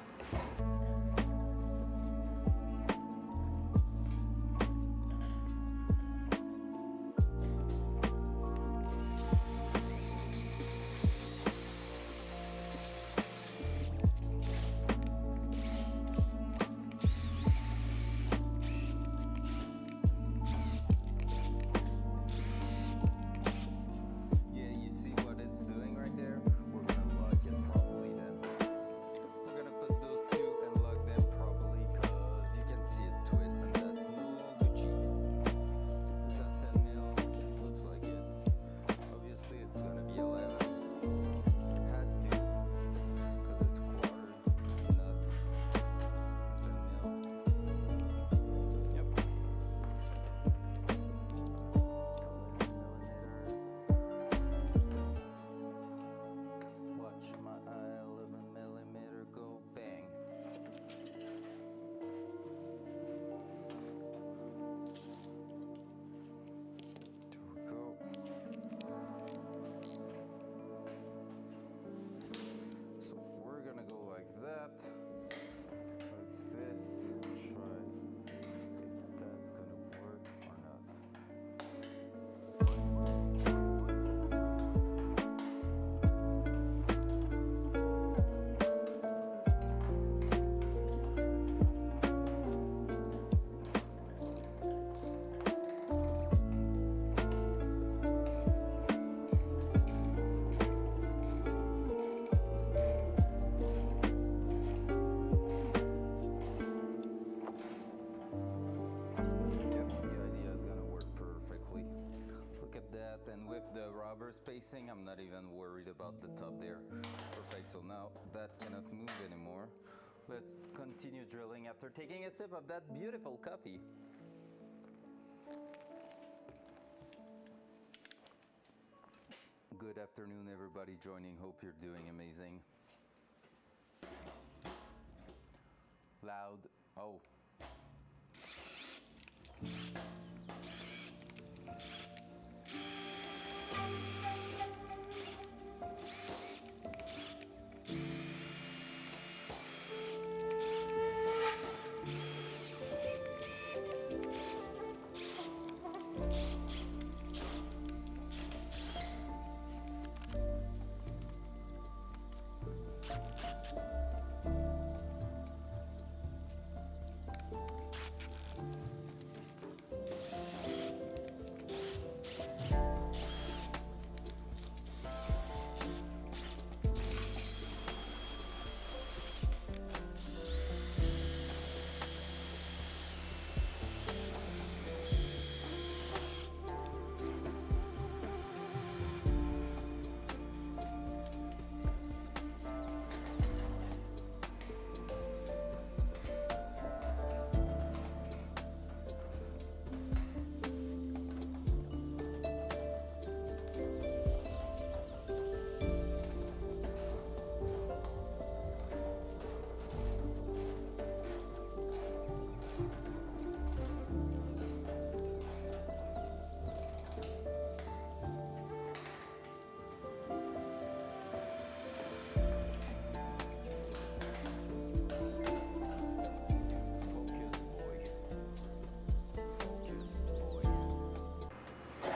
S2: Spacing, I'm not even worried about the top there. Perfect, so now that cannot move anymore. Let's continue drilling after taking a sip of that beautiful coffee. Good afternoon, everybody joining. Hope you're doing amazing. Loud, oh.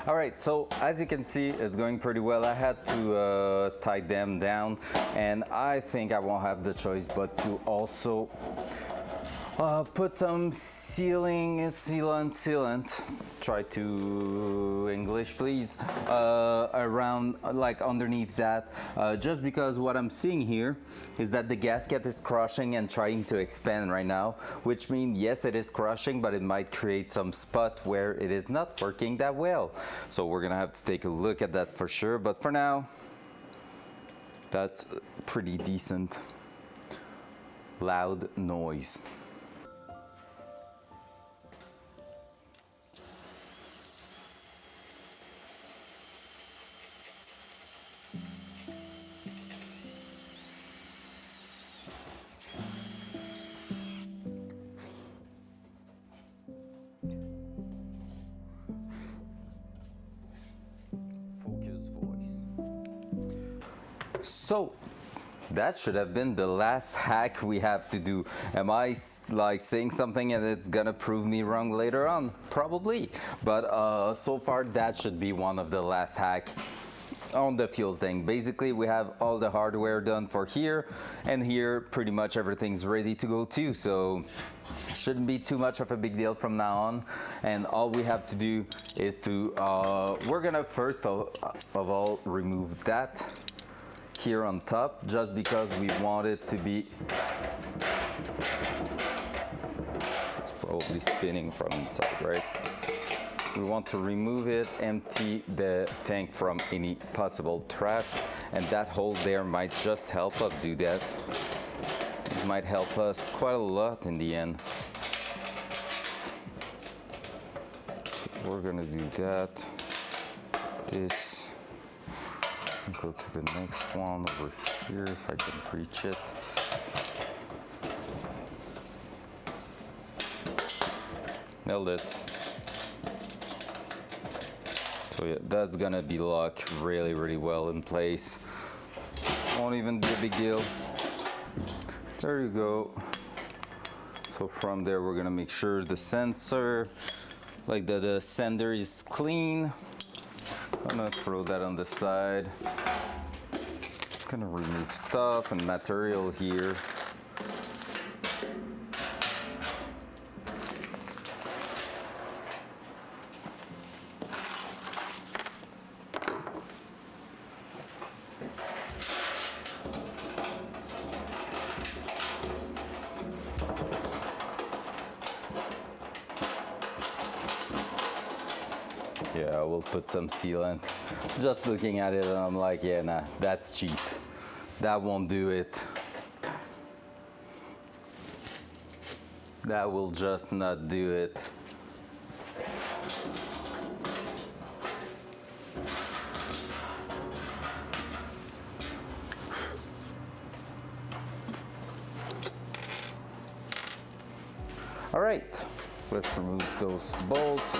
S2: All right, so as you can see, it's going pretty well. I had to tie them down, and I think I won't have the choice but to also put some sealant, try to English please, around, like underneath that, just because what I'm seeing here is that the gasket is crushing and trying to expand right now, which means yes, it is crushing, but it might create some spot where it is not working that well. So we're gonna have to take a look at that for sure, but for now, that's pretty decent. Loud noise. So that should have been the last hack we have to do. Am I like saying something and it's gonna prove me wrong later on? Probably. But so far that should be one of the last hack on the fuel tank. Basically we have all the hardware done for here, and here pretty much everything's ready to go too. So shouldn't be too much of a big deal from now on. And all we have to do is to, we're gonna first of all remove that here on top, just because we want it to be, it's probably spinning from inside, right? We want to remove it, empty the tank from any possible trash, and that hole there might just help us do that. It might help us quite a lot in the end. We're gonna do that. This. Go to the next one over here if I can reach it. Nailed it. So yeah, that's gonna be locked really well in place. Won't even be a big deal. There you go. So from there we're gonna make sure the sensor, like the sender is clean. I'm gonna throw that on the side. Gonna remove stuff and material here. Yeah, we'll put some sealant. Just looking at it, I'm like, yeah, nah, that's cheap. That won't do it. That will just not do it. All right, let's remove those bolts.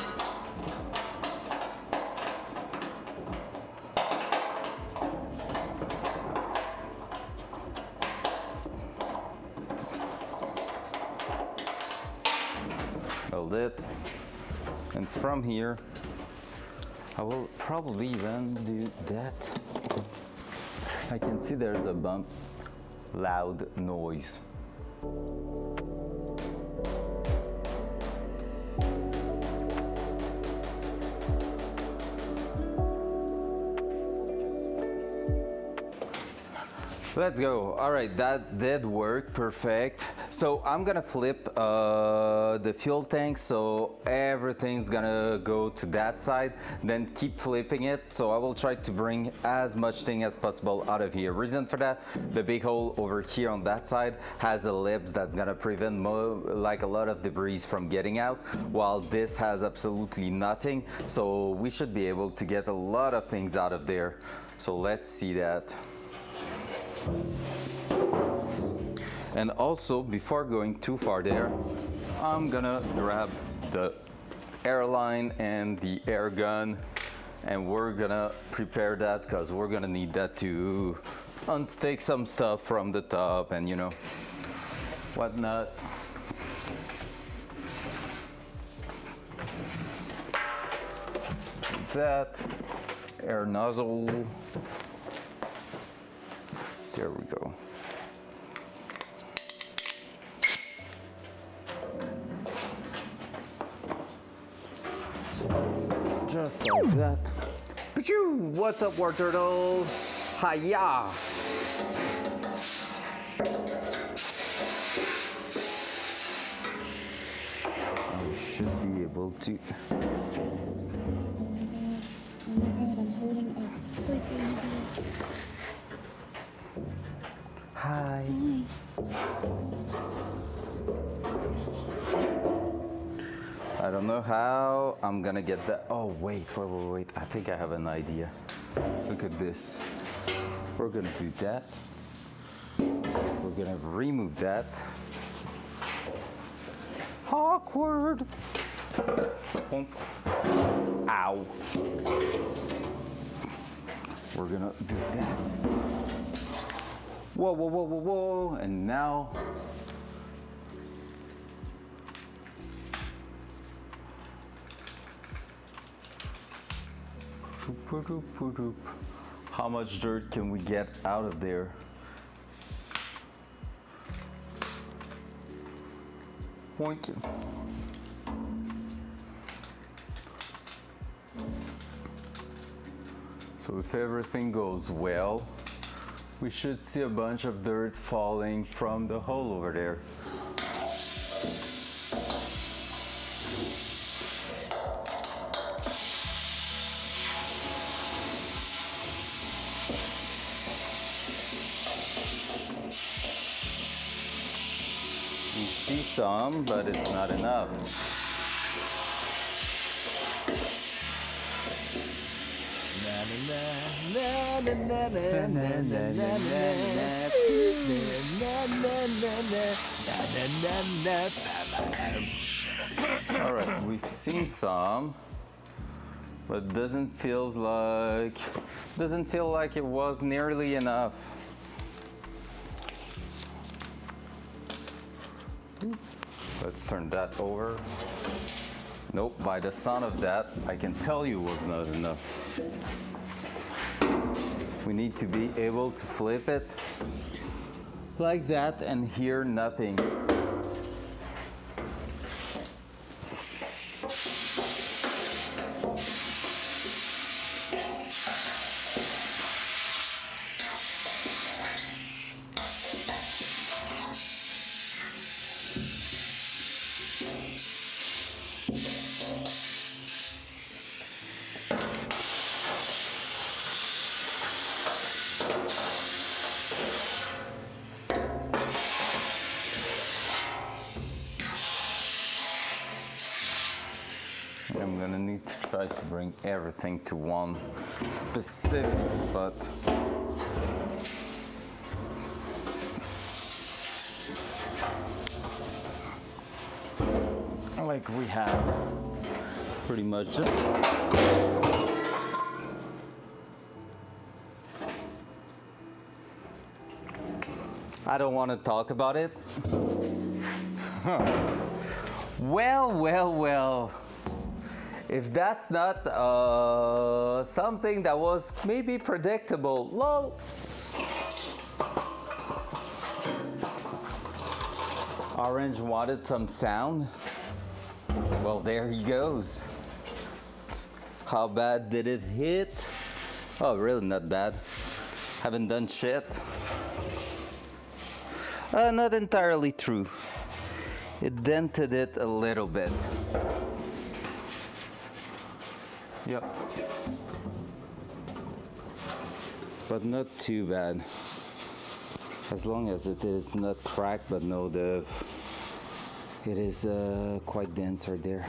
S2: Hold it. And from here, I will probably even do that. I can see there's a bump, loud noise. Let's go. All right, that did work, perfect. So I'm gonna flip the fuel tank, so everything's gonna go to that side, then keep flipping it. So I will try to bring as much thing as possible out of here. Reason for that, the big hole over here on that side has ellipse that's gonna prevent like a lot of debris from getting out, while this has absolutely nothing. So we should be able to get a lot of things out of there. So let's see that. And also, before going too far there, I'm gonna grab the airline and the air gun, and we're gonna prepare that because we're gonna need that to unstick some stuff from the top and you know, whatnot. That air nozzle. There we go. So, just like that. What's up, war turtles? Hiya! I should be able to.
S5: Oh my god, I'm holding a freaking.
S2: Hi. I don't know how I'm gonna get that. Oh, wait. I think I have an idea. Look at this. We're gonna do that. We're gonna remove that. Awkward. Ow. We're gonna do that. Whoa, whoa, whoa, whoa, whoa. And now, how much dirt can we get out of there? Point. So if everything goes well, we should see a bunch of dirt falling from the hole over there. We see some, but it's not enough. All right, we've seen some, but doesn't feel like it was nearly enough. Let's turn that over. Nope, by the sound of that, I can tell you it was not enough. We need to be able to flip it like that and hear nothing. I'm gonna need to try to bring everything to one specific spot. Like we have pretty much just I don't want to talk about it. Well. If that's not something that was maybe predictable, lol. Orange wanted some sound. Well, there he goes. How bad did it hit? Oh, really not bad. Haven't done shit. Not entirely true. It dented it a little bit. Yep. But not too bad. As long as it is not cracked, but no, it is quite dense right there.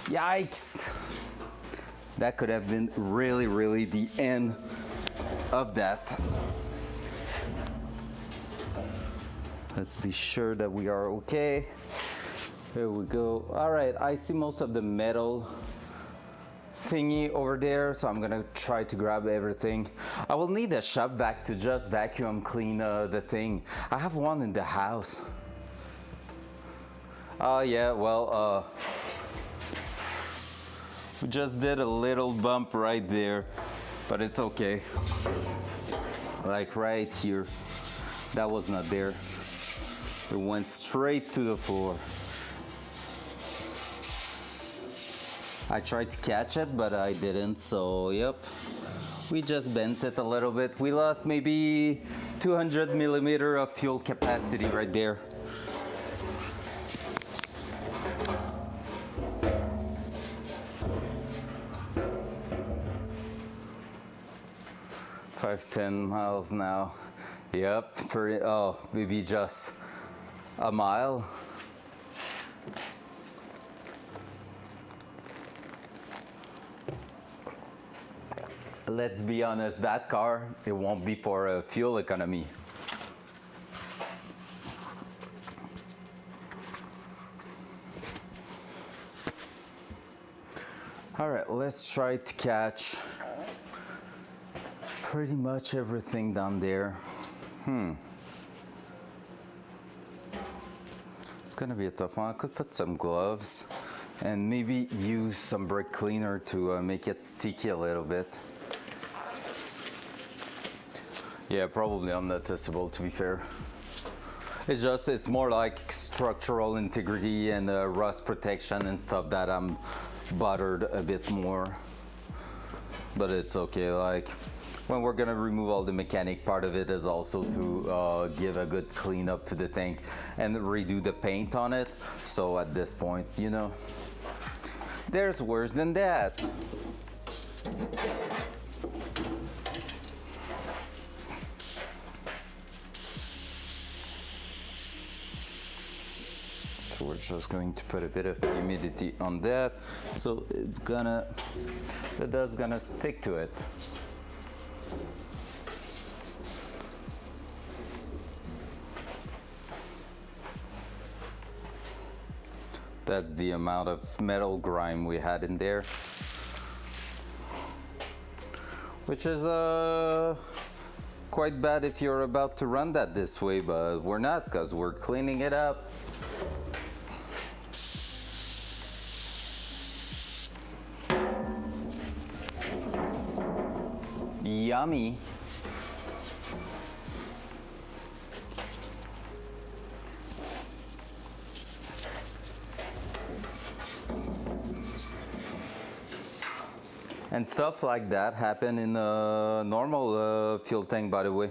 S2: Yikes! That could have been really the end of that. Let's be sure that we are okay. There we go. All right, I see most of the metal thingy over there, so I'm gonna try to grab everything. I will need a shop vac to just vacuum clean the thing. I have one in the house. Oh yeah, well, we just did a little bump right there, but it's okay. Like right here, that was not there. It went straight to the floor. I tried to catch it, but I didn't, so yep. We just bent it a little bit. We lost maybe 200 millimeter of fuel capacity right there. Five, 10 miles now. Yep, maybe just a mile. Let's be honest, that car, it won't be for fuel economy. All right, let's try to catch pretty much everything down there. It's gonna be a tough one. I could put some gloves and maybe use some brake cleaner to make it sticky a little bit. Yeah, probably unnoticeable, to be fair. It's more like structural integrity and rust protection and stuff that I'm bothered a bit more. But it's okay, like when we're gonna remove all the mechanic part of it is also to give a good cleanup to the tank and redo the paint on it. So at this point, you know, there's worse than that. So we're just going to put a bit of humidity on that, so the dust's gonna stick to it. That's the amount of metal grime we had in there, which is quite bad if you're about to run that this way, but we're not, because we're cleaning it up. Yummy. And stuff like that happen in a normal fuel tank, by the way.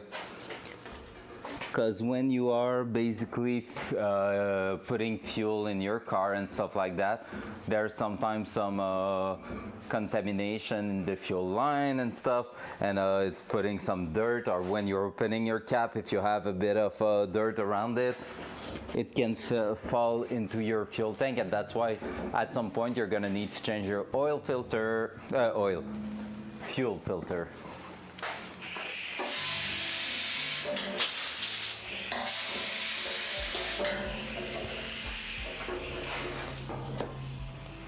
S2: Because when you are basically putting fuel in your car and stuff like that, there's sometimes some contamination in the fuel line and stuff, and it's putting some dirt, or when you're opening your cap, if you have a bit of dirt around it, it can fall into your fuel tank, and that's why at some point you're gonna need to change your fuel filter.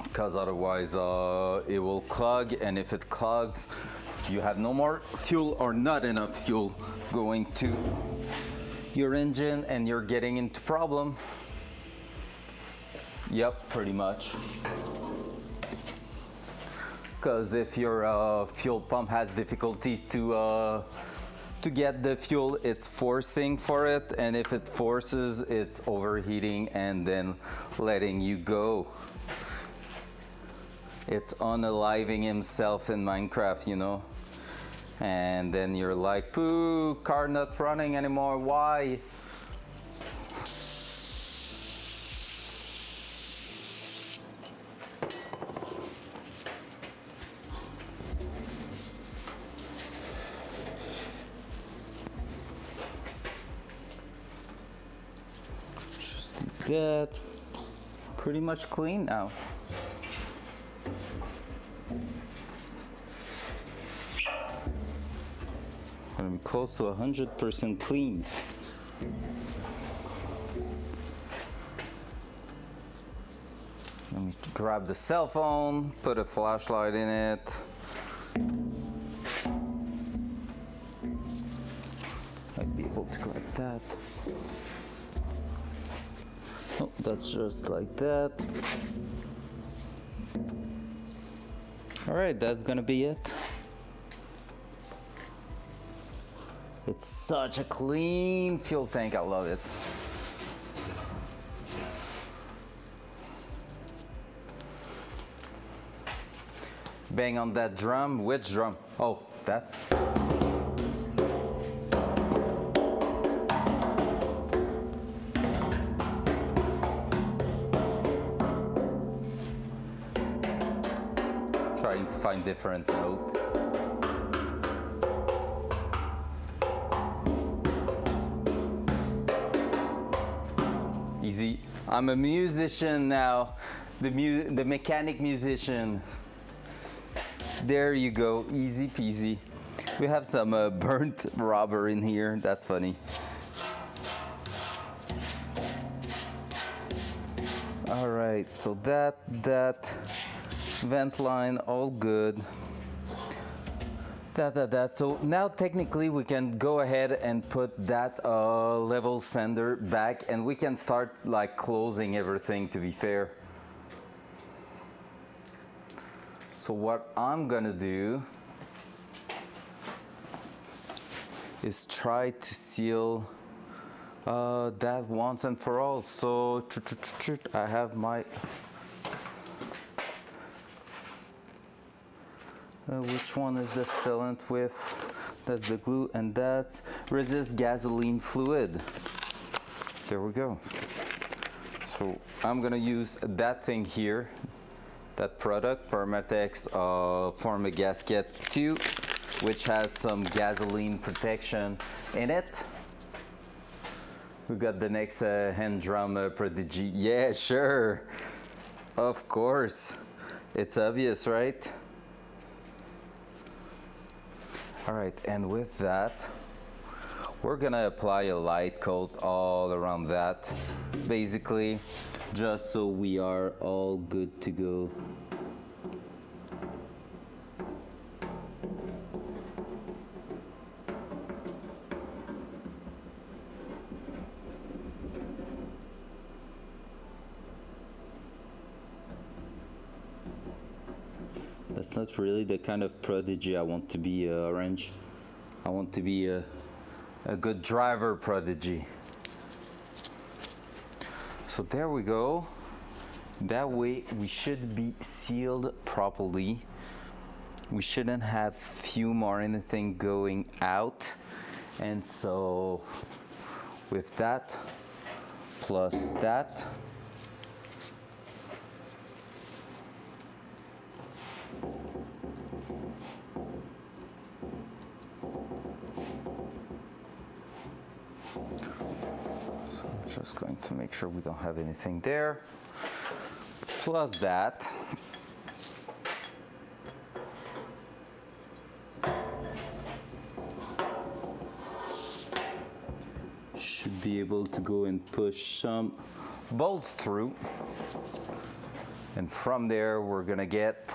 S2: Because otherwise it will clog, and if it clogs, you have no more fuel or not enough fuel going to your engine, and you're getting into problem. Yep, pretty much. Because if your fuel pump has difficulties to get the fuel, it's forcing for it, and if it forces, it's overheating and then letting you go. It's unaliving himself in Minecraft, you know. And then you're like, poo, car not running anymore, why? Just do that. Pretty much clean now. I'm close to 100% clean. Let me grab the cell phone, put a flashlight in it. I'd be able to grab that. Oh, that's just like that. All right, that's gonna be it. It's such a clean fuel tank, I love it. Bang on that drum. Which drum? Oh, that. Trying to find different notes. Easy. I'm a musician now. The mechanic musician. There you go. Easy peasy. We have some burnt rubber in here. That's funny. All right. So that vent line all good. So now technically we can go ahead and put that level sander back, and we can start like closing everything, to be fair. So what I'm gonna do is try to seal that once and for all. So I have my which one is the sealant with? That's the glue, and that's resist gasoline fluid. There we go. So I'm gonna use that thing here, that product, Permatex Forma Gasket 2, which has some gasoline protection in it. We got the next hand drum Prodigy. Yeah, sure. Of course. It's obvious, right? All right, and with that, we're gonna apply a light coat all around that, basically, just so we are all good to go. That's not really the kind of prodigy I want to be, Orange. I want to be a good driver prodigy. So there we go. That way we should be sealed properly. We shouldn't have fume or anything going out. And so with that, plus that, just going to make sure we don't have anything there. Plus that. Should be able to go and push some bolts through. And from there, we're gonna get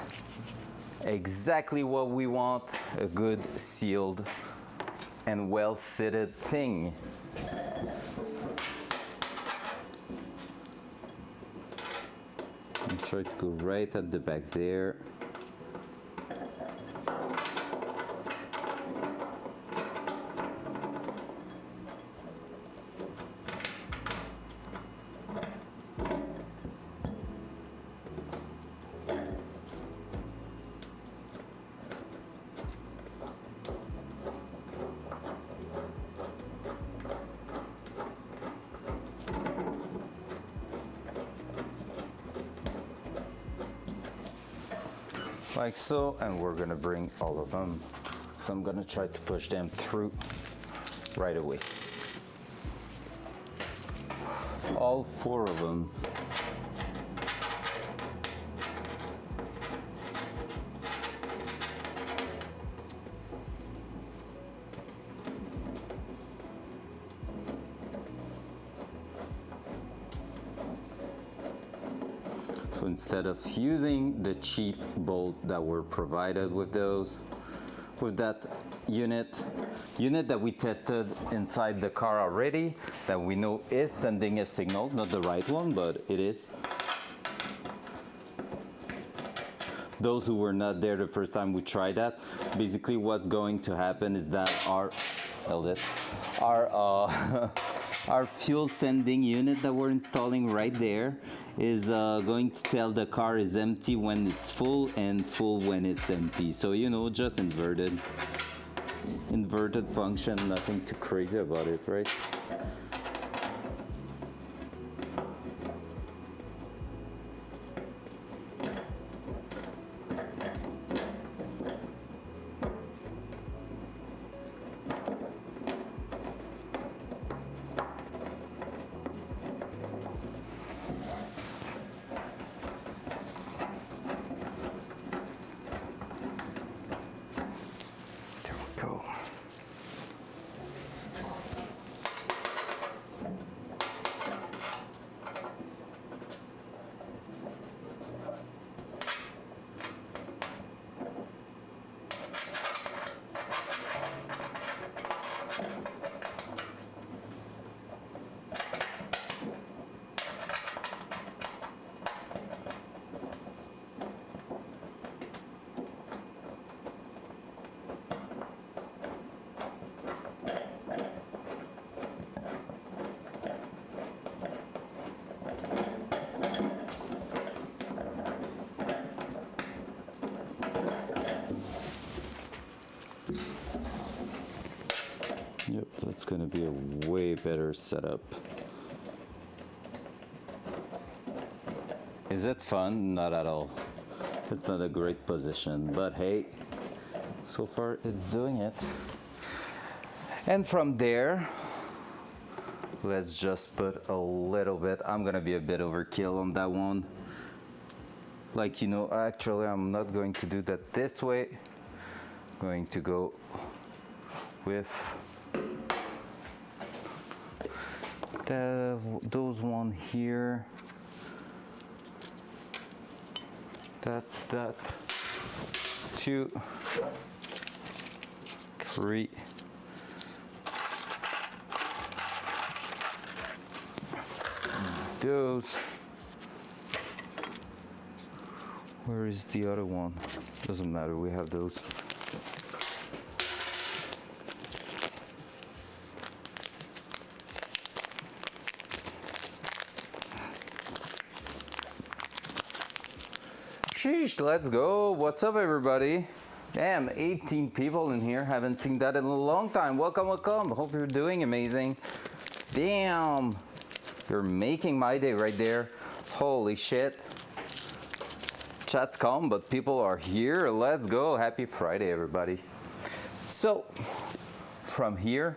S2: exactly what we want, a good sealed and well-seated thing. And try to go right at the back there. Like so, and we're gonna bring all of them. So I'm gonna try to push them through right away. All 4 of them. So instead of using the cheap bolt that were provided with those, with that unit that we tested inside the car already, that we know is sending a signal, not the right one, but it is. Those who were not there the first time we tried that, basically what's going to happen is that our fuel sending unit that we're installing right there is going to tell the car is empty when it's full and full when it's empty. So, you know, just inverted function, nothing too crazy about it, right? Go. So it's gonna be a way better setup. Is it fun? Not at all. It's not a great position, but hey, so far it's doing it. And from there, let's just put a little bit. I'm gonna be a bit overkill on that one. Like, you know, actually I'm not going to do that this way. I'm going to go with those one here. That, 2, 3. Those. Where is the other one? Doesn't matter, we have those. Sheesh, let's go. What's up, everybody? Damn, 18 people in here. Haven't seen that in a long time. Welcome, welcome. Hope you're doing amazing. Damn, you're making my day right there. Holy shit. Chat's calm, but people are here. Let's go. Happy Friday, everybody. So, from here,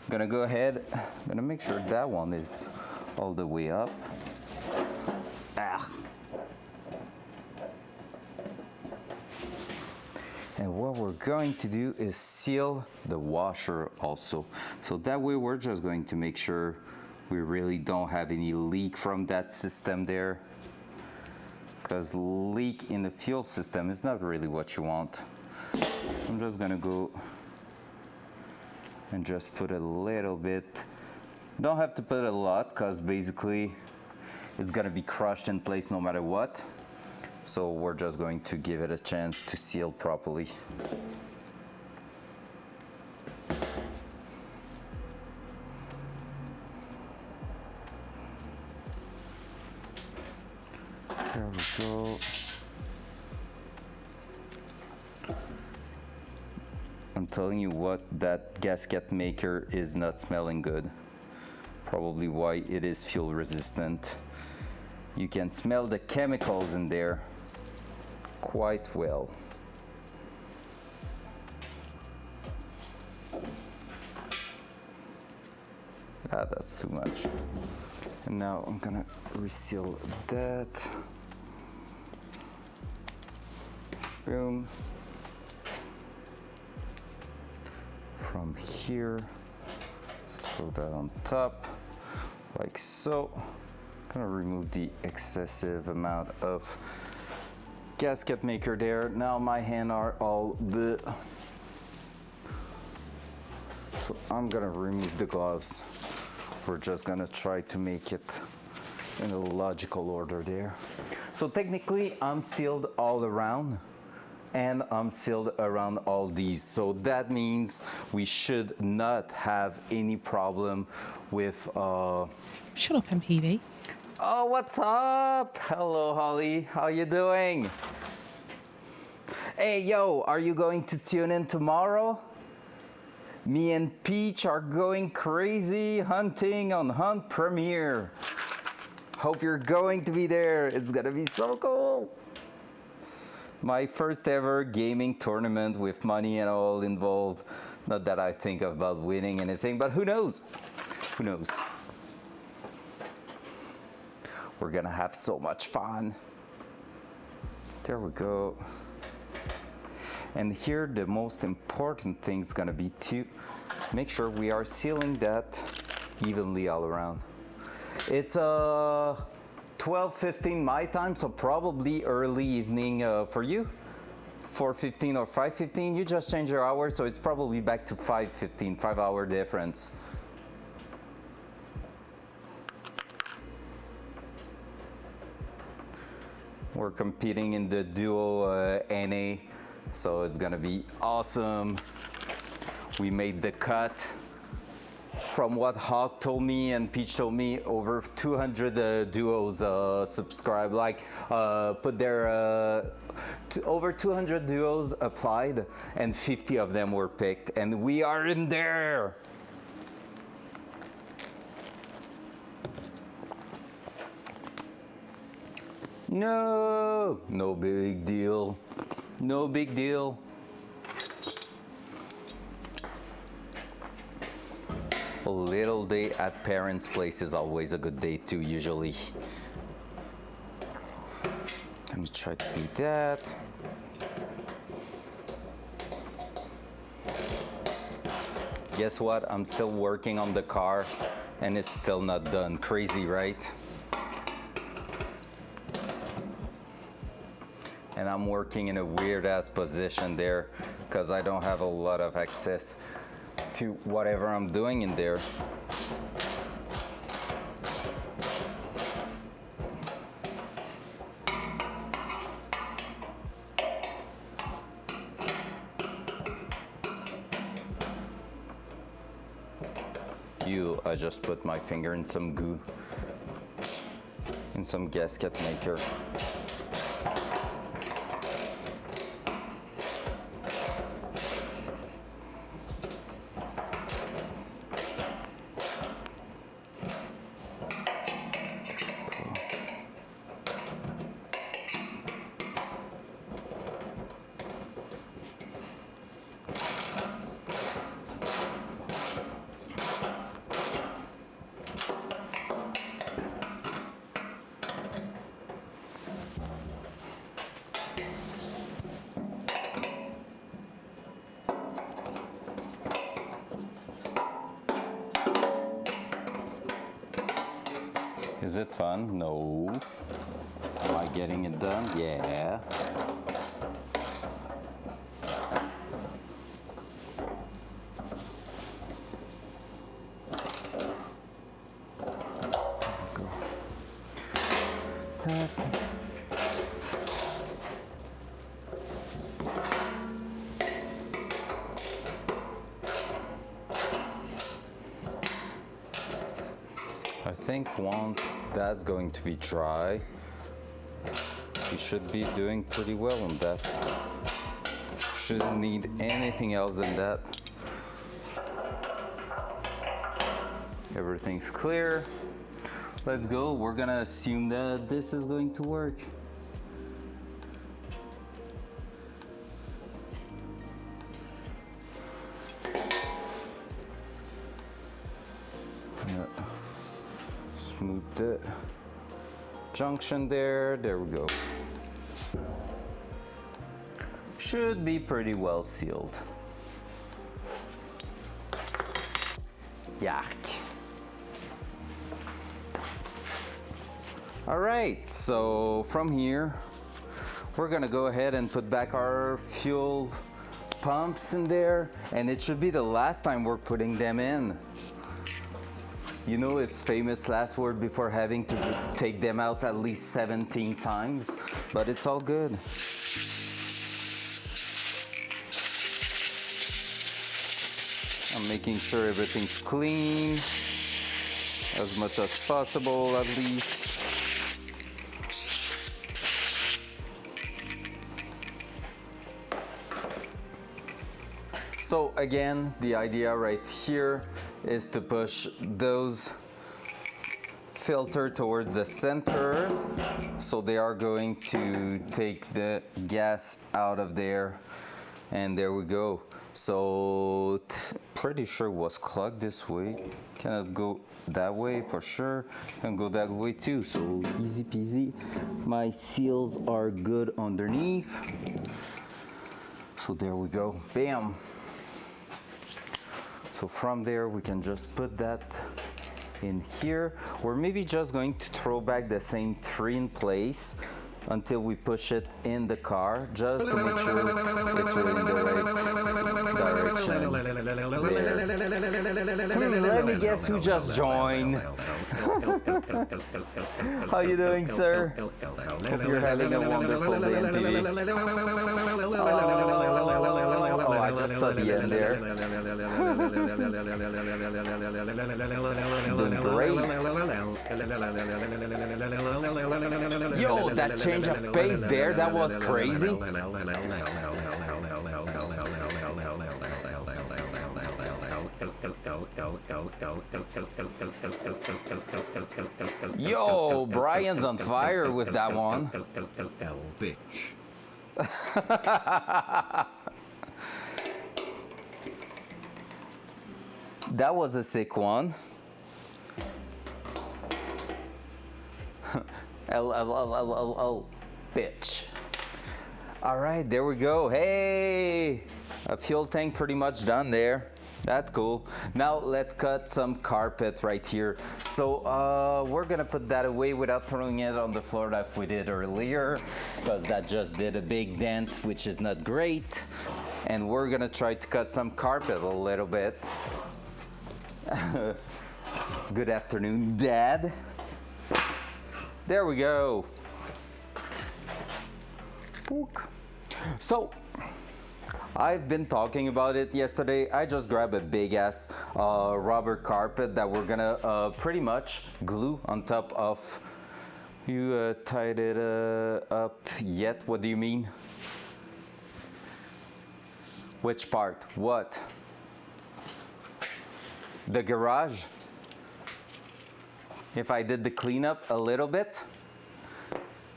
S2: I'm gonna go ahead. I'm gonna make sure that one is all the way up. Ah. And what we're going to do is seal the washer also. So that way we're just going to make sure we really don't have any leak from that system there. Because leak in the fuel system is not really what you want. I'm just gonna go and just put a little bit. Don't have to put a lot because basically it's gonna be crushed in place no matter what. So we're just going to give it a chance to seal properly. There we go. I'm telling you what, that gasket maker is not smelling good. Probably why it is fuel resistant. You can smell the chemicals in there quite well. Ah, that's too much. And now I'm gonna reseal that. Boom. From here, throw that on top, like so. I'm gonna remove the excessive amount of gasket maker there. Now my hands are all the. So I'm gonna remove the gloves. We're just gonna try to make it in a logical order there. So technically I'm sealed all around and I'm sealed around all these. So that means we should not have any problem with
S6: Shut up, MPV.
S2: Oh, what's up? Hello, Holly. How you doing? Hey, yo, are you going to tune in tomorrow? Me and Peach are going crazy hunting on Hunt Premiere. Hope you're going to be there. It's gonna be so cool. My first ever gaming tournament with money and all involved. Not that I think about winning anything, but who knows? Who knows? We're gonna have so much fun. There we go. And here the most important thing is gonna be to make sure we are sealing that evenly all around. It's 12:15 my time, so probably early evening for you. 4:15 or 5:15, you just change your hour, so it's probably back to 5:15, 5-hour difference. We're competing in the duo NA, so it's gonna be awesome. We made the cut. From what Hawk told me and Peach told me, over 200 duos subscribe, put their over 200 duos applied and 50 of them were picked, and we are in there. No, no big deal. No big deal. A little day at parents' place is always a good day too, usually. Let me try to do that. Guess what? I'm still working on the car and it's still not done. Crazy, right? And I'm working in a weird ass position there because I don't have a lot of access to whatever I'm doing in there. I just put my finger in some goo, in some gasket maker. Is it fun? No. Am I getting it done? Yeah. I think once that's going to be dry, we should be doing pretty well on that. Shouldn't need anything else than that. Everything's clear. Let's go. We're gonna assume that this is going to work. Smooth the junction there. There we go. Should be pretty well sealed. Yuck. All right, so from here, we're gonna go ahead and put back our fuel pumps in there, and it should be the last time we're putting them in. You know, it's famous last word before having to take them out at least 17 times, but it's all good. I'm making sure everything's clean as much as possible, at least. So again, the idea right here is to push those filter towards the center, so they are going to take the gas out of there, and there we go. So pretty sure it was clogged this way. Cannot go that way for sure, can go that way too, so easy peasy. My seals are good underneath, so there we go, bam. So from there, we can just put that in here. We're maybe just going to throw back the same 3 in place until we push it in the car, just to make sure it's really in the right direction. Let me guess who just joined. How you doing, sir? Hope you're having a wonderful day on TV. Oh, I just saw the end there. Doing great. Yo, that change of pace there, that was crazy. Yo, Brian's on fire with that one.
S3: Bitch.
S2: That was a sick one. L, bitch. All right, there we go. Hey, a fuel tank pretty much done there. That's cool. Now let's cut some carpet right here. So we're gonna put that away without throwing it on the floor like we did earlier, because that just did a big dent, which is not great. And we're gonna try to cut some carpet a little bit. Good afternoon, Dad. There we go. So, I've been talking about it yesterday. I just grabbed a big ass rubber carpet that we're gonna pretty much glue on top of. You tied it up yet? What do you mean? Which part? What? The garage? If I did the cleanup a little bit?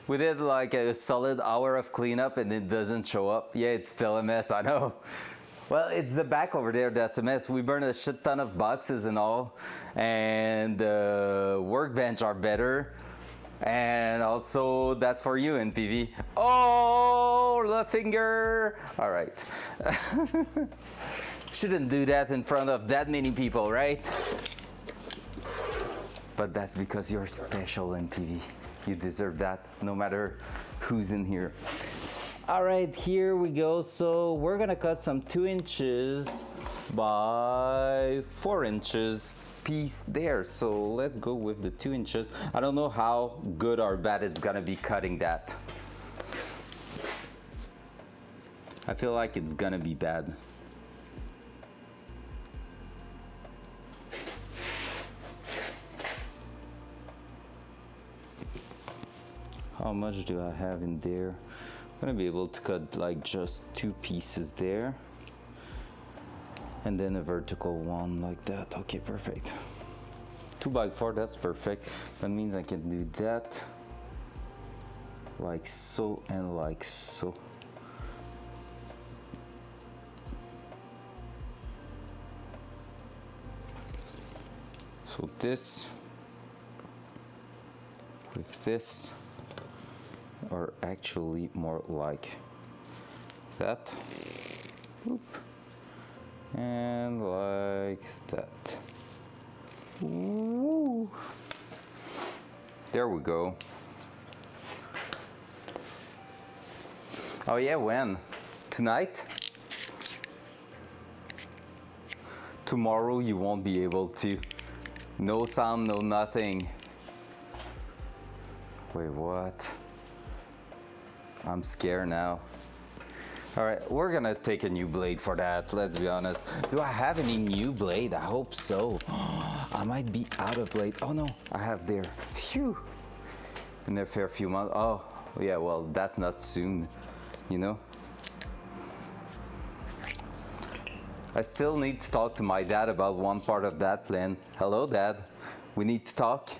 S2: We did like a solid hour of cleanup and it doesn't show up. Yeah, it's still a mess, I know. Well, it's the back over there that's a mess. We burned a shit ton of boxes and all. And the workbench are better. And also, that's for you, NPV. Oh, the finger! All right. Shouldn't do that in front of that many people, right? But that's because you're special, NPV. You deserve that, no matter who's in here. All right, here we go. So we're gonna cut some 2 inches by 4 inches piece there. So let's go with the 2 inches. I don't know how good or bad it's gonna be cutting that. I feel like it's gonna be bad. How much do I have in there? I'm gonna be able to cut like just 2 pieces there. And then a vertical one like that. Okay, perfect. 2 by 4, that's perfect. That means I can do that. Like so and like so. So this with this. Or actually more like that. Oop. And like that. Woo. There we go. Oh yeah, when? Tonight? Tomorrow you won't be able to. No sound, no nothing. Wait, what? I'm scared now. All right, we're gonna take a new blade for that, let's be honest. Do I have any new blade? I hope so. I might be out of blade. Oh no, I have there. Phew. In a fair few months. Oh, yeah, well, that's not soon, you know? I still need to talk to my dad about one part of that plan. Hello, Dad. We need to talk.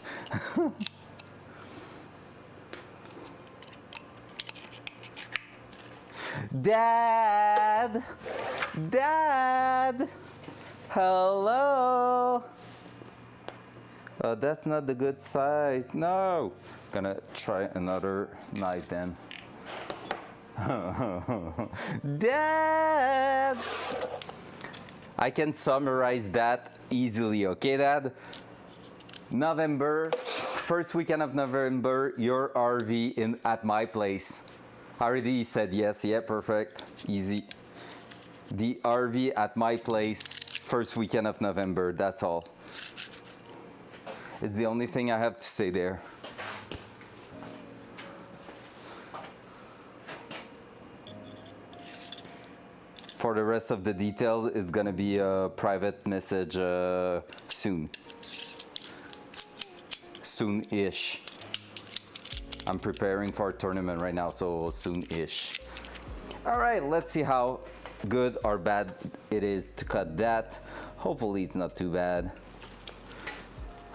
S2: Dad! Dad! Hello! That's not the good size. No! Gonna try another knife then. Dad! I can summarize that easily, okay, Dad? November, first weekend of November, your RV at my place. Already said yes, yeah, perfect, easy. The RV at my place, first weekend of November, that's all. It's the only thing I have to say there. For the rest of the details, it's gonna be a private message soon. Soon-ish. I'm preparing for a tournament right now, so soon-ish. All right, let's see how good or bad it is to cut that. Hopefully it's not too bad.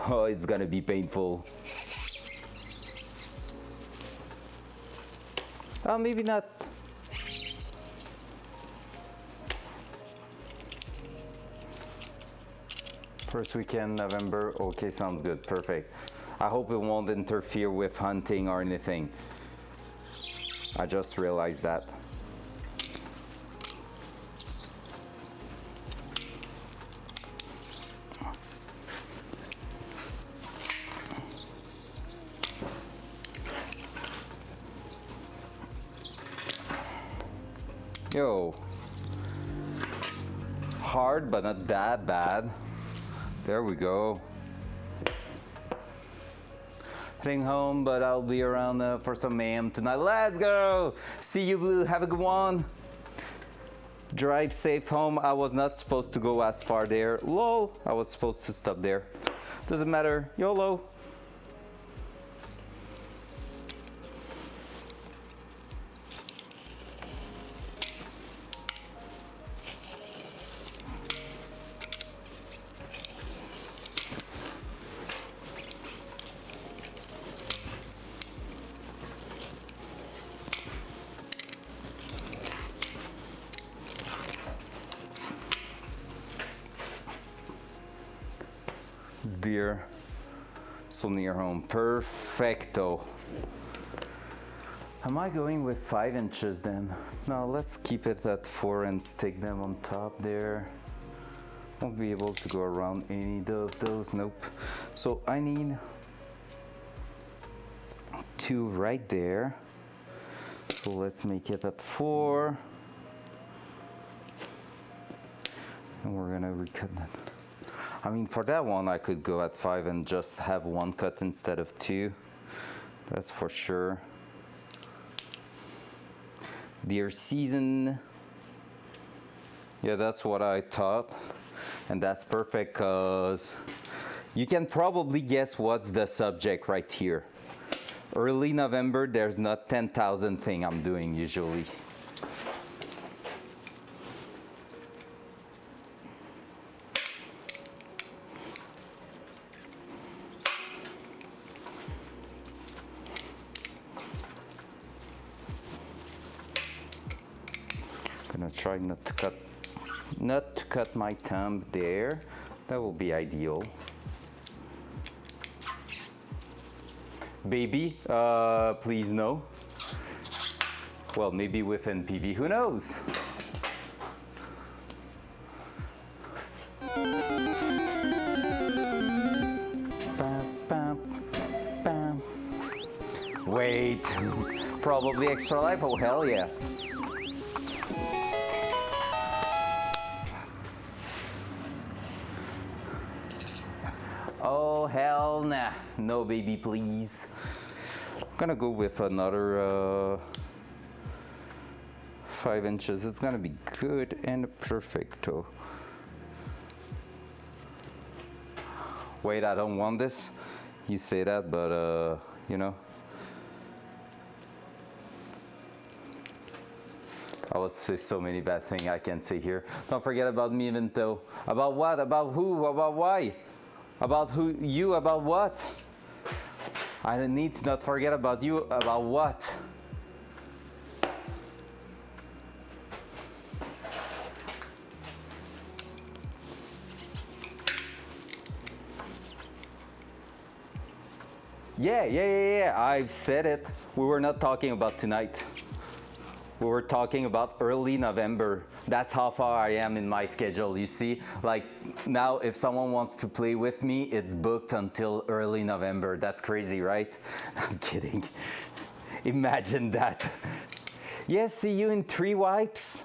S2: Oh, it's gonna be painful. Oh, maybe not. First weekend, November. Okay, sounds good. Perfect. I hope it won't interfere with hunting or anything. I just realized that. Yo. Hard, but not that bad. There we go. Heading home, but I'll be around for some AM tonight. Let's go! See you, Blue. Have a good one. Drive safe home. I was not supposed to go as far there. Lol. I was supposed to stop there. Doesn't matter. YOLO. It's deer, so near home. Perfecto. Am I going with 5 inches then? No, let's keep it at 4 and stick them on top there. Won't be able to go around any of those, nope. So I need 2 right there. So let's make it at 4. And we're gonna recut that. I mean, for that one, I could go at 5 and just have 1 cut instead of 2. That's for sure. Deer season. Yeah, that's what I thought. And that's perfect because you can probably guess what's the subject right here. Early November, there's not 10,000 thing I'm doing usually. Gonna try not to cut my thumb there. That will be ideal. Baby, please no. Well, maybe with NPV, who knows? Bam, bam, bam. Wait, probably extra life, oh hell yeah. Oh, hell nah. No, baby, please. I'm gonna go with another 5 inches. It's gonna be good and perfecto. Wait, I don't want this. You say that, but you know. I will say so many bad things I can't say here. Don't forget about me, even though. About what? About who? About why? About who? You? About what? I need to not forget about you. About what? Yeah. I've said it. We were not talking about tonight. We were talking about early November. That's how far I am in my schedule. You see, like now if someone wants to play with me, it's booked until early November. That's crazy, right? I'm kidding. Imagine that. Yes, see you in 3 wipes.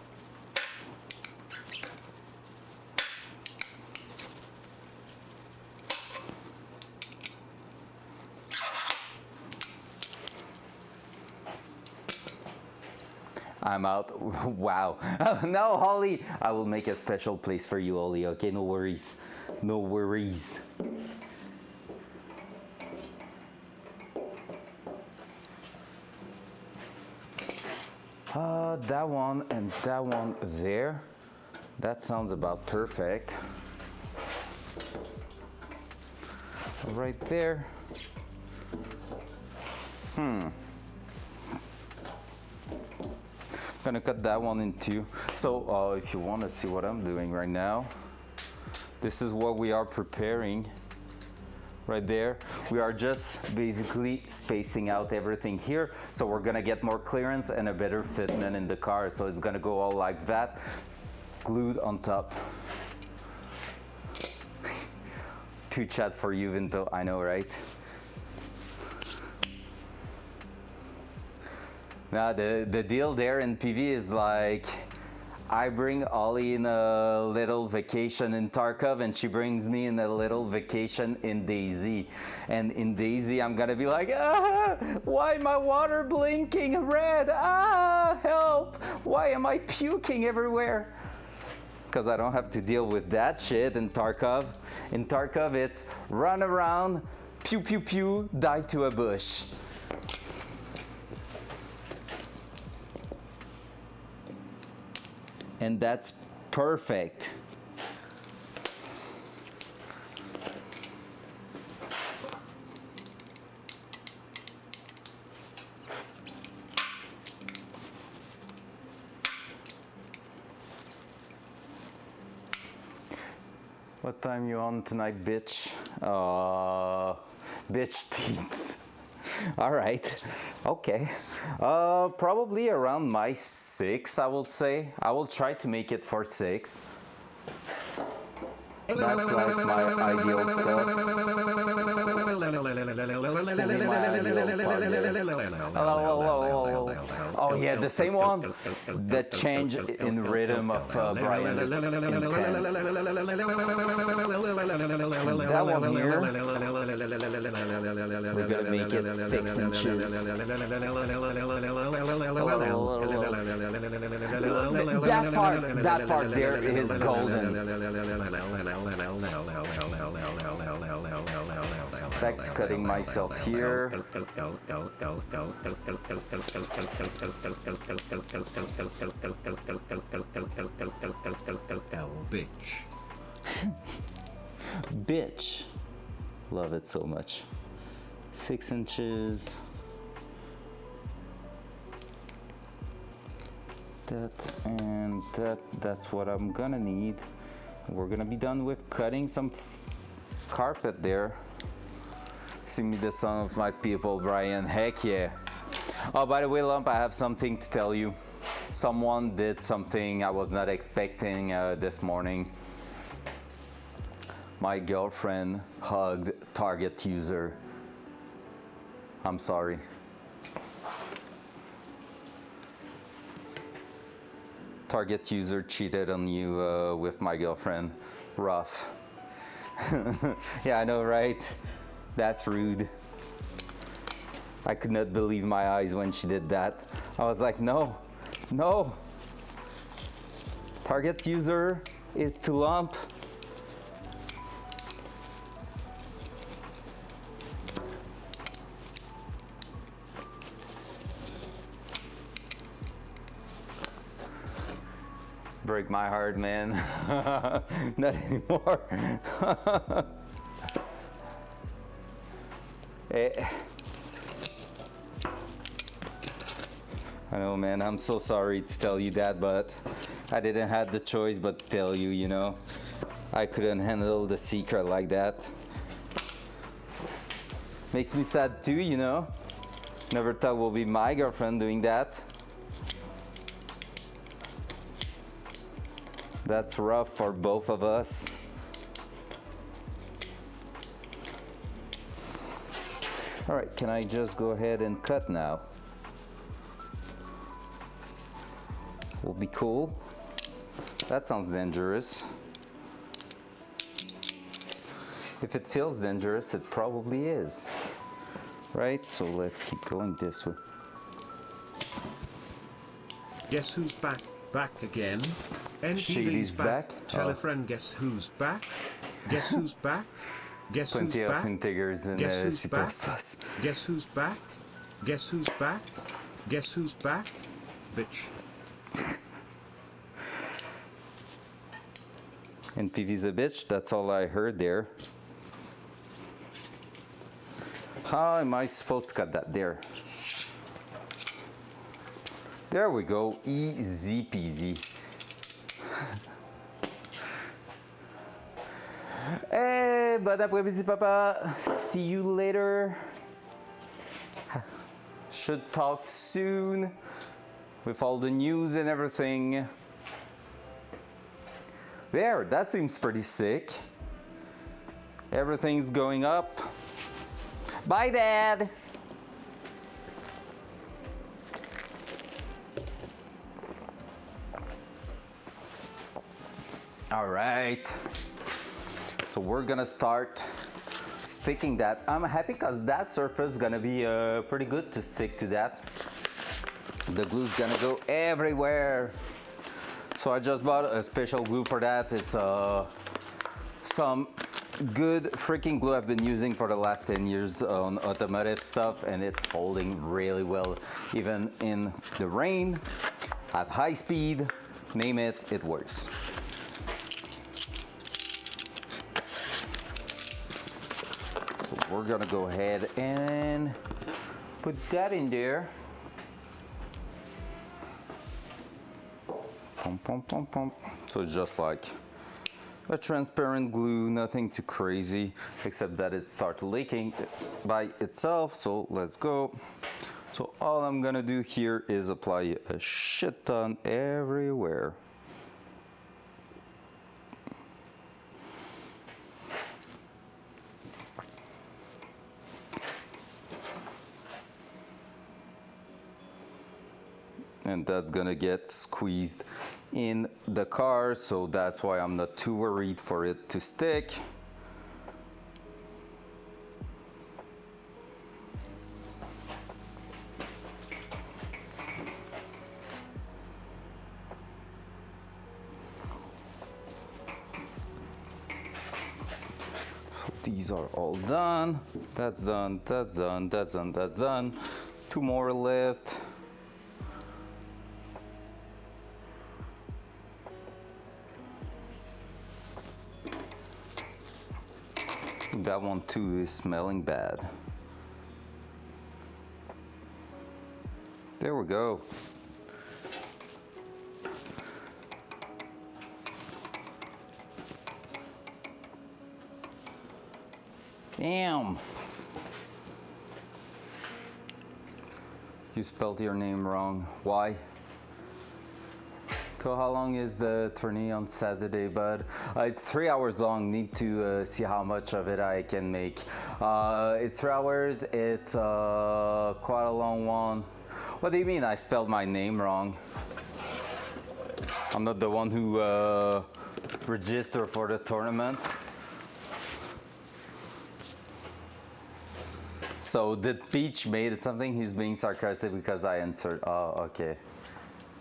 S2: I'm out. Wow. No, Holly. I will make a special place for you, Holly. Okay, no worries. No worries. That one and that one there. That sounds about perfect. Right there. I'm gonna cut that one in two. So if you want to see what I'm doing right now, this is what we are preparing right there. We are just basically spacing out everything here, so we're gonna get more clearance and a better fitment in the car. So it's gonna go all like that, glued on top. Too chat for you, Vinto, I know, right? Now the deal there in PV is like, I bring Ollie in a little vacation in Tarkov and she brings me in a little vacation in Daisy. And in Daisy, I'm gonna be like, why my water blinking red? Help! Why am I puking everywhere? Because I don't have to deal with that shit in Tarkov. In Tarkov, it's run around, pew pew pew, die to a bush. And that's perfect. What time you on tonight, bitch? Bitch teens. All right, okay. Probably around my 6, I will say. I will try to make it for 6. That's like my ideal stuff. Oh yeah, the same one. The change in rhythm of Brian is intense. That one here, we're gonna make it 6 inches. That part there is golden. Back to cutting myself here.
S3: Bitch.
S2: Bitch. Love it so much. 6 inches. That and that. That's what I'm gonna need. We're gonna be done with cutting some carpet there. See me the son of my people, Brian. Heck yeah. Oh, by the way, Lump, I have something to tell you. Someone did something I was not expecting this morning. My girlfriend hugged Target user. I'm sorry. Target user cheated on you with my girlfriend. Rough. Yeah, I know, right? That's rude. I could not believe my eyes when she did that. I was like, no, no. Target user is to Lump. Break my heart, man. Not anymore. I know, man, I'm so sorry to tell you that, but I didn't have the choice but to tell you, you know. I couldn't handle the secret like that. Makes me sad too, you know. Never thought it would be my girlfriend doing that. That's rough for both of us. All right, can I just go ahead and cut now? Will be cool. That sounds dangerous. If it feels dangerous, it probably is. Right? So let's keep going this way.
S3: Guess who's back? Back again.
S2: Shady's back.
S3: Tell a friend, guess who's back? Guess who's back? Guess who's
S2: Plenty of
S3: back?
S2: integers in
S3: Guess who's
S2: C++.
S3: back? Guess who's back? Guess who's back? Guess who's back? bitch.
S2: And PV's a bitch, that's all I heard there. How am I supposed to cut that there? There we go, easy peasy. Hey, bon après-midi papa, see you later. Should talk soon with all the news and everything. There, that seems pretty sick. Everything's going up. Bye, Dad. All right. So we're gonna start sticking that. I'm happy because that surface is gonna be pretty good to stick to that. The glue's gonna go everywhere. So I just bought a special glue for that. It's some good freaking glue I've been using for the last 10 years on automotive stuff, and it's holding really well. Even in the rain, at high speed, name it, it works. So we're gonna go ahead and put that in there. Pump, pump, pump, pump. So it's just like a transparent glue, nothing too crazy, except that it starts leaking by itself. So let's go. So all I'm gonna do here is apply a shit ton everywhere. And that's gonna get squeezed in the car, so that's why I'm not too worried for it to stick. So these are all done. That's done, that's done, that's done, that's done. Two more left. That one too is smelling bad. There we go. Damn. You spelled your name wrong. Why? So how long is the tourney on Saturday, bud? It's 3 hours long. Need to see how much of it I can make. It's 3 hours. It's quite a long one. What do you mean I spelled my name wrong? I'm not the one who registered for the tournament. So did Peach made it something? He's being sarcastic because I answered. Oh, okay.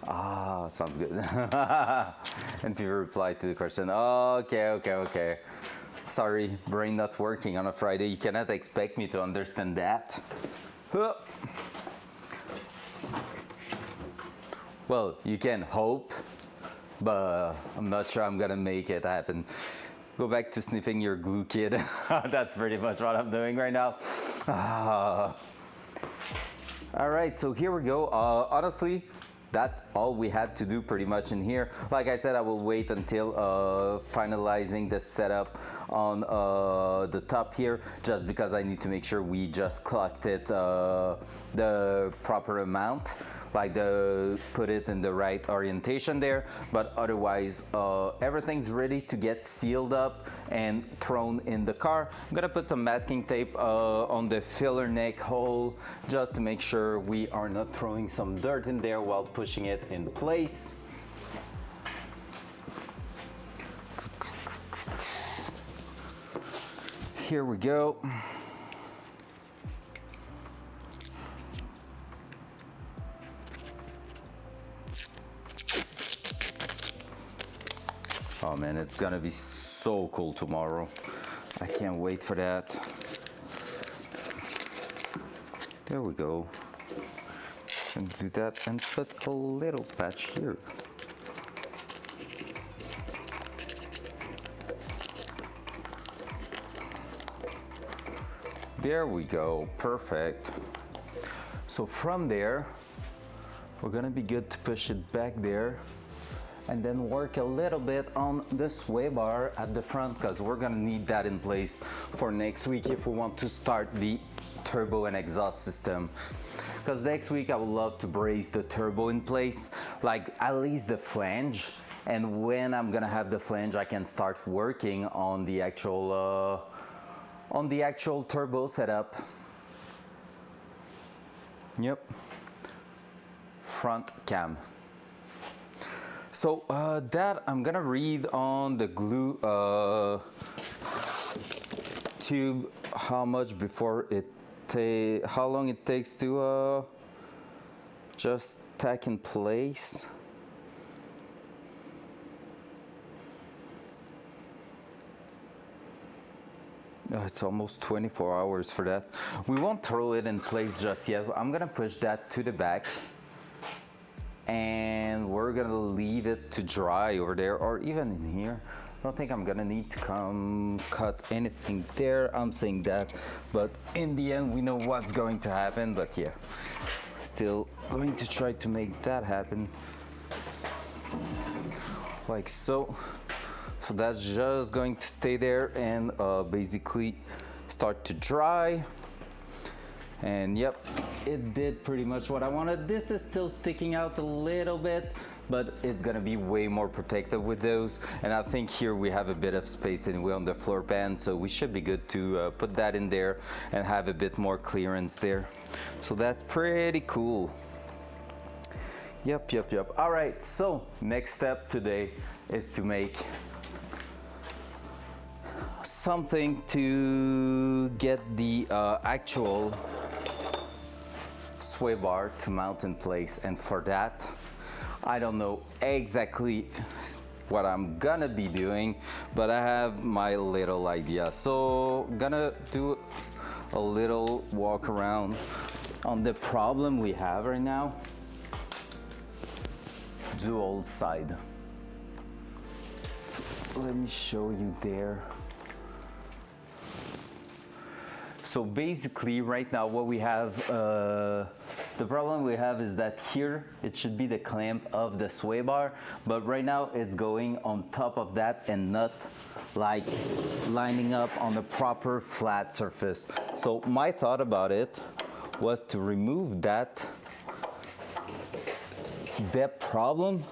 S2: Ah, sounds good. And people replied to the question. Okay. Sorry, brain not working on a Friday. You cannot expect me to understand that. Huh. Well, you can hope, but I'm not sure I'm gonna make it happen. Go back to sniffing your glue, kid. That's pretty much what I'm doing right now. All right, so here we go. Honestly, that's all we had to do pretty much in here. Like I said, I will wait until finalizing the setup on the top here, just because I need to make sure we just clocked it the proper amount, like put it in the right orientation there. But otherwise, everything's ready to get sealed up and thrown in the car. I'm gonna put some masking tape on the filler neck hole, just to make sure we are not throwing some dirt in there while pushing it in place. Here we go. Oh man, it's gonna be so cool tomorrow. I can't wait for that. There we go. And do that and put a little patch here. There we go, perfect. So from there, we're gonna be good to push it back there and then work a little bit on the sway bar at the front, because we're gonna need that in place for next week if we want to start the turbo and exhaust system. Because next week I would love to brace the turbo in place, like at least the flange, and when I'm gonna have the flange I can start working on the actual turbo setup. Yep, front cam. So that I'm gonna read on the glue tube how much before it how long it takes to just tack in place. It's almost 24 hours for that. We won't throw it in place just yet. I'm gonna push that to the back and we're gonna leave it to dry over there, or even in here. I don't think I'm gonna need to come cut anything there. I'm saying that, but in the end we know what's going to happen. But yeah, still going to try to make that happen like so. So that's just going to stay there and basically start to dry. And yep, it did pretty much what I wanted. This is still sticking out a little bit, but it's gonna be way more protective with those. And I think here we have a bit of space anyway on the floor pan, so we should be good to put that in there and have a bit more clearance there. So that's pretty cool. Yep. All right, so next step today is to make something to get the actual sway bar to mount in place. And for that, I don't know exactly what I'm gonna be doing, but I have my little idea. So gonna do a little walk around on the problem we have right now. Dual side. So let me show you there. So basically right now what we have, the problem we have is that here it should be the clamp of the sway bar, but right now it's going on top of that and not like lining up on the proper flat surface. So my thought about it was to remove that problem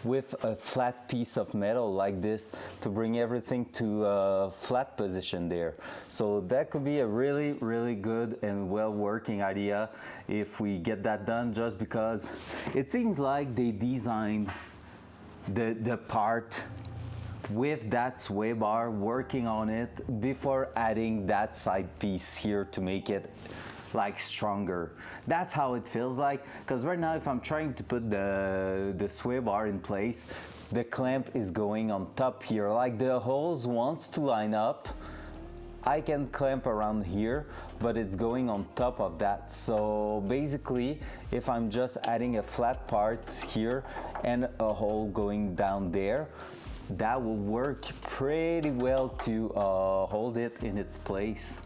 S2: with a flat piece of metal like this to bring everything to a flat position there. So that could be a really good and well working idea if we get that done, just because it seems like they designed the part with that sway bar, working on it before adding that side piece here to make it like stronger. That's how it feels like, because right now if I'm trying to put the sway bar in place, the clamp is going on top here. Like the holes wants to line up, I can clamp around here, but it's going on top of that. So basically if I'm just adding a flat part here and a hole going down there, that will work pretty well to hold it in its place.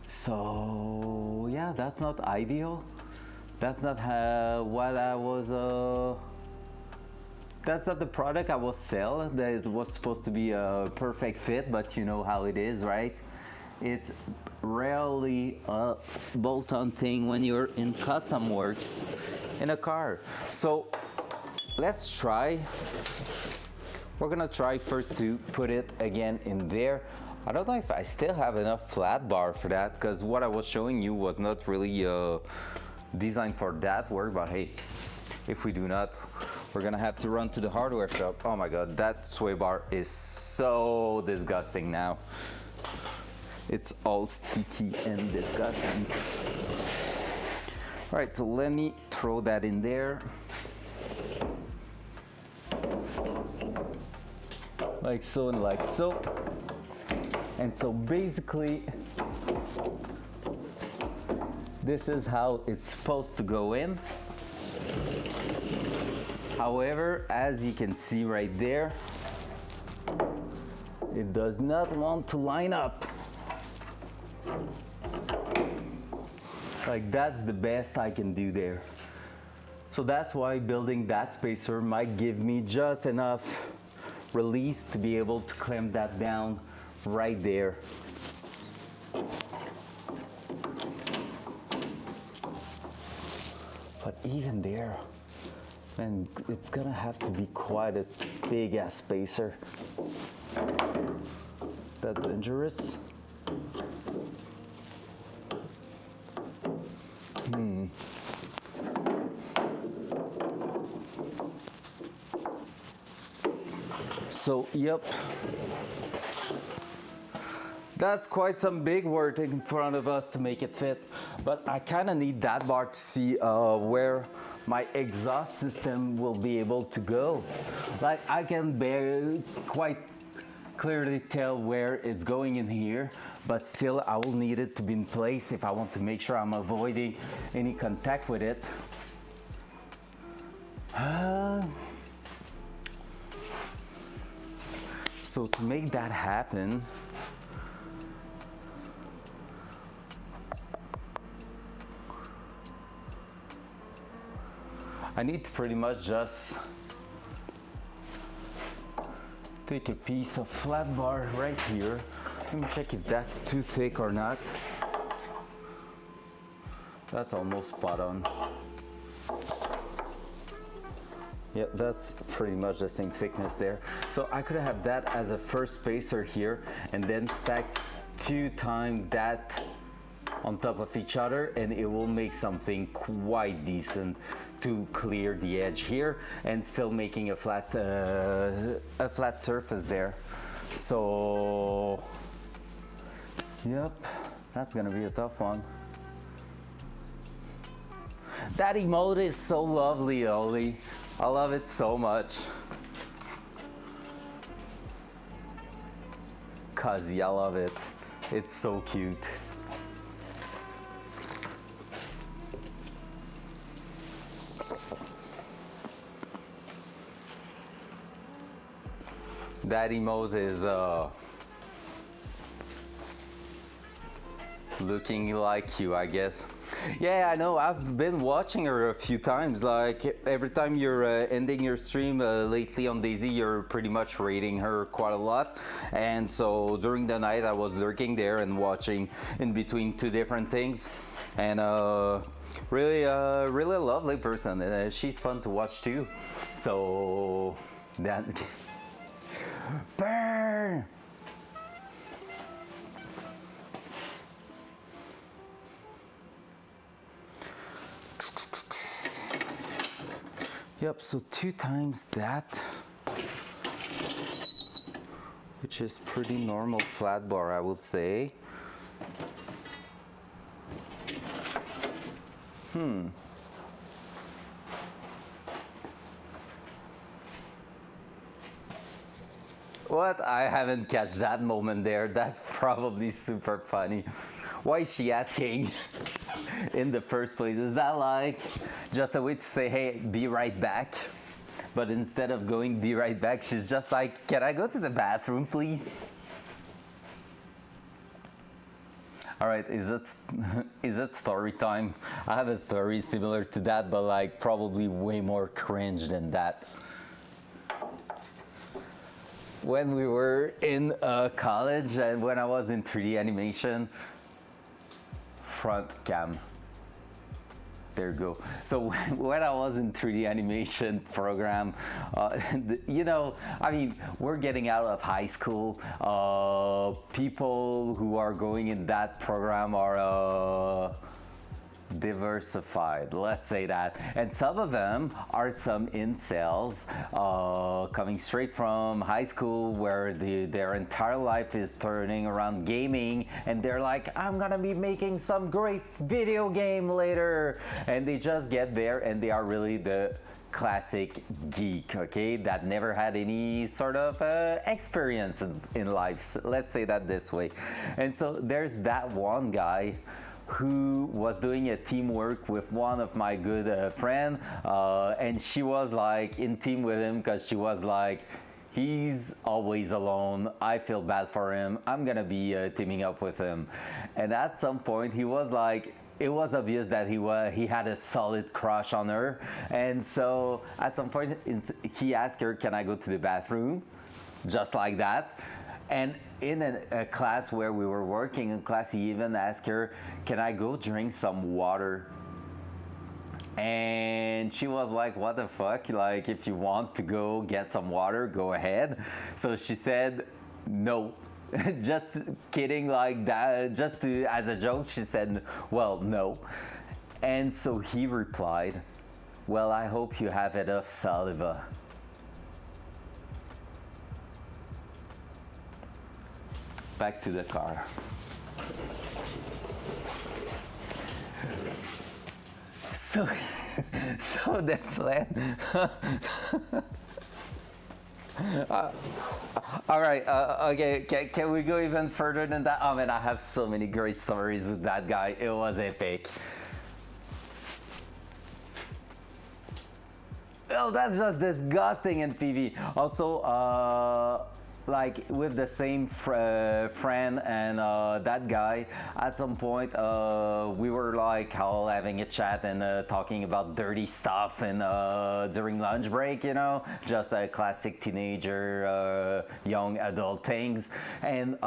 S2: So yeah, that's not ideal. That's not what I was, that's not the product I was selling. That it was supposed to be a perfect fit, but you know how it is, right? It's rarely a bolt-on thing when you're in custom works in a car. So let's try. We're gonna try first to put it again in there. I don't know if I still have enough flat bar for that, because what I was showing you was not really designed for that work, but hey, if we do not, we're gonna have to run to the hardware shop. Oh my god, that sway bar is so disgusting now. It's all sticky and disgusting. All right, so let me throw that in there. Like so and like so. And so basically, this is how it's supposed to go in. However, as you can see right there, it does not want to line up. Like, that's the best I can do there. So that's why building that spacer might give me just enough release to be able to clamp that down right there. But even there, man, it's gonna have to be quite a big ass spacer. That's dangerous. So, yep. That's quite some big work in front of us to make it fit, but I kind of need that bar to see where my exhaust system will be able to go. Like, I can quite clearly tell where it's going in here, but still I will need it to be in place if I want to make sure I'm avoiding any contact with it. So to make that happen, I need to pretty much just take a piece of flat bar right here. Let me check if that's too thick or not. That's almost spot on. Yeah, that's pretty much the same thickness there. So I could have that as a first spacer here and then stack 2 times that on top of each other, and it will make something quite decent to clear the edge here and still making a flat surface there. So, yep, that's gonna be a tough one. That emote is so lovely, Oli. I love it so much. Cuzzy, I love it. It's so cute. That emote is looking like you, I guess. Yeah, I know. I've been watching her a few times. Like, every time you're ending your stream lately on Daisy, you're pretty much rating her quite a lot. And so during the night, I was lurking there and watching in between 2 different things. And really lovely person. She's fun to watch too. So that's burn. Yep, so 2 times that, which is pretty normal flat bar, I would say. What? I haven't catch that moment there. That's probably super funny. Why is she asking in the first place? Is that like just a way to say, hey, be right back? But instead of going be right back, she's just like, can I go to the bathroom, please? All right, is it story time? I have a story similar to that, but like probably way more cringe than that. When we were in college and when I was in 3D animation, front cam. There you go. So when I was in 3D animation program, you know, I mean, we're getting out of high school. People who are going in that program are diversified, let's say that, and some of them are some incels coming straight from high school where their entire life is turning around gaming, and they're like, I'm gonna be making some great video game later, and they just get there and they are really the classic geek, okay, that never had any sort of experience in life, let's say that this way. And so there's that one guy who was doing a teamwork with one of my good friend, and she was like in team with him because she was like, he's always alone. I feel bad for him. I'm gonna be teaming up with him. And at some point, he was like, it was obvious that he had a solid crush on her. And so at some point, he asked her, "Can I go to the bathroom?" Just like that. And in a class where we were working in class, he even asked her, "Can I go drink some water?" And she was like, "What the fuck? Like, if you want to go get some water, go ahead." So she said, "No." Just kidding, like that, just as a joke, she said, "Well, no." And so he replied, "Well, I hope you have enough saliva." Back to the car. So the plan. All right, okay, can we go even further than that? Oh man, I have so many great stories with that guy. It was epic. Oh, that's just disgusting in PV. Also, like with the same friend and that guy, at some point we were like all having a chat and talking about dirty stuff and during lunch break, you know, just a classic teenager young adult things. And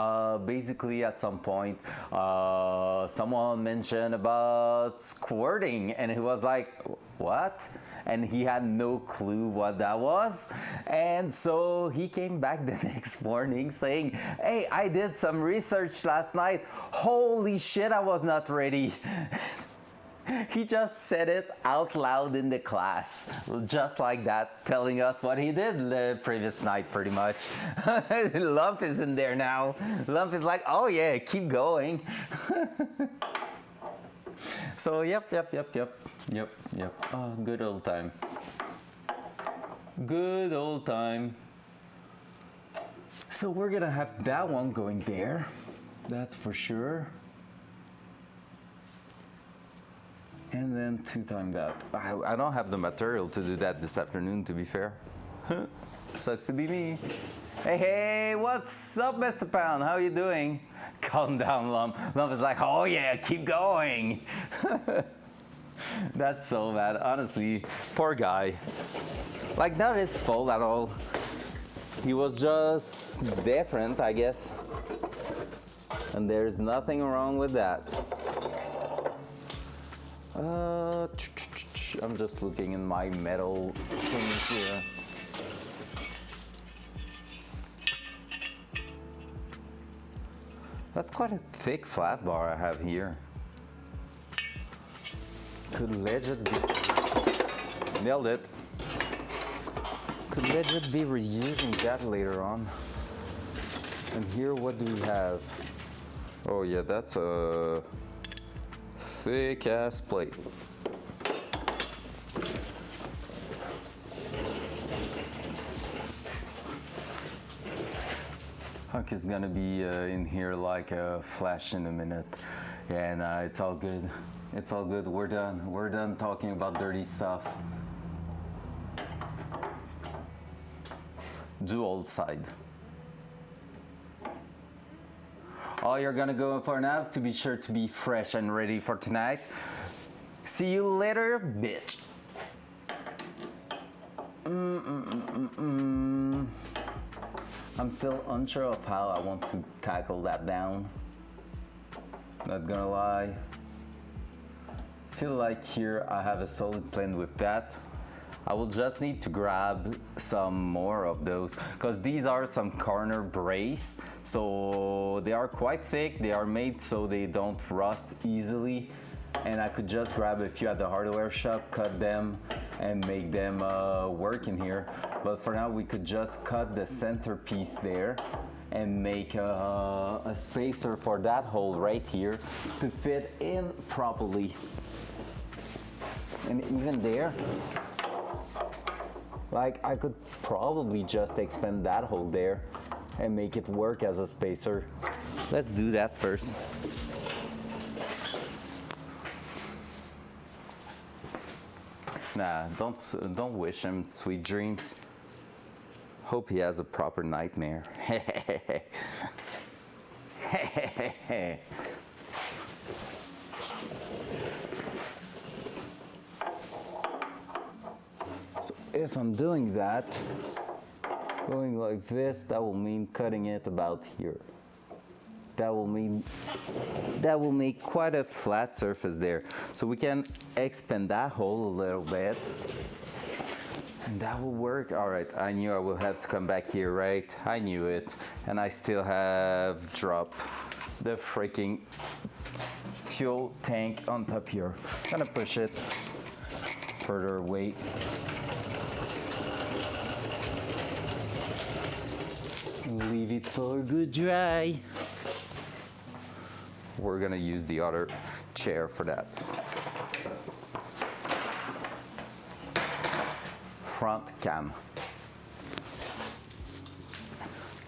S2: basically at some point someone mentioned about squirting, and he was like, "What?" And he had no clue what that was. And so he came back the next morning saying, "Hey, I did some research last night. Holy shit, I was not ready." He just said it out loud in the class, just like that, telling us what he did the previous night, pretty much. Lump is in there now. Lump is like, "Oh yeah, keep going." So yep. Oh, good old time. Good old time. So we're gonna have that one going there. That's for sure. And then 2 times that. I don't have the material to do that this afternoon, to be fair. Sucks to be me. Hey, what's up, Mr. Pound? How you doing? Calm down, Lump. Lump is like, "Oh yeah, keep going." That's so bad, honestly. Poor guy. Like, not his fault at all. He was just different, I guess. And there's nothing wrong with that. I'm just looking in my metal things here. That's quite a thick flat bar I have here. Could legit be... Nailed it. Could legit be reusing that later on. And here, what do we have? Oh yeah, that's a thick ass plate. Huck is gonna be in here like a flash in a minute. Yeah, nah, it's all good. It's all good. We're done. We're done talking about dirty stuff. Dual side. Oh, you're gonna go for now to be sure to be fresh and ready for tonight. See you later, bitch. I'm still unsure of how I want to tackle that down. Not gonna lie. Feel like here I have a solid plan with that. I will just need to grab some more of those because these are some corner brace, so they are quite thick. They are made so they don't rust easily, and I could just grab a few at the hardware shop, cut them and make them work in here. But for now we could just cut the centerpiece there and make a spacer for that hole right here to fit in properly. And even there, like, I could probably just expand that hole there and make it work as a spacer. Let's do that first. Nah, don't wish him sweet dreams. Hope he has a proper nightmare. So if I'm doing that, going like this, that will mean cutting it about here. That will make quite a flat surface there. So we can expand that hole a little bit. And that will work. All right, I knew I will have to come back here, right? I knew it. And I still have dropped the freaking fuel tank on top here. I'm gonna push it further away. Leave it for a good dry. We're gonna use the other chair for that. Front cam.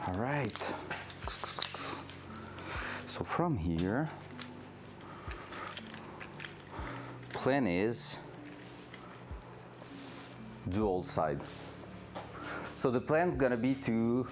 S2: All right. So from here, plan is dual side. So the plan is gonna be to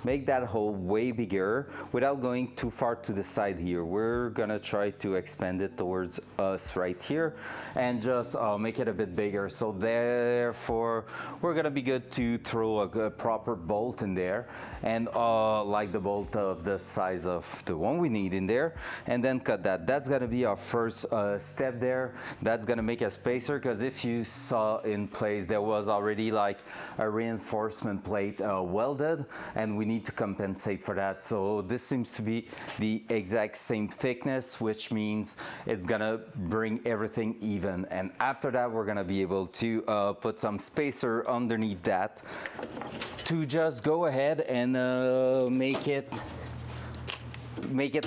S2: make that hole way bigger without going too far to the side here. We're gonna try to expand it towards us right here and just make it a bit bigger. So therefore, we're gonna be good to throw a proper bolt in there, and like the bolt of the size of the one we need in there, and then cut that. That's gonna be our first step there. That's gonna make a spacer, because if you saw in place, there was already like a reinforcement plate welded, and we need to compensate for that. So this seems to be the exact same thickness, which means it's gonna bring everything even. And after that, we're gonna be able to put some spacer underneath that to just go ahead and make it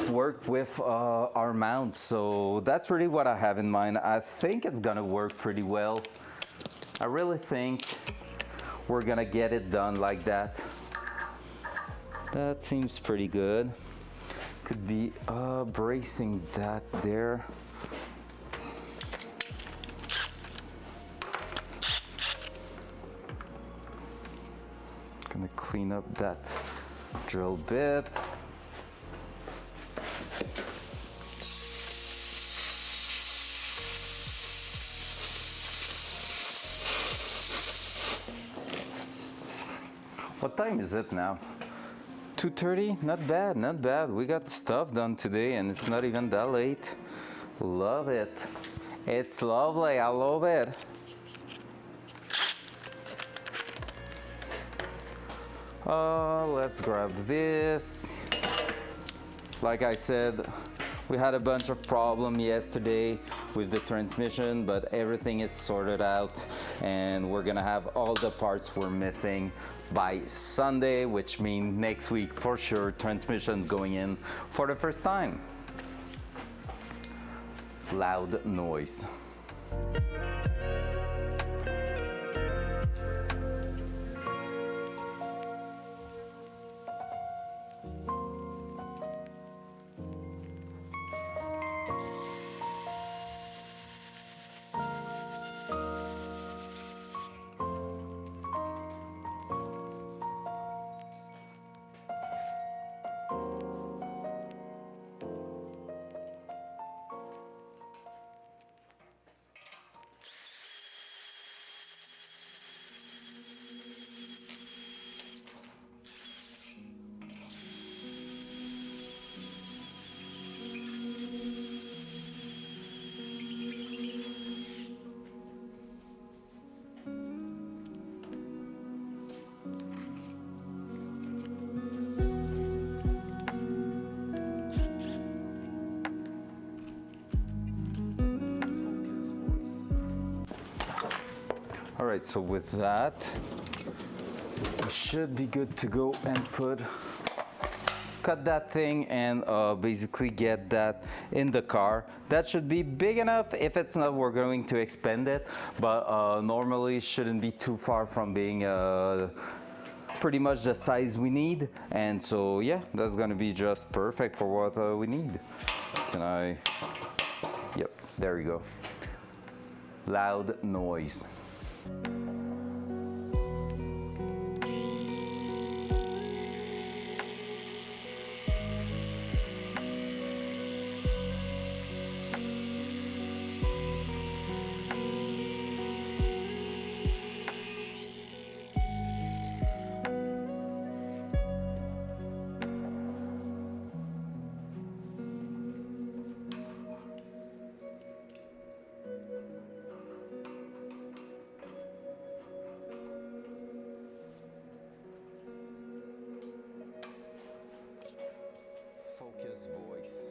S2: work with our mount. So that's really what I have in mind. I think it's gonna work pretty well. I really think we're gonna get it done like that. That seems pretty good. Could be bracing that there. Gonna clean up that drill bit. What time is it now? 2:30? Not bad, not bad. We got stuff done today and it's not even that late. Love it. It's lovely, I love it. Let's grab this. Like I said, we had a bunch of problems yesterday with the transmission, but everything is sorted out and we're gonna have all the parts we're missing by Sunday, which means next week for sure transmission's going in for the first time. Loud noise. All right, so with that, we should be good to go and cut that thing and basically get that in the car. That should be big enough. If it's not, we're going to expand it, but normally shouldn't be too far from being pretty much the size we need. And so yeah, that's gonna be just perfect for what we need. Yep, there you go. Loud noise. Focus voice.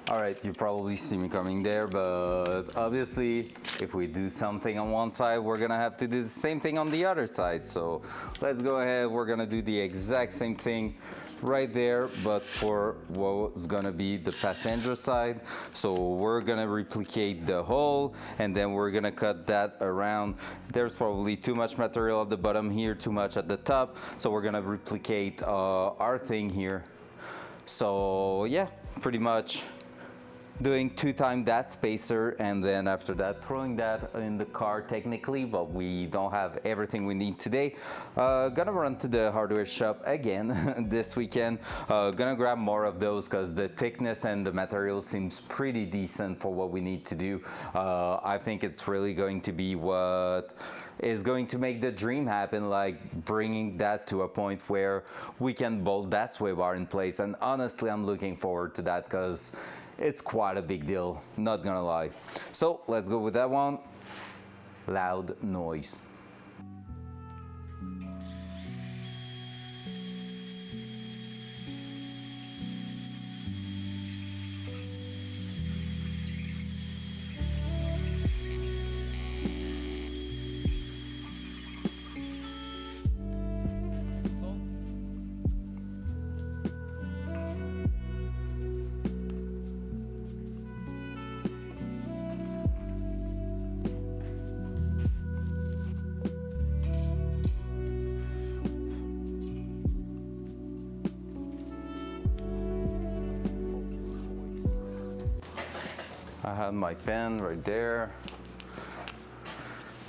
S2: All right, you probably see me coming there, but obviously if we do something on one side, we're gonna have to do the same thing on the other side. So let's go ahead, we're gonna do the exact same thing right there, but for what's gonna be the passenger side. So we're gonna replicate the hole and then we're gonna cut that around. There's probably too much material at the bottom here, too much at the top. So we're gonna replicate our thing here. So yeah, pretty much doing 2 times that spacer, and then after that throwing that in the car technically, but we don't have everything we need today. Gonna run to the hardware shop again this weekend. Gonna grab more of those because the thickness and the material seems pretty decent for what we need to do. I think it's really going to be what is going to make the dream happen, like bringing that to a point where we can bolt that sway bar in place. And honestly, I'm looking forward to that because it's quite a big deal, not gonna lie. So let's go with that one. Loud noise. I have my pen right there.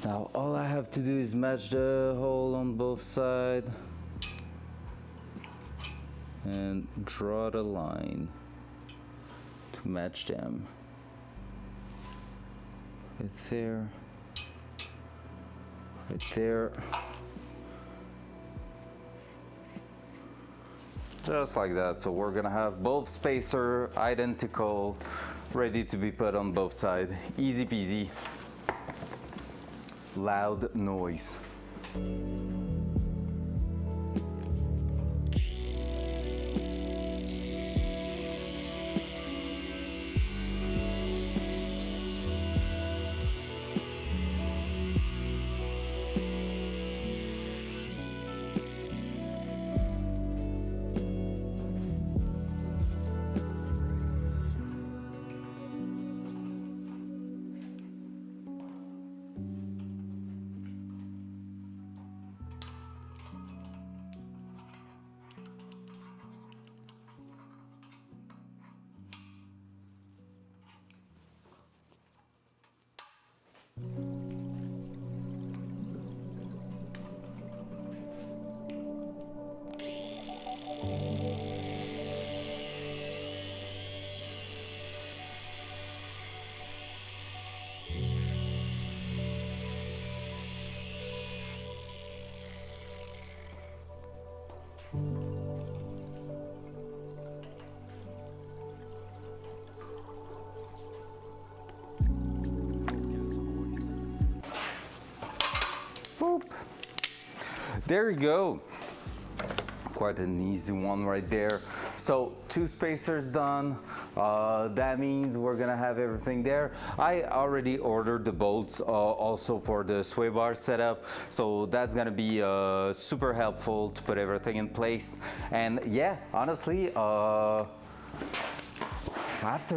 S2: Now all I have to do is match the hole on both sides and draw the line to match them. Right there, right there. Just like that. So we're gonna have both spacer identical, ready to be put on both sides. Easy peasy. Loud noise. Boop. There you go. Quite an easy one right there. So 2 spacers done. That means we're gonna have everything there. I already ordered the bolts also for the sway bar setup, so that's gonna be super helpful to put everything in place. And yeah, honestly, after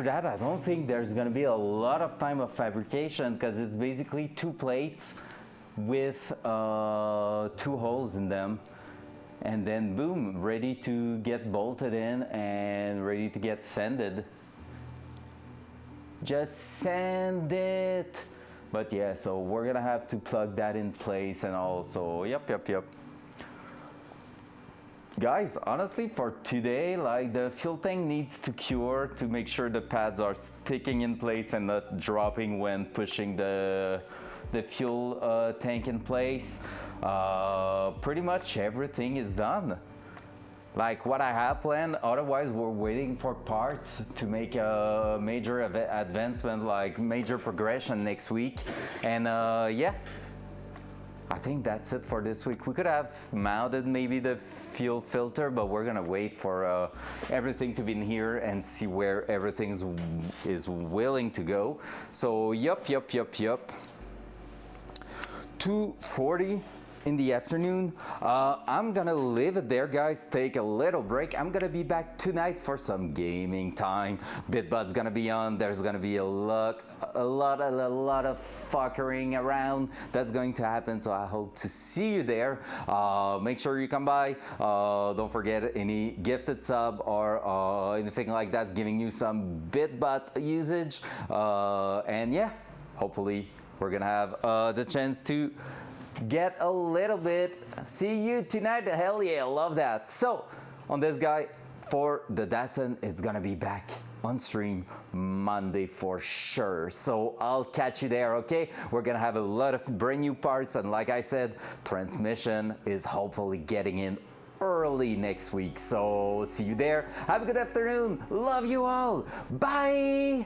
S2: that, I don't think there's gonna be a lot of time of fabrication because it's basically 2 plates with 2 holes in them, and then boom, ready to get bolted in and ready to get sanded. Just sand it. But yeah, so we're gonna have to plug that in place, and also yep. Guys, honestly, for today, like the fuel tank needs to cure to make sure the pads are sticking in place and not dropping when pushing the fuel tank in place. Pretty much everything is done. Like what I have planned. Otherwise, we're waiting for parts to make a major advancement, like major progression next week. And yeah, I think that's it for this week. We could have mounted maybe the fuel filter, but we're gonna wait for everything to be in here and see where everything is willing to go. So yup. 2:40 in the afternoon. I'm gonna leave it there, guys. Take a little break. I'm gonna be back tonight for some gaming time. Bitbot's gonna be on. There's gonna be a lot of fuckering around that's going to happen. So I hope to see you there. Make sure you come by. Don't forget any gifted sub or anything like that's giving you some Bitbot usage. And yeah, hopefully we're gonna have the chance to get a little bit. See you tonight. Hell yeah, I love that. So on this guy for the Datsun, it's gonna be back on stream Monday for sure. So I'll catch you there, okay? We're gonna have a lot of brand new parts, and like I said, transmission is hopefully getting in early next week. So see you there. Have a good afternoon. Love you all. Bye.